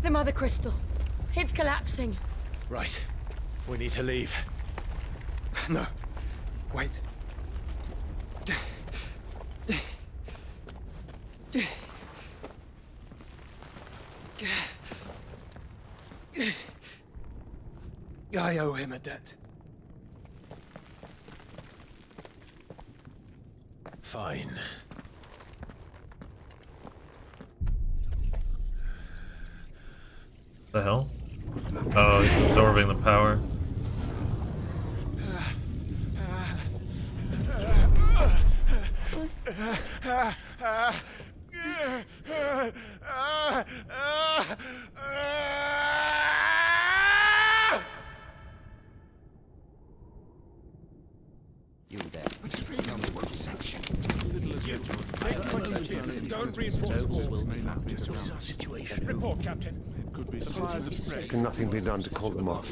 The Mother Crystal. It's collapsing. Right. We need to leave. No. Wait. I owe him a debt. Fine. The hell? Oh, he's absorbing the power. You there. Tell me what section. Don't reinforce the walls. This is our situation. Report, Captain. It could be signs of spread. Can nothing be done to call them off?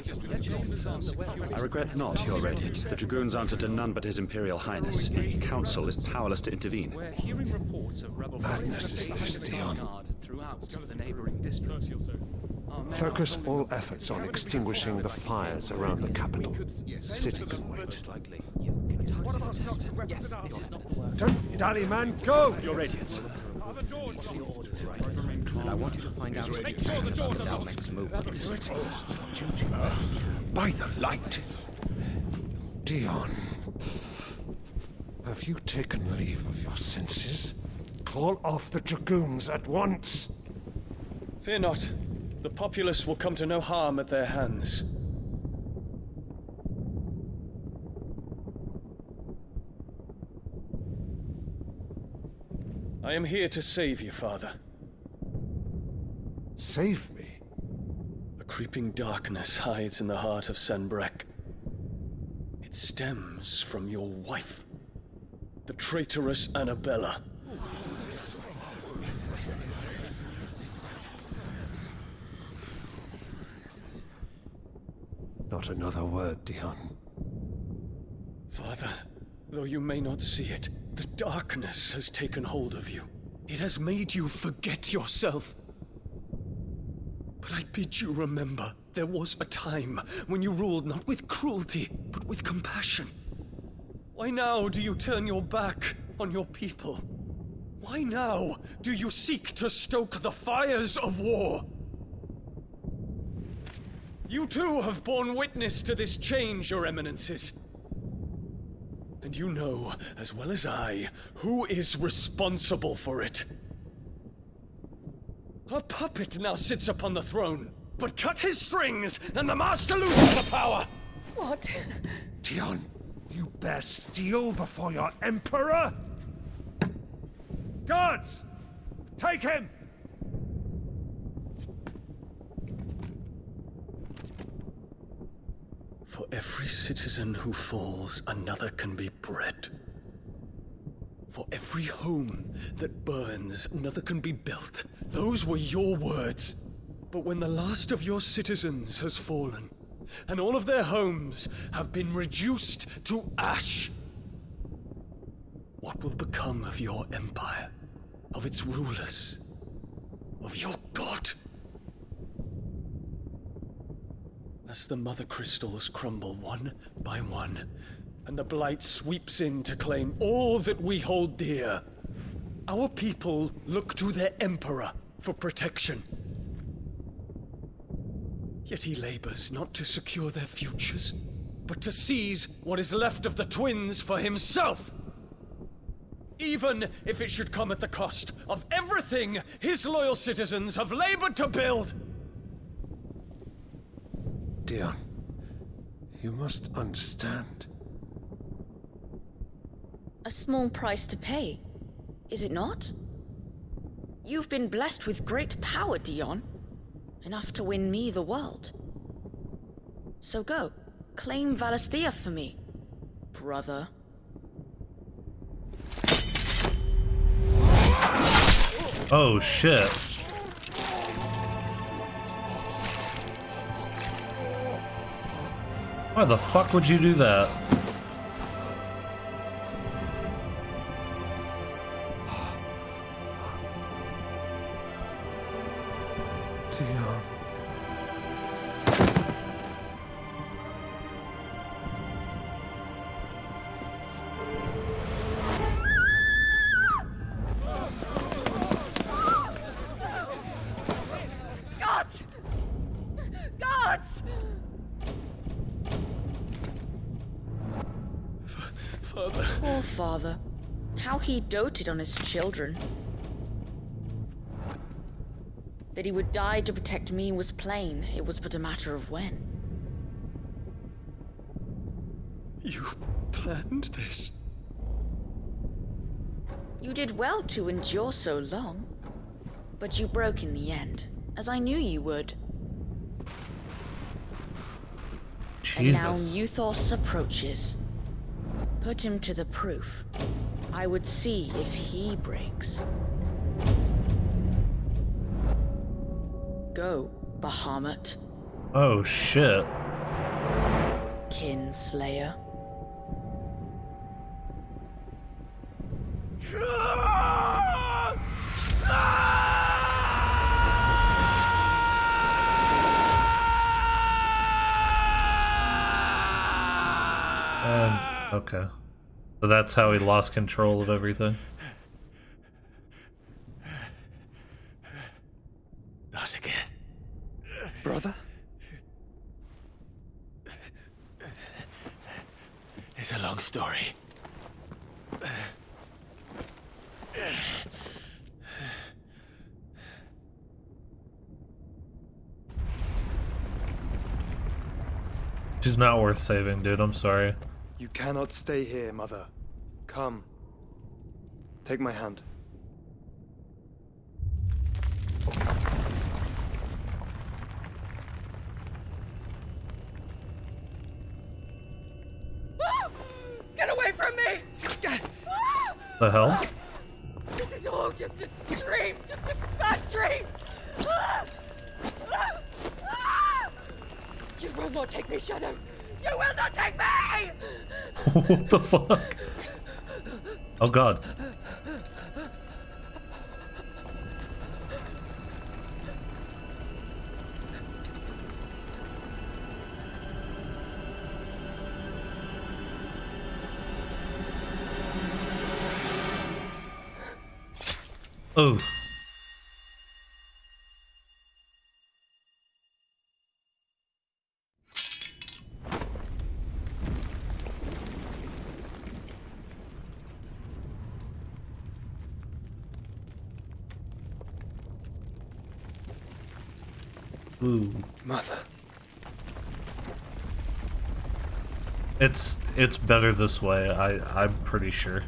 I regret not, Your Radiance. The Dragoons answer to none but His Imperial Highness. The Council is powerless to intervene. We're hearing reports of rebel Madness is this, Dion. throughout the neighboring districts. Focus all efforts on extinguishing the fires around the capital. The city can wait. Don't dally, man, go! Your Radiance. And I want you to find out Make sure the doors are our locked. next move. By the light! Dion, have you taken leave of your senses? Call off the Dragoons at once! Fear not. The populace will come to no harm at their hands. I am here to save you, Father. Save me? A creeping darkness hides in the heart of Sanbreque. It stems from your wife, the traitorous Annabella. Not another word, Dion. Father, though you may not see it, the darkness has taken hold of you. It has made you forget yourself. But I bid you remember, there was a time when you ruled not with cruelty, but with compassion. Why now do you turn your back on your people? Why now do you seek to stoke the fires of war? You too have borne witness to this change, Your Eminences. And you know, as well as I, who is responsible for it. A puppet now sits upon the throne, but cut his strings, and the master loses the power! What? Dion, you bear steel before your emperor? Guards! Take him! For every citizen who falls, another can be bred. For every home that burns, another can be built. Those were your words. But when the last of your citizens has fallen, and all of their homes have been reduced to ash, what will become of your empire, of its rulers, of your god? As the Mother Crystals crumble one by one, and the Blight sweeps in to claim all that we hold dear, our people look to their Emperor for protection. Yet he labors not to secure their futures, but to seize what is left of the twins for himself! Even if it should come at the cost of everything his loyal citizens have labored to build! Dion, you must understand. A small price to pay, is it not? You've been blessed with great power, Dion. Enough to win me the world. So go. Claim Valasthea for me, brother. Oh shit. Why the fuck would you do that? Dion. Gods! Gods! Father. Poor father. How he doted on his children. That he would die to protect me was plain. It was but a matter of when. You planned this? You did well to endure so long. But you broke in the end, as I knew you would. Jesus. And now Euthos approaches. Put him to the proof. I would see if he breaks. Go, Bahamut. Oh shit. Kinslayer. Okay. So that's how he lost control of everything? Not again. Brother? It's a long story. She's not worth saving, dude. I'm sorry. You cannot stay here, Mother. Come. Take my hand. Get away from me! The hell? This is all just a dream, just a bad dream! You will not take me, Shadow! You will not take me! What the fuck? Oh god. Oh. Ooh. Mother. It's better this way, I'm pretty sure.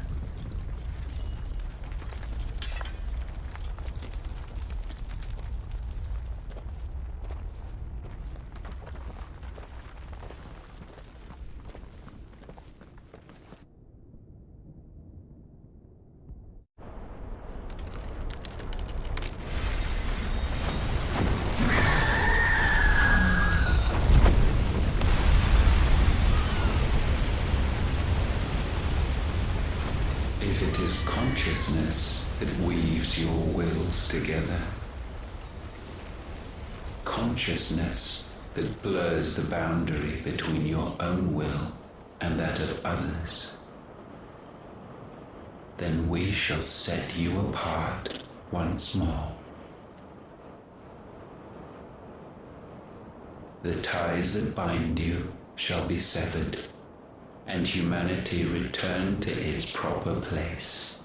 If it is consciousness that weaves your wills together, consciousness that blurs the boundary between your own will and that of others, then we shall set you apart once more. The ties that bind you shall be severed, and humanity return to its proper place.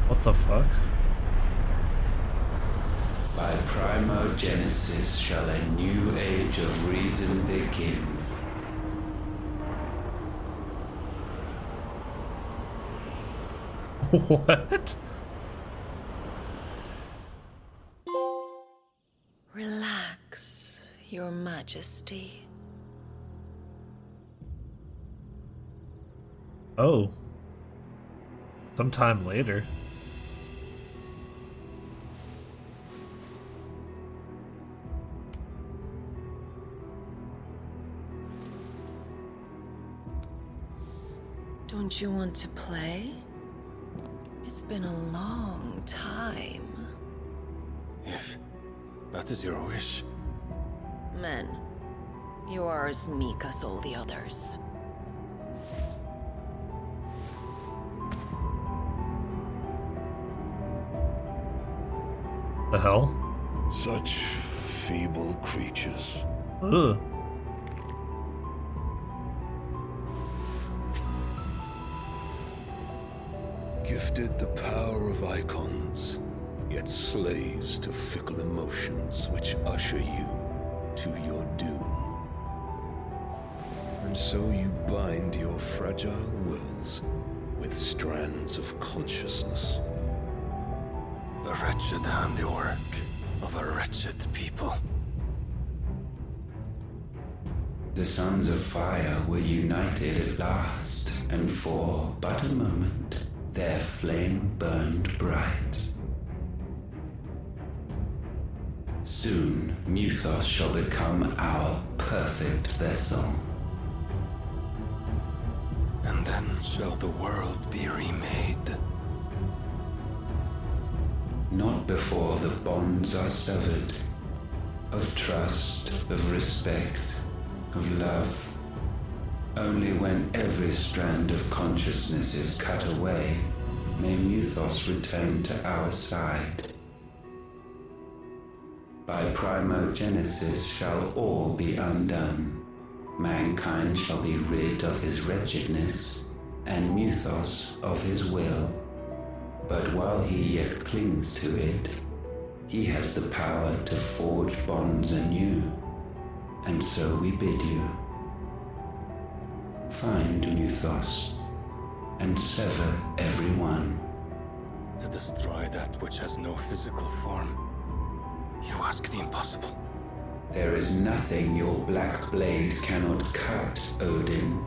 What the fuck? By primogenesis shall a new age of reason begin. What? Relax. You're Your Majesty. Oh. Sometime later. Don't you want to play? It's been a long time. If that is your wish. Men, you are as meek as all the others. The hell? Such feeble creatures. Ugh. Gifted the power of icons, yet slaves to fickle emotions which usher you to your doom. And so you bind your fragile wills with strands of consciousness. The wretched handiwork of a wretched people. The Sons of Fire were united at last, and for but a moment, their flame burned bright. Soon, Muthos shall become our perfect vessel. And then shall the world be remade. Not before the bonds are severed, of trust, of respect, of love. Only when every strand of consciousness is cut away, may Muthos return to our side. By primogenesis shall all be undone. Mankind shall be rid of his wretchedness, and Muthos of his will. But while he yet clings to it, he has the power to forge bonds anew, and so we bid you. Find Muthos, and sever every one. To destroy that which has no physical form, you ask the impossible. There is nothing your black blade cannot cut, Odin.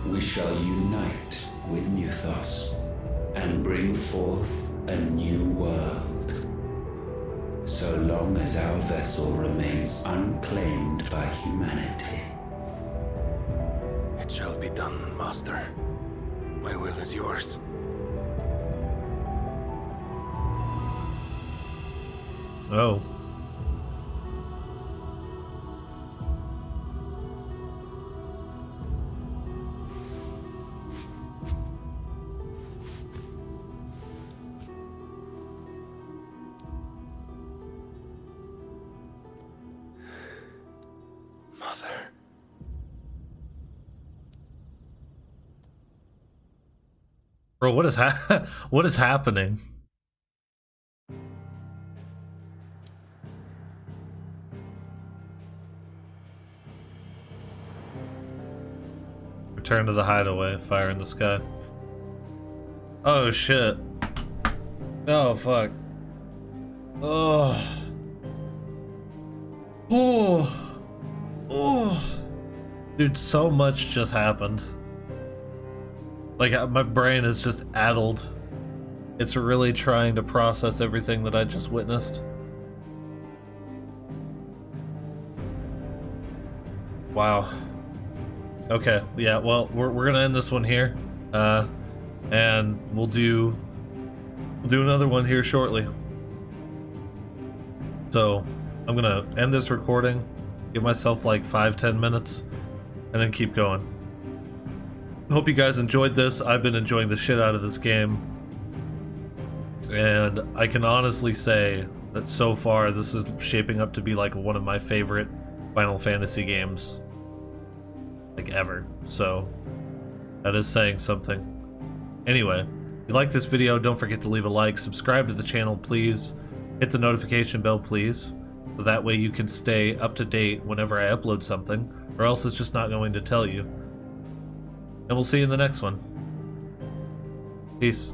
We shall unite with Muthos, and bring forth a new world. So long as our vessel remains unclaimed by humanity. It shall be done, Master. My will is yours. Oh. Mother. Bro, what is what is happening? Return to the hideaway, fire in the sky. Oh shit. Oh fuck. Oh. Oh. Oh. Dude, so much just happened. Like, my brain is just addled. It's really trying to process everything that I just witnessed. Wow. Okay, yeah, well, we're gonna end this one here. And we'll do another one here shortly. So, I'm gonna end this recording, give myself like 5-10 minutes, and then keep going. Hope you guys enjoyed this. I've been enjoying the shit out of this game. And I can honestly say that so far this is shaping up to be like one of my favorite Final Fantasy games like ever. So that is saying something. Anyway, if you like this video, don't forget to leave a like, subscribe to the channel please, hit the notification bell please, so that way you can stay up to date whenever I upload something, or else it's just not going to tell you. And we'll see you in the next one. Peace.